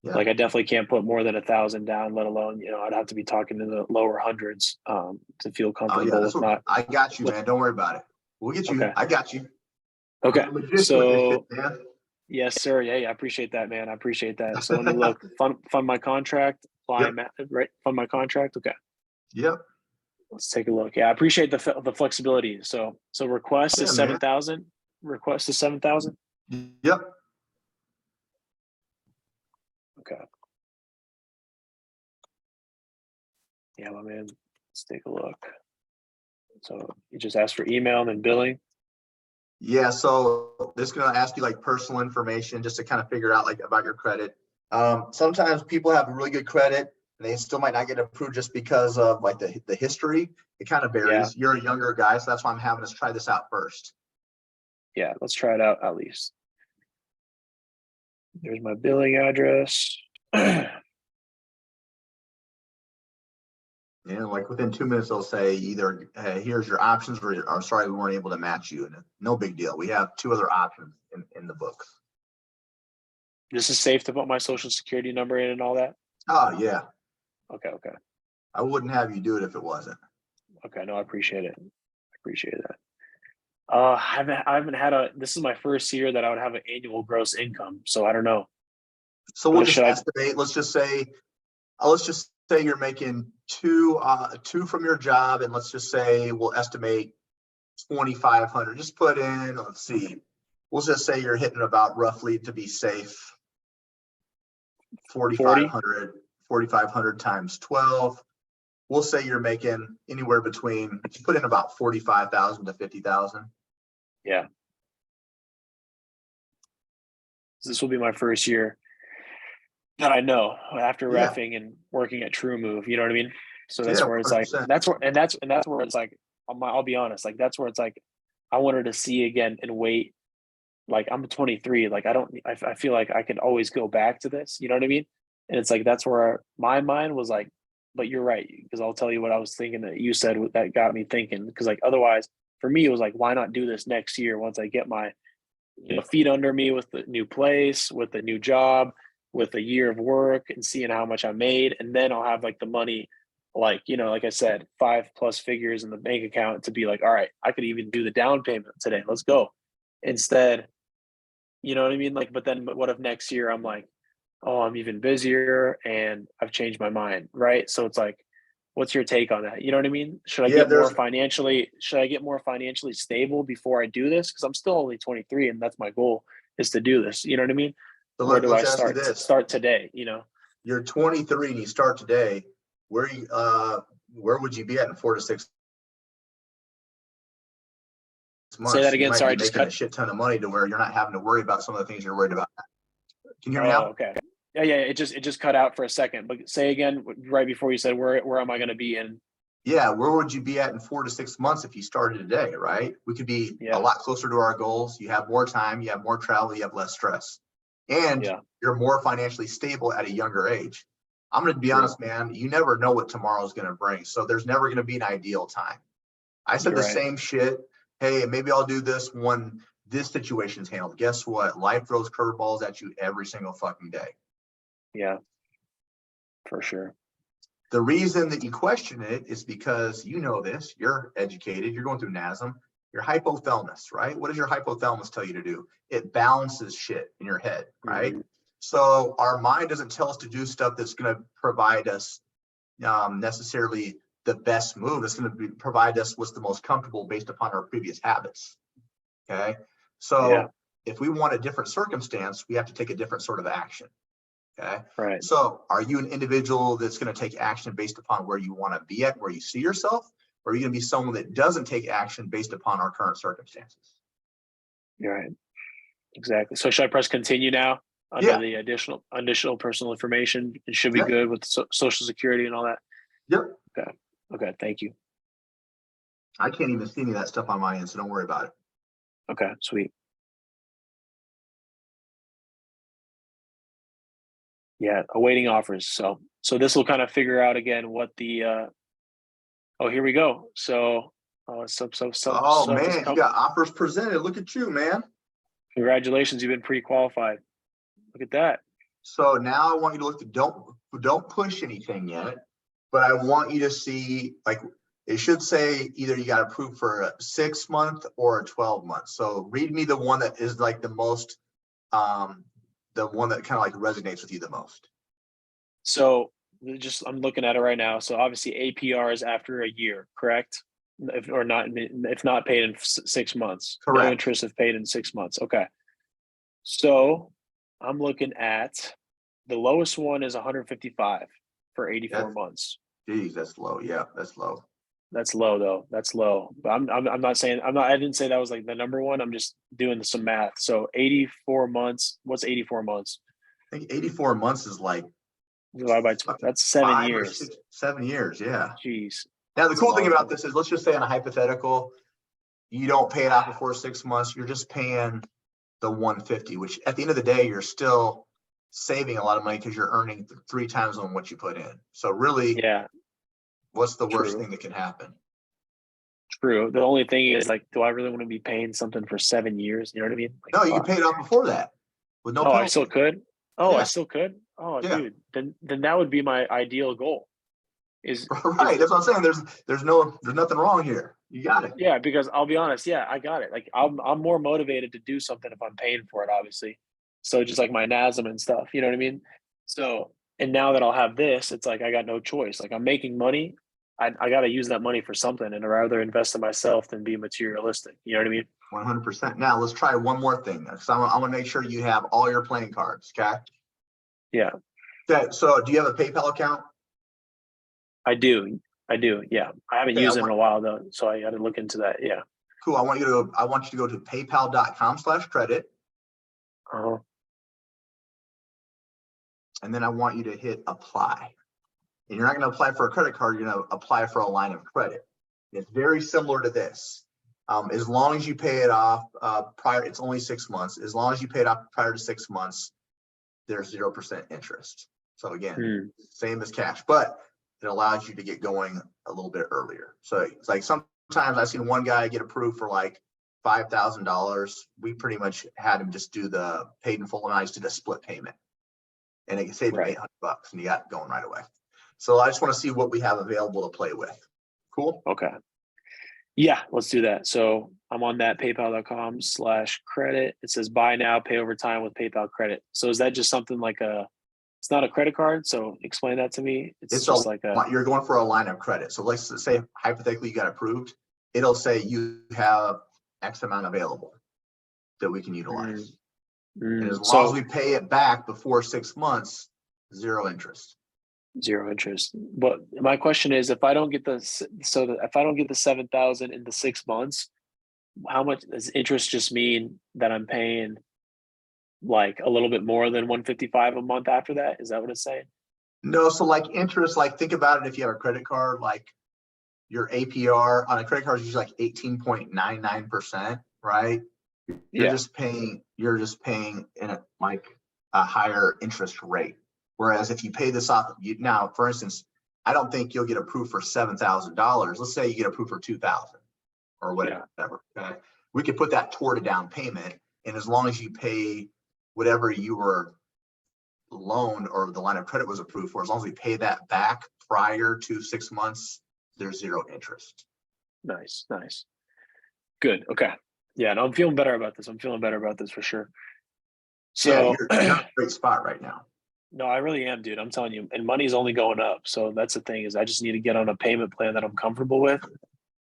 Yeah. Like I definitely can't put more than 1,000 down, let alone, you know, I'd have to be talking to the lower hundreds to feel comfortable. I got you, man. Don't worry about it. We'll get you. Okay. I got you. Okay. So yes, sir. Yeah, I appreciate that, man. I appreciate that. So let me look. Fund my contract. Fund my contract. Okay. Yep. Let's take a look. Yeah, I appreciate the flexibility. So request is 7,000. Request is 7,000. Yep. Okay. Yeah, my man. Let's take a look. So you just ask for email and then billing. Yeah, so this is going to ask you like personal information just to kind of figure out like about your credit. Sometimes people have really good credit and they still might not get approved just because of like the history. It kind of varies. Yeah. You're a younger guy, so that's why I'm having us try this out first. Yeah, let's try it out at least. There's my billing address. And like within 2 minutes, they'll say either, hey, here's your options, or sorry, we weren't able to match you. And no big deal. We have 2 other options in the books. This is safe to put my social security number in and all that? Oh, yeah. Okay. I wouldn't have you do it if it wasn't. Okay, no, I appreciate it. I appreciate that. I haven't had this is my first year that I would have an annual gross income. So I don't know. So we'll just estimate, let's just say you're making two from your job, and let's just say we'll estimate 2,500. Just put in, let's see, we'll just say you're hitting about roughly, to be safe, 4,500 times 12. We'll say you're making anywhere between, put in about 45,000 to 50,000. Yeah. This will be my first year that I know after reffing and working at True Move. You know what I mean? So that's where it's 100%. Like, that's where it's like, I'll be honest, like that's where it's like, I wanted to see again and wait. Like I'm 23, like I feel like I could always go back to this. You know what I mean? And it's like, that's where my mind was like, but you're right. Because I'll tell you what I was thinking that you said that got me thinking. Because like, otherwise for me, it was like, why not do this next year once I get my feet under me with the new place, with the new job, with a year of work, and seeing how much I made. And then I'll have like the money, like, like I said, 5+ figures in the bank account to be like, all right, I could even do the down payment today. Let's go. Instead, you know what I mean? Like, but what if next year I'm like, oh, I'm even busier and I've changed my mind, right? So it's like, what's your take on that? You know what I mean? Should I get more financially stable before I do this? Because I'm still only 23 and that's my goal, is to do this. You know what I mean? So where do I start? Start today, You're 23 and you start today. Where would you be at in 4 to 6 months? Say that again. Sorry, I just cut a shit ton of money to where you're not having to worry about some of the things you're worried about. Can you hear me now? Okay. Yeah. It just cut out for a second. But say again, right before you said, where am I going to be in? Yeah, where would you be at in 4 to 6 months if you started today, right? We could be a lot closer to our goals. You have more time, you have more travel, you have less stress, and you're more financially stable at a younger age. I'm going to be honest, man, you never know what tomorrow's going to bring. So there's never going to be an ideal time. I said same shit. Hey, maybe I'll do this when this situation's handled. Guess what? Life throws curveballs at you every single fucking day. Yeah, for sure. The reason that you question it is because you know this, you're educated, you're going through NASM, your hypothalamus, right? What does your hypothalamus tell you to do? It balances shit in your head, right? Mm-hmm. So our mind doesn't tell us to do stuff that's going to provide us necessarily the best move. It's going to provide us what's the most comfortable based upon our previous habits. Okay. So if we want a different circumstance, we have to take a different sort of action. Okay. Right. So are you an individual that's going to take action based upon where you want to be at, where you see yourself? Or are you going to be someone that doesn't take action based upon our current circumstances? You're right. Exactly. So should I press continue now under the additional personal information? It should be good with Social Security and all that. Yep. Okay. Thank you. I can't even see any of that stuff on my end, so don't worry about it. Okay. Sweet. Yeah, awaiting offers. So this will kind of figure out again what the here we go. So man, you got offers presented. Look at you, man. Congratulations, you've been pre-qualified. Look at that. So now I want you to look at, don't push anything yet, but I want you to see, like, it should say either you got approved for a 6 month or a 12 month. So read me the one that is like the most the one that kind of like resonates with you the most. So I'm looking at it right now. So obviously APR is after a year, correct? If not paid in 6 months. Correct. No interest if paid in 6 months. Okay. So I'm looking at the lowest one is 155 for 84 months. Geez, that's low. Yeah, that's low. That's low though. That's low. But I'm not saying I didn't say that was like the number one. I'm just doing some math. So 84 months. What's 84 months? I think 84 months is like divided by 12. That's 7 years. 7 years, yeah. Jeez. Now the cool thing about this is, let's just say on a hypothetical, you don't pay it out before 6 months. You're just paying the 150, which at the end of the day, you're still saving a lot of money because you're earning 3 times on what you put in. So really, what's the worst thing that can happen? True. The only thing is, like, do I really want to be paying something for 7 years? You know what I mean? Like, no, you can pay it off before that with no penalty. I still could? I still could? Oh, dude. Then that would be my ideal goal. Right. That's what I'm saying. There's nothing wrong here. You got it. Yeah, because I'll be honest, yeah, I got it. Like I'm more motivated to do something if I'm paying for it, obviously. So just like my NASM and stuff, you know what I mean? So and now that I'll have this, it's like I got no choice. Like I'm making money. I gotta use that money for something, and I'd rather invest in myself than be materialistic. You know what I mean? 100%. Now let's try one more thing. Because I want to make sure you have all your playing cards. Okay. Yeah. Okay. So do you have a PayPal account? I do. Yeah. I haven't Okay, used it in a while though, so I got to look into that. Yeah. Cool. I want you to go to paypal.com/credit. Uh-huh. And then I want you to hit apply. And you're not going to apply for a credit card. You're going to apply for a line of credit. It's very similar to this. As long as you pay it off prior, it's only 6 months. As long as you pay it off prior to 6 months, there's 0% interest. So again, same as cash, but it allows you to get going a little bit earlier. So it's like sometimes I've seen one guy get approved for like $5,000. We pretty much had him just do the paid in full, and I just did a split payment, and it saved him $800, and he got it going right away. So I just want to see what we have available to play with. Cool. Okay. Yeah, let's do that. So I'm on that paypal.com/credit. It says buy now, pay over time with PayPal credit. So is that just something like it's not a credit card? So explain that to me. It's just like you're going for a line of credit. So let's say hypothetically you got approved. It'll say you have X amount available that we can utilize. And as long as we pay it back before 6 months, 0 interest. 0 interest. But my question is, if I don't get the 7,000 in the 6 months, how much does interest just mean that I'm paying like a little bit more than 155 a month after that? Is that what it's saying? No. So like interest, like think about it. If you have a credit card, like your APR on a credit card is usually like 18.99%, right? You're just paying in like a higher interest rate. Whereas if you pay this off, now, for instance, I don't think you'll get approved for $7,000. Let's say you get approved for $2,000 or whatever. Okay, we could put that toward a down payment, and as long as you pay whatever you were loaned or the line of credit was approved for, as long as we pay that back prior to 6 months, there's 0 interest. Nice. Good. Okay. Yeah, no, I'm feeling better about this. I'm feeling better about this for sure. So yeah, you're in a great spot right now. No, I really am, dude. I'm telling you, and money's only going up. So that's the thing, is I just need to get on a payment plan that I'm comfortable with.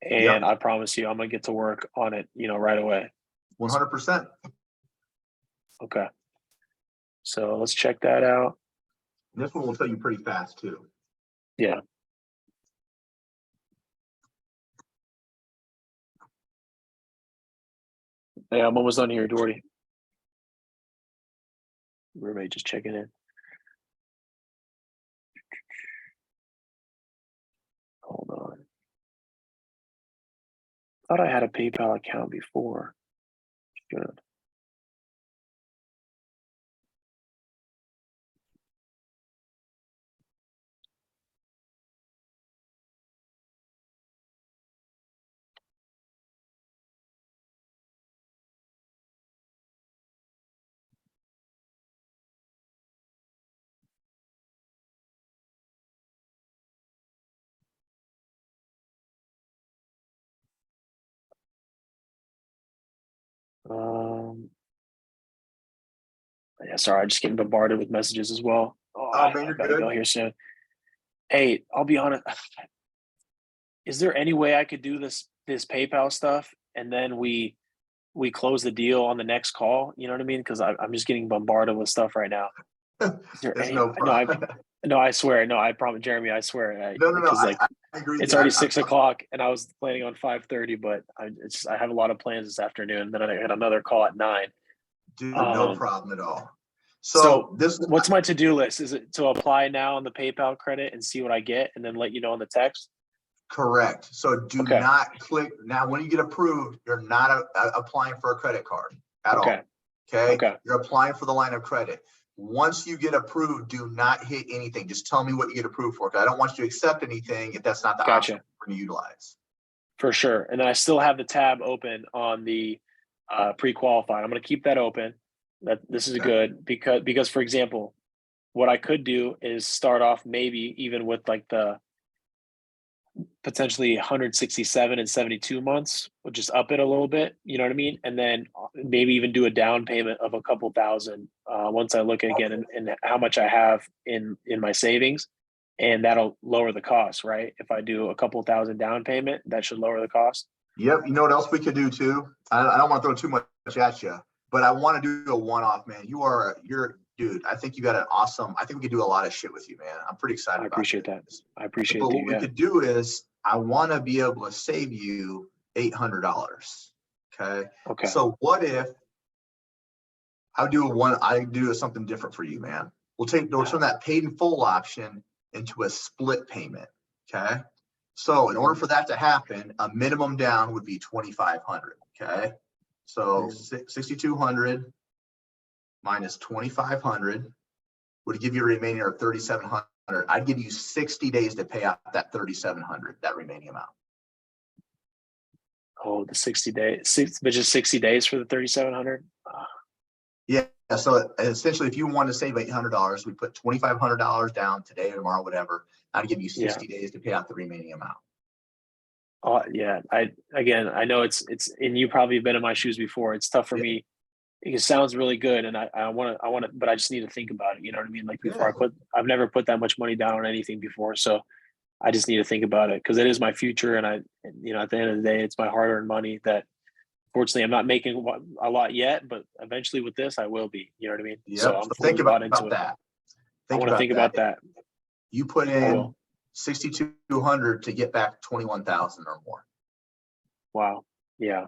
And I promise you, I'm going to get to work on it, right away. 100%. Okay. So let's check that out. And this one will tell you pretty fast too. Yeah. Yeah, I'm almost done here, Doherty. Roommate just checking in. Hold on. Thought I had a PayPal account before. Good. Yeah, sorry, I'm just getting bombarded with messages as well. Oh man, you're gotta good. go here soon. Hey, I'll be honest. Is there any way I could do this PayPal stuff and then we close the deal on the next call? You know what I mean? Because I'm just getting bombarded with stuff right now. Is there any? No problem. No, I swear. No, I promise, Jeremy. I swear. No. I agree. It's already 6 o'clock, and I was planning on 5:30, but I have a lot of plans this afternoon. Then I had another call at 9. Dude, no problem at all. So what's my to-do list? Is it to apply now on the PayPal credit and see what I get, and then let you know on the text? Correct. So do not click. Now, when you get approved, you're not applying for a credit card at all. Okay. You're applying for the line of credit. Once you get approved, do not hit anything. Just tell me what you get approved for, because I don't want you to accept anything if that's not the option for you to utilize. For sure. And then I still have the tab open on the pre-qualified. I'm going to keep that open. This is good because, for example, what I could do is start off maybe even with like the potentially 167 and 72 months, we'll just up it a little bit, you know what I mean? And then maybe even do a down payment of a couple thousand once I look again and how much I have in my savings, and that'll lower the cost, right? If I do a couple thousand down payment, that should lower the cost. Yep. You know what else we could do too? I don't want to throw too much at you, but I want to do a one-off, man. You're dude. I think you got an awesome. I think we could do a lot of shit with you, man. I'm pretty excited. I appreciate that. I appreciate that. But what we could do is, I want to be able to save you $800. Okay. Okay. So what if I do something different for you, man? We'll turn that paid in full option into a split payment. Okay. So in order for that to happen, a minimum down would be 2,500. Okay. So 6,200 minus 2,500 would give you a remaining of 3,700. I'd give you 60 days to pay out that 3,700, that remaining amount. Oh, the 60 days, but just 60 days for the 3,700. Yeah. So essentially, if you want to save $800, we put $2,500 down today or tomorrow, whatever. I'd give you 60 days to pay out the remaining amount. Oh yeah. I know it's, and you probably have been in my shoes before. It's tough for me. It sounds really good, and I want to, but I just need to think about it. You know what I mean? Like before I've never put that much money down on anything before, so I just need to think about it because it is my future, and at the end of the day, it's my hard-earned money that, fortunately, I'm not making a lot yet, but eventually with this, I will be. You know what I mean? Yep. So I'm think about that. I want to think about that. You put in 6,200 to get back 21,000 or more. Wow. Yeah.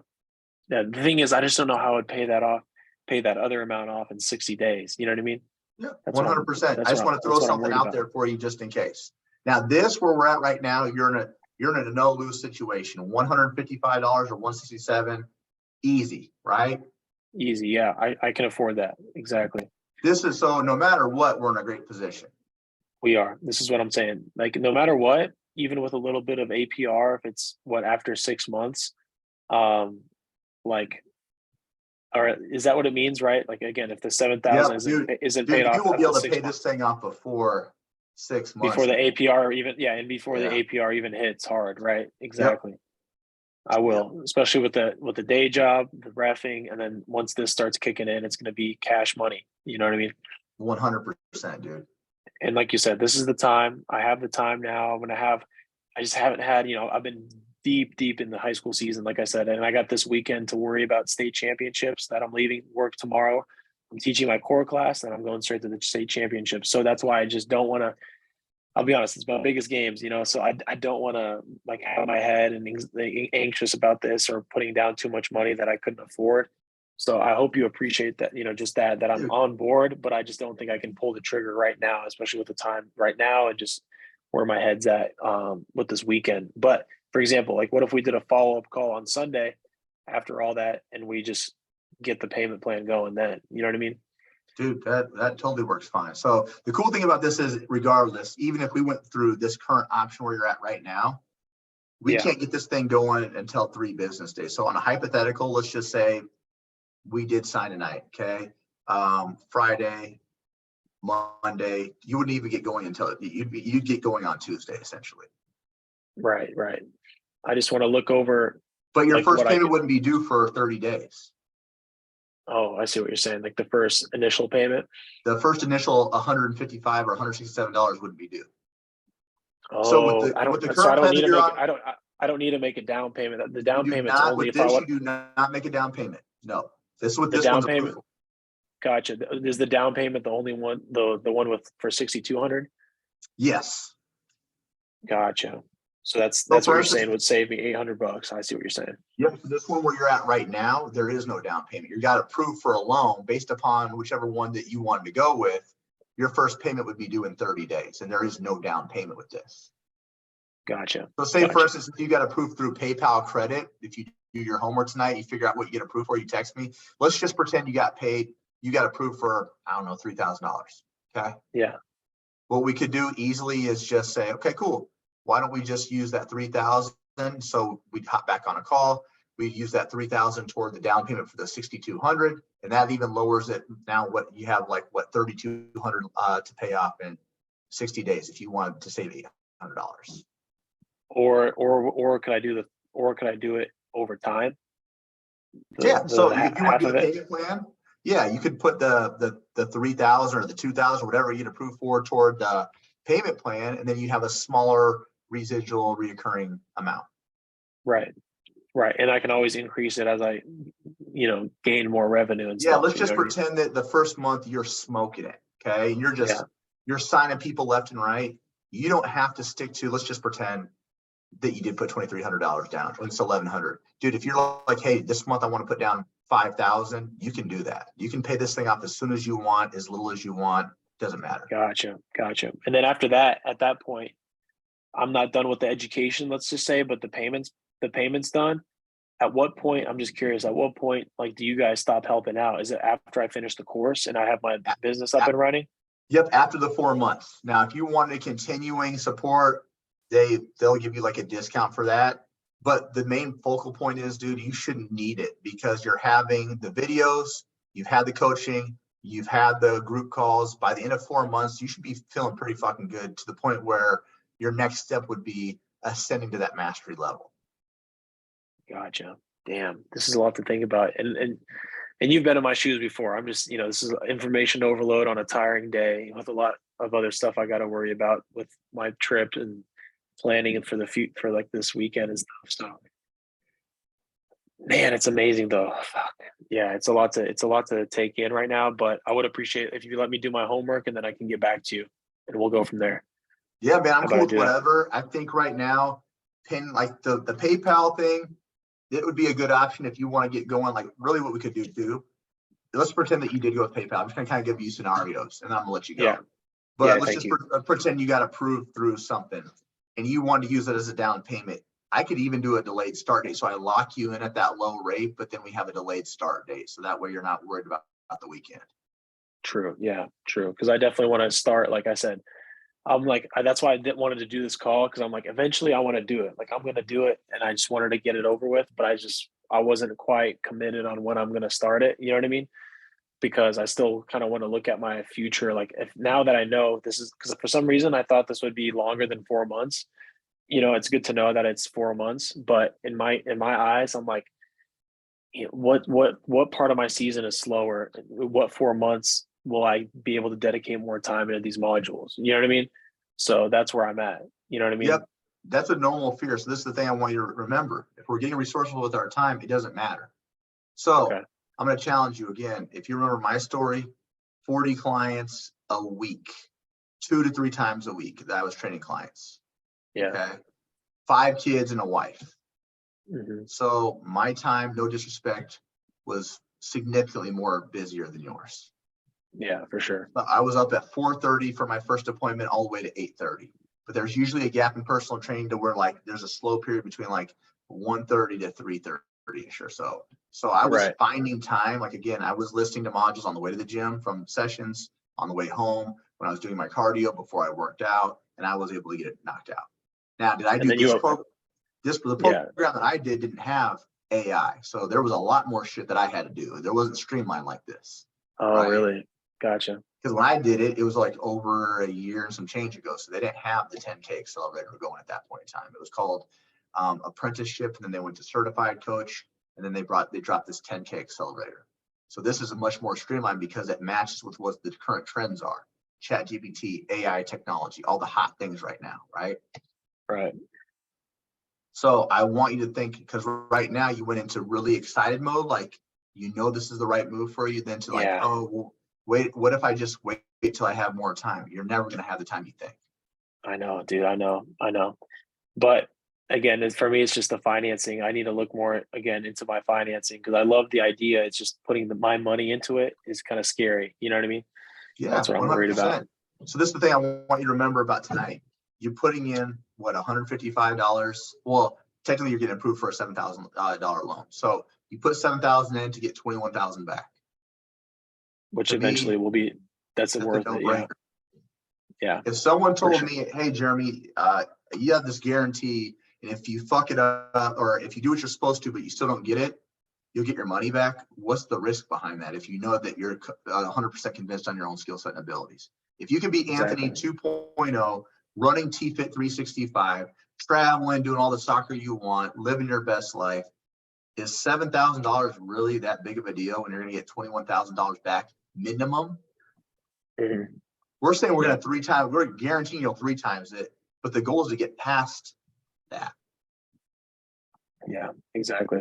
The thing is, I just don't know how I'd pay that other amount off in 60 days. You know what I mean? Yeah, 100%. I just want to throw something out there for you just in case. Now, this where we're at right now, you're in a no lose situation. $155 or 167, easy, right? Easy, yeah. I can afford that. Exactly. This is so no matter what, we're in a great position. We are. This is what I'm saying. Like no matter what, even with a little bit of APR, if it's after 6 months, like. Or is that what it means, right? Like again, if the 7,000 isn't paid off, you will be able to pay this thing off before 6 months. Before the APR even, and before the APR even hits hard, right? Exactly. Yep. I will, especially with the day job, the reffing, and then once this starts kicking in, it's going to be cash money. You know what I mean? 100%, dude. And like you said, this is the time. I have the time now. I just haven't had, I've been deep in the high school season, like I said, and I got this weekend to worry about state championships that I'm leaving work tomorrow. I'm teaching my core class and I'm going straight to the state championships. So that's why I just don't want to, I'll be honest, it's my biggest games, so I don't want to like have my head and anxious about this or putting down too much money that I couldn't afford. So I hope you appreciate that, just that I'm on board, but I just don't think I can pull the trigger right now, especially with the time right now and just where my head's at with this weekend. But for example, like what if we did a follow-up call on Sunday after all that and we just get the payment plan going then, you know what I mean? Dude, that totally works fine. So the cool thing about this is regardless, even if we went through this current option where you're at right now, we can't get this thing going until 3 business days. So on a hypothetical, let's just say we did sign tonight, okay? Friday, Monday, you wouldn't even get going until you'd get going on Tuesday, essentially. Right. I just want to look over. But your first payment wouldn't be due for 30 days. Oh, I see what you're saying. Like the first initial payment. The first initial $155 or $167 wouldn't be due. Oh, so I don't need to make a down payment. The down payment's only if I want. You do not make a down payment. No, this is what this down payment. Gotcha. Is the down payment the only one? The one for 6,200? Yes. Gotcha. So that's what you're saying would save me $800. I see what you're saying. Yep. So this one where you're at right now, there is no down payment. You got approved for a loan based upon whichever one that you wanted to go with. Your first payment would be due in 30 days, and there is no down payment with this. Gotcha. So say for instance, if you got approved through PayPal credit, if you do your homework tonight, you figure out what you get approved for, you text me. Let's just pretend you got approved for, I don't know, $3,000. Okay. Yeah. What we could do easily is just say, okay, cool. Why don't we just use that 3,000? So we'd hop back on a call. We use that 3,000 toward the down payment for the 6,200, and that even lowers it. Now, what you have, 3,200 to pay off in 60 days if you wanted to save $800. Or could I do it over time? So if you want half to do of the it. payment plan, you could put the 3,000 or the 2,000, whatever you'd approve for, toward the payment plan, and then you have a smaller residual reoccurring amount. Right. And I can always increase it as I, gain more revenue and stuff. Let's just pretend that the first month you're smoking it. Okay. And you're signing people left and right. You don't have to stick to, let's just pretend that you did put $2,300 down. It's $1,100. Dude, if you're like, hey, this month I want to put down 5,000, you can do that. You can pay this thing off as soon as you want, as little as you want. Doesn't matter. Gotcha. And then after that, at that point, I'm not done with the education, let's just say, but the payment's done. At what point, I'm just curious, like, do you guys stop helping out? Is it after I finish the course and I have my business up and running? Yep. After the 4 months. Now, if you want a continuing support, they'll give you like a discount for that. But the main focal point is, dude, you shouldn't need it because you're having the videos, you've had the coaching, you've had the group calls. By the end of 4 months, you should be feeling pretty fucking good, to the point where your next step would be ascending to that mastery level. Gotcha. Damn, this is a lot to think about. And you've been in my shoes before. I'm just, this is information overload on a tiring day with a lot of other stuff I got to worry about with my trip and planning for for like this weekend and stuff. So, man, it's amazing though. Fuck. Yeah, it's a lot to take in right now, but I would appreciate if you let me do my homework and then I can get back to you and we'll go from there. Yeah, man, I'm cool with whatever. I think right now, like the PayPal thing, it would be a good option if you want to get going. Like, really what we could do too, let's pretend that you did go with PayPal. I'm just gonna kind of give you scenarios and then I'm gonna let you go. Yeah. But let's just pretend you got approved through something and you wanted to use it as a down payment. I could even do a delayed start date. So I lock you in at that low rate, but then we have a delayed start date. So that way you're not worried about the weekend. True. Yeah, true. Because I definitely want to start, like I said, I'm like, that's why I wanted to do this call. Cause I'm like, eventually I want to do it. Like, I'm going to do it. And I just wanted to get it over with, but I wasn't quite committed on when I'm going to start it. You know what I mean? Because I still kind of want to look at my future. Like, if now that I know this is, because for some reason I thought this would be longer than 4 months. It's good to know that it's 4 months, but in my eyes, I'm like, what part of my season is slower? What 4 months will I be able to dedicate more time into these modules? You know what I mean? So that's where I'm at. You know what I mean? Yep. That's a normal fear. So this is the thing I want you to remember. If we're getting resourceful with our time, it doesn't matter. So I'm going to challenge you again. If you remember my story, 40 clients a week, 2 to 3 times a week that I was training clients. Yeah. Okay. 5 kids and a wife. Mm-hmm. So my time, no disrespect, was significantly more busier than yours. Yeah, for sure. I was up at 4:30 for my first appointment all the way to 8:30. But there's usually a gap in personal training to where like there's a slow period between like 1:30 to 3:30ish or so. So I was finding time. Like, again, I was listening to modules on the way to the gym from sessions, on the way home, when I was doing my cardio before I worked out, and I was able to get it knocked out. Now, did I do this program? The program that I did didn't have AI. So there was a lot more shit that I had to do. There wasn't streamlined like this. Oh, really? Gotcha. Because when I did it, it was like over a year and some change ago. So they didn't have the 10K accelerator going at that point in time. It was called apprenticeship, and then they went to certified coach, and then they dropped this 10K accelerator. So this is a much more streamlined because it matches with what the current trends are. ChatGPT, AI technology, all the hot things right now, right? Right. So I want you to think, because right now you went into really excited mode, like, this is the right move for you, then to like, oh, well, wait, what if I just wait till I have more time? You're never going to have the time you think. I know, dude. I know. But again, for me, it's just the financing. I need to look more again into my financing because I love the idea. It's just putting my money into it is kind of scary. You know what I mean? Yeah, that's what 100%. I'm worried about. So this is the thing I want you to remember about tonight. You're putting in what, $155? Well, technically you're getting approved for a $7,000 loan. So you put $7,000 in to get $21,000 back. Which eventually will be, that's worth it. Yeah. If someone told me, hey, Jeremy, you have this guarantee, and if you fuck it up, or if you do what you're supposed to, but you still don't get it, you'll get your money back. What's the risk behind that? If you know that you're 100% convinced on your own skill set and abilities. If you can be Anthony 2.0, running TFIT 365, traveling, doing all the soccer you want, living your best life. Is $7,000 really that big of a deal when you're going to get $21,000 back minimum? Mm-hmm. We're saying we're going to 3 times, we're guaranteeing you'll 3 times it, but the goal is to get past that. Yeah, exactly.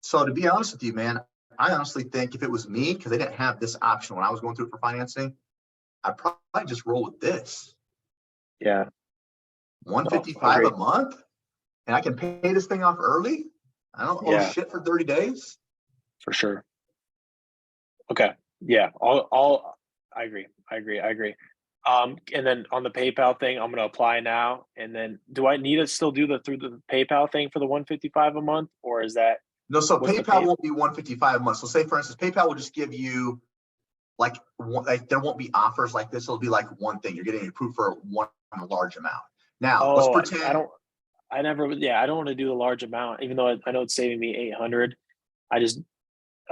So to be honest with you, man, I honestly think if it was me, because they didn't have this option when I was going through it for financing, I'd probably just roll with this. Yeah. $155 a month, and I can pay this thing off early. I don't owe shit for 30 days. For sure. Okay. Yeah. I agree. And then on the PayPal thing, I'm gonna apply now. And then do I need to still do through the PayPal thing for the $155 a month, or is that no? So PayPal won't be $155 a month. So say for instance, PayPal will just give you like there won't be offers like this. It'll be like one thing. You're getting approved for one large amount. Now let's pretend I don't want to do the large amount, even though I know it's saving me 800. I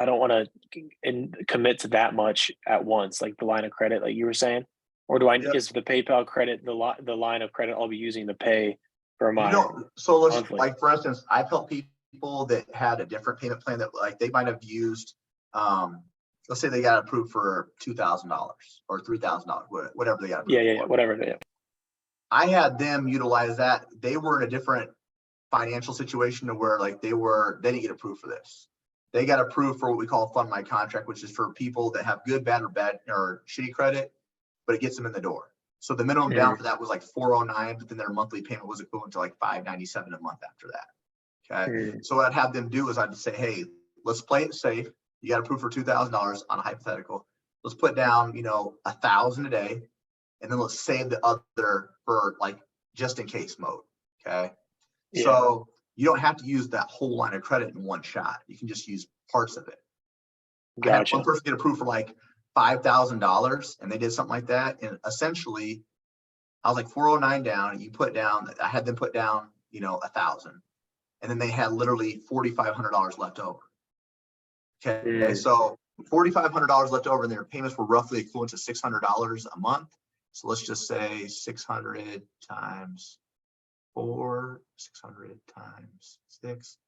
don't want to commit to that much at once, like the line of credit, like you were saying. Or do I? Yep. Is the PayPal credit the line of credit I'll be using to pay for my? So let's monthly. Like for instance, I've helped people that had a different payment plan that like they might have used. Let's say they got approved for $2,000 or $3,000, whatever they got approved. Yeah, whatever. Yeah. I had them utilize that. They were in a different financial situation to where like they didn't get approved for this. They got approved for what we call Fund My Contract, which is for people that have good, bad, or shitty credit, but it gets them in the door. So the minimum down for that was like $409, but then their monthly payment was equivalent to like $597 a month after that. Okay. So what I'd have them do is I'd say, hey, let's play it safe. You got approved for $2,000 on a hypothetical. Let's put down, $1,000 a day, and then let's save the other for like just in case mode. Okay. Yeah. So you don't have to use that whole line of credit in one shot. You can just use parts of it. Gotcha. I had one person get approved for like $5,000 and they did something like that. And essentially I was like 409 down, and I had them put down, 1,000, and then they had literally $4,500 left over. Okay. So $4,500 left over, and their payments were roughly equivalent to $600 a month. So let's just say 600 times 4, 600 times 6.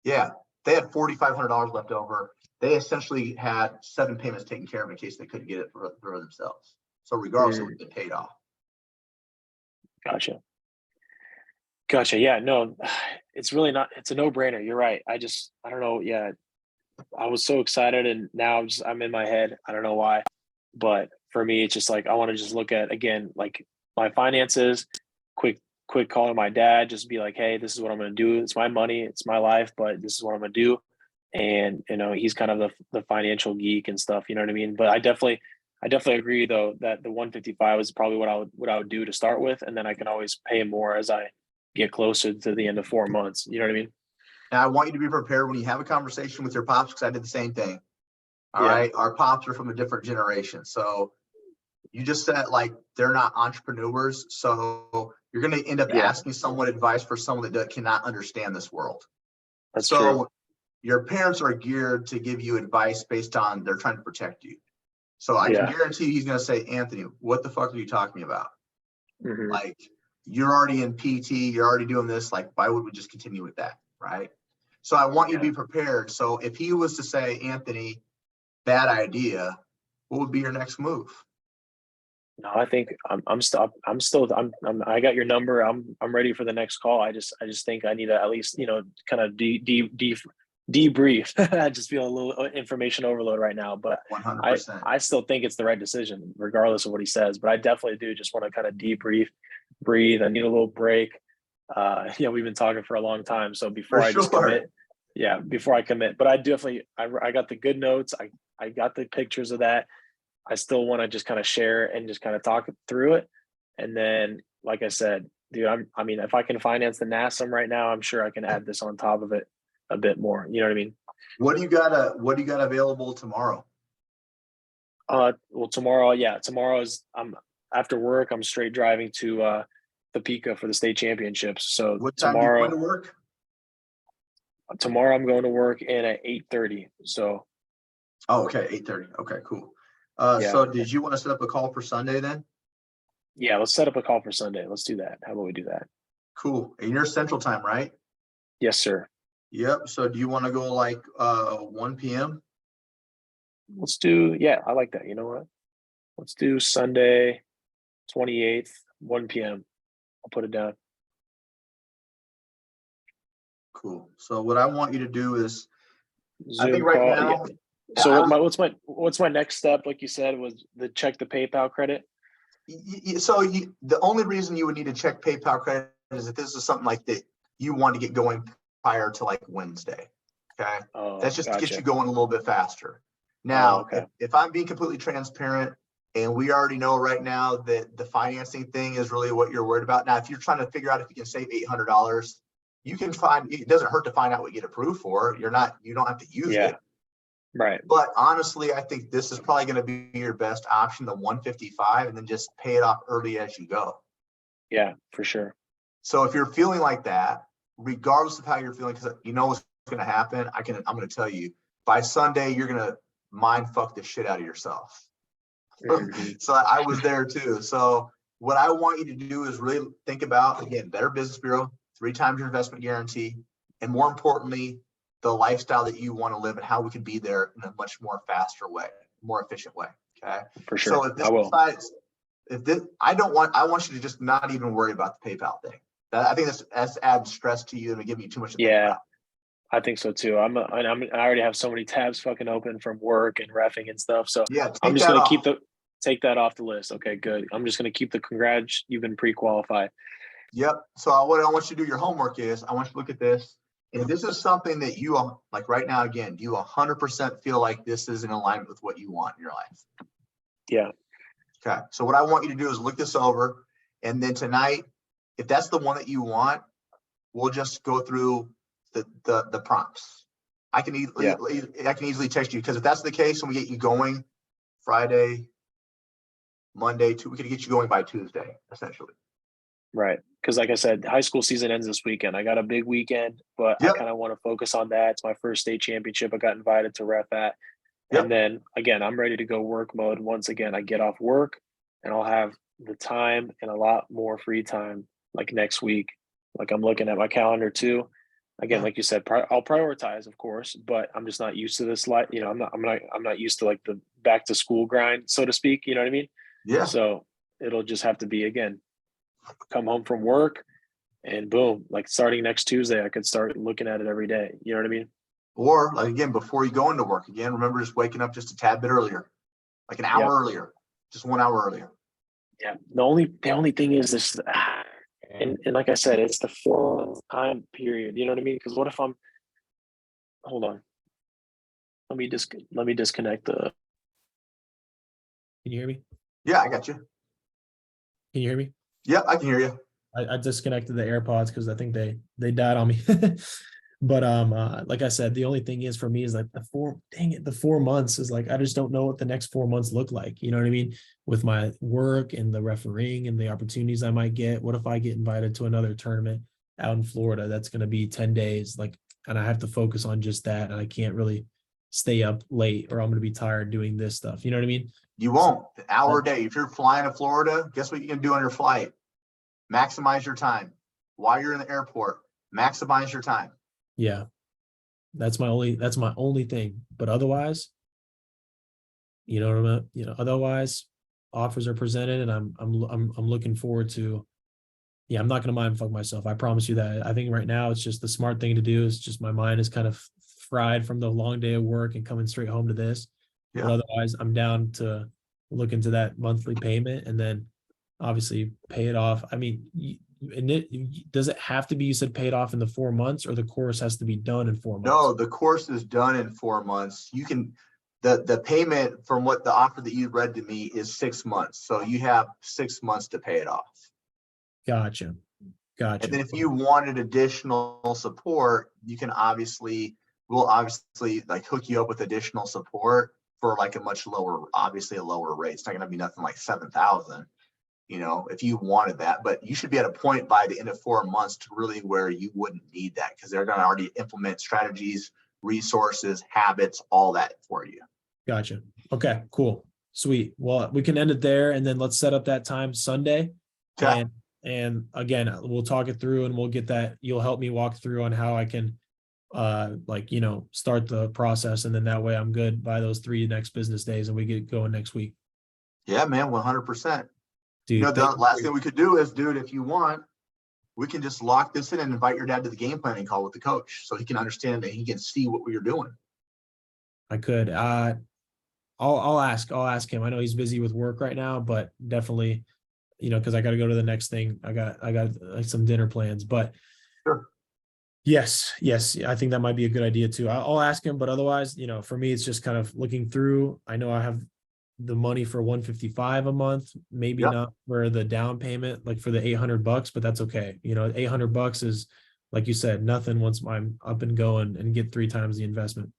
Yeah, they had $4,500 left over. They essentially had 7 payments taken care of in case they couldn't get it for themselves. So regardless, it would get paid off. Gotcha. Yeah, no, it's really not. It's a no-brainer. You're right. I don't know. Yeah, I was so excited, and now I'm in my head. I don't know why, but for me, it's just like I want to just look at again, like my finances. Quick call to my dad, just be like, hey, this is what I'm going to do. It's my money, it's my life, but this is what I'm going to do. And he's kind of the financial geek and stuff. You know what I mean? But I definitely agree though that the 155 is probably what I would do to start with, and then I can always pay more as I get closer to the end of 4 months. You know what I mean? And I want you to be prepared when you have a conversation with your pops, because I did the same thing. All right, our pops are from a different generation, so you just said like they're not entrepreneurs, so you're going to end up asking someone advice for someone that cannot understand this world. That's true. Your parents are geared to give you advice based on they're trying to protect you. So I can guarantee you he's going to say, Anthony, what the fuck are you talking about? Mm-hmm. Like, you're already in PT, you're already doing this. Like, why would we just continue with that? Right. So I want you to be prepared. So if he was to say, Anthony, bad idea, what would be your next move? No, I think I got your number. I'm ready for the next call. I just think I need to at least, kind of debrief. I just feel a little information overload right now, but 100%. I still think it's the right decision regardless of what he says, but I definitely do just want to kind of debrief, breathe. I need a little break. We've been talking for a long time. So before I commit, but I definitely, I got the good notes. I got the pictures of that. I still want to just kind of share and just kind of talk through it. And then, like I said, dude, if I can finance the NASM right now, I'm sure I can add this on top of it a bit more. You know what I mean? What do you got available tomorrow? Well, tomorrow is after work. I'm straight driving to Topeka for the state championships. So what time tomorrow, are you going to work? Tomorrow I'm going to work in at 8:30. So. Oh, okay, 8:30. Okay, cool. So did you want to set up a call for Sunday then? Yeah, let's set up a call for Sunday. Let's do that. How about we do that? Cool. And you're Central Time, right? Yes, sir. Yep. So do you want to go like 1 p.m.? Let's do, yeah, I like that. You know what? Let's do Sunday, 28th, 1 p.m. I'll put it down. Cool. So what I want you to do is, Zoom I think right call. now. Yeah. So what's my next step? Like you said, was the check the PayPal credit. The only reason you would need to check PayPal credit is if this is something like that you want to get going prior to like Wednesday. Okay. Oh, that's just gotcha. to get you going a little bit faster. Now, okay. if I'm being completely transparent, and we already know right now that the financing thing is really what you're worried about. Now, if you're trying to figure out if you can save $800, you can find, it doesn't hurt to find out what you get approved for. You don't have to use it. Right. But honestly, I think this is probably going to be your best option, the 155, and then just pay it off early as you go. Yeah, for sure. So if you're feeling like that, regardless of how you're feeling, because you know what's going to happen, I'm going to tell you, by Sunday, you're going to mind fuck the shit out of yourself. Mm-hmm. So I was there too. So what I want you to do is really think about, again, Better Business Bureau, 3 times your investment guarantee, and more importantly, the lifestyle that you want to live and how we can be there in a much more faster way, more efficient way. Okay. For sure. So if this decides, I want you to just not even worry about the PayPal thing. I think that's add stress to you and give you too much to think about. I think so too. I already have so many tabs fucking open from work and reffing and stuff. So yeah, I'm just going to take that off the list. Okay, good. I'm just going to keep the congrats. You've been pre-qualified. Yep. So what I want you to do, your homework is, I want you to look at this. And if this is something that you like right now, again, do you 100% feel like this is in alignment with what you want in your life? Yeah. Okay. So what I want you to do is look this over. And then tonight, if that's the one that you want, we'll just go through the prompts. I can easily text you, because if that's the case and we get you going Friday, Monday, we could get you going by Tuesday, essentially. Right. Because like I said, high school season ends this weekend. I got a big weekend, but I kind of want to focus on that. It's my first state championship I got invited to ref at. And then again, I'm ready to go work mode. Once again, I get off work and I'll have the time and a lot more free time like next week. Like I'm looking at my calendar too. Again, like you said, I'll prioritize, of course, but I'm just not used to this. You know, I'm not used to like the back to school grind, so to speak. You know what I mean? Yeah. So it'll just have to be, again, come home from work and boom, like starting next Tuesday, I could start looking at it every day. You know what I mean? Or like, again, before you go into work, again, remember just waking up just a tad bit earlier, like an hour earlier, just 1 hour earlier. Yeah. The only thing is this, and like I said, it's the 4 time period. You know what I mean? Because what if hold on. Let me disconnect the. Can you hear me? Yeah, I got you. Can you hear me? Yeah, I can hear you. I disconnected the AirPods because I think they died on me. But like I said, the only thing is for me is like the 4 months is like, I just don't know what the next 4 months look like. You know what I mean? With my work and the refereeing and the opportunities I might get. What if I get invited to another tournament out in Florida that's going to be 10 days? Like, and I have to focus on just that. And I can't really stay up late or I'm going to be tired doing this stuff. You know what I mean? You won't. An hour a day. If you're flying to Florida, guess what you can do on your flight? Maximize your time. While you're in the airport, maximize your time. Yeah. That's my only thing. But otherwise, you know what I mean? You know, otherwise offers are presented and I'm looking forward to, I'm not going to mind fuck myself. I promise you that. I think right now it's just the smart thing to do is just my mind is kind of fried from the long day of work and coming straight home to this. Yeah. But otherwise I'm down to look into that monthly payment and then obviously pay it off. I mean, does it have to be, you said paid off in the 4 months, or the course has to be done in 4 months? No, the course is done in 4 months. You can, the payment from what the offer that you read to me is 6 months. So you have 6 months to pay it off. Gotcha. And then if you wanted additional support, we'll obviously like hook you up with additional support for like a much lower, obviously a lower rate. It's not going to be nothing like 7,000. You know, if you wanted that, but you should be at a point by the end of 4 months to really where you wouldn't need that, because they're going to already implement strategies, resources, habits, all that for you. Gotcha. Okay, cool. Sweet. Well, we can end it there, and then let's set up that time Sunday. Okay. And again, we'll talk it through, and we'll get that. You'll help me walk through on how I can, like, you know, start the process, and then that way I'm good by those 3 next business days, and we get going next week. Yeah, man, 100%. Dude, You know, the last thing we could do is, dude, if you want, we can just lock this in and invite your dad to the game planning call with the coach, so he can understand and he can see what we're doing. I could. I'll ask him. I know he's busy with work right now, but definitely, you know, because I got to go to the next thing. I got like some dinner plans, but Sure. yes, I think that might be a good idea too. I'll ask him, but otherwise, you know, for me, it's just kind of looking through. I know I have the money for 155 a month, maybe not for the down payment, like for the $800, but that's okay. You know, $800 is, like you said, nothing once I'm up and going and get 3 times the investment.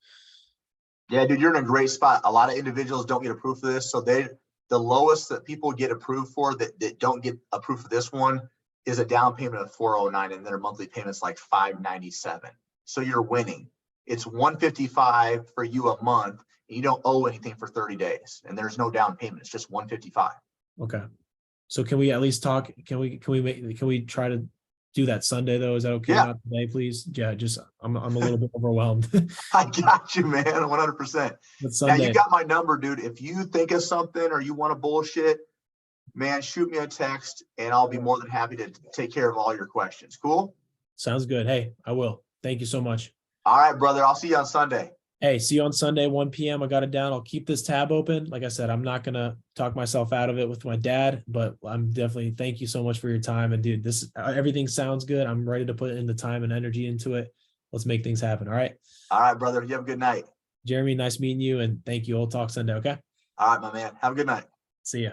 Yeah, dude, you're in a great spot. A lot of individuals don't get approved for this. So the lowest that people get approved for that don't get approved for this one is a down payment of $409, and their monthly payment's like $597. So you're winning. It's $155 for you a month, and you don't owe anything for 30 days. And there's no down payment. It's just $155. Okay. So can we at least talk? Can we try to do that Sunday though? Is that okay? Yeah. Not today, please. Yeah, just I'm a little bit overwhelmed. I got you, man. 100%. But Now Sunday, you got my number, dude. If you think of something or you want to bullshit, man, shoot me a text and I'll be more than happy to take care of all your questions. Cool? sounds good. Hey, I will. Thank you so much. All right, brother. I'll see you on Sunday. Hey, see you on Sunday, 1 p.m. I got it down. I'll keep this tab open. Like I said, I'm not gonna talk myself out of it with my dad, but I'm definitely, thank you so much for your time. And dude, this everything sounds good. I'm ready to put in the time and energy into it. Let's make things happen. All right. All right, brother. You have a good night. Jeremy, nice meeting you, and thank you. We'll talk Sunday. Okay. All right, my man. Have a good night. See ya.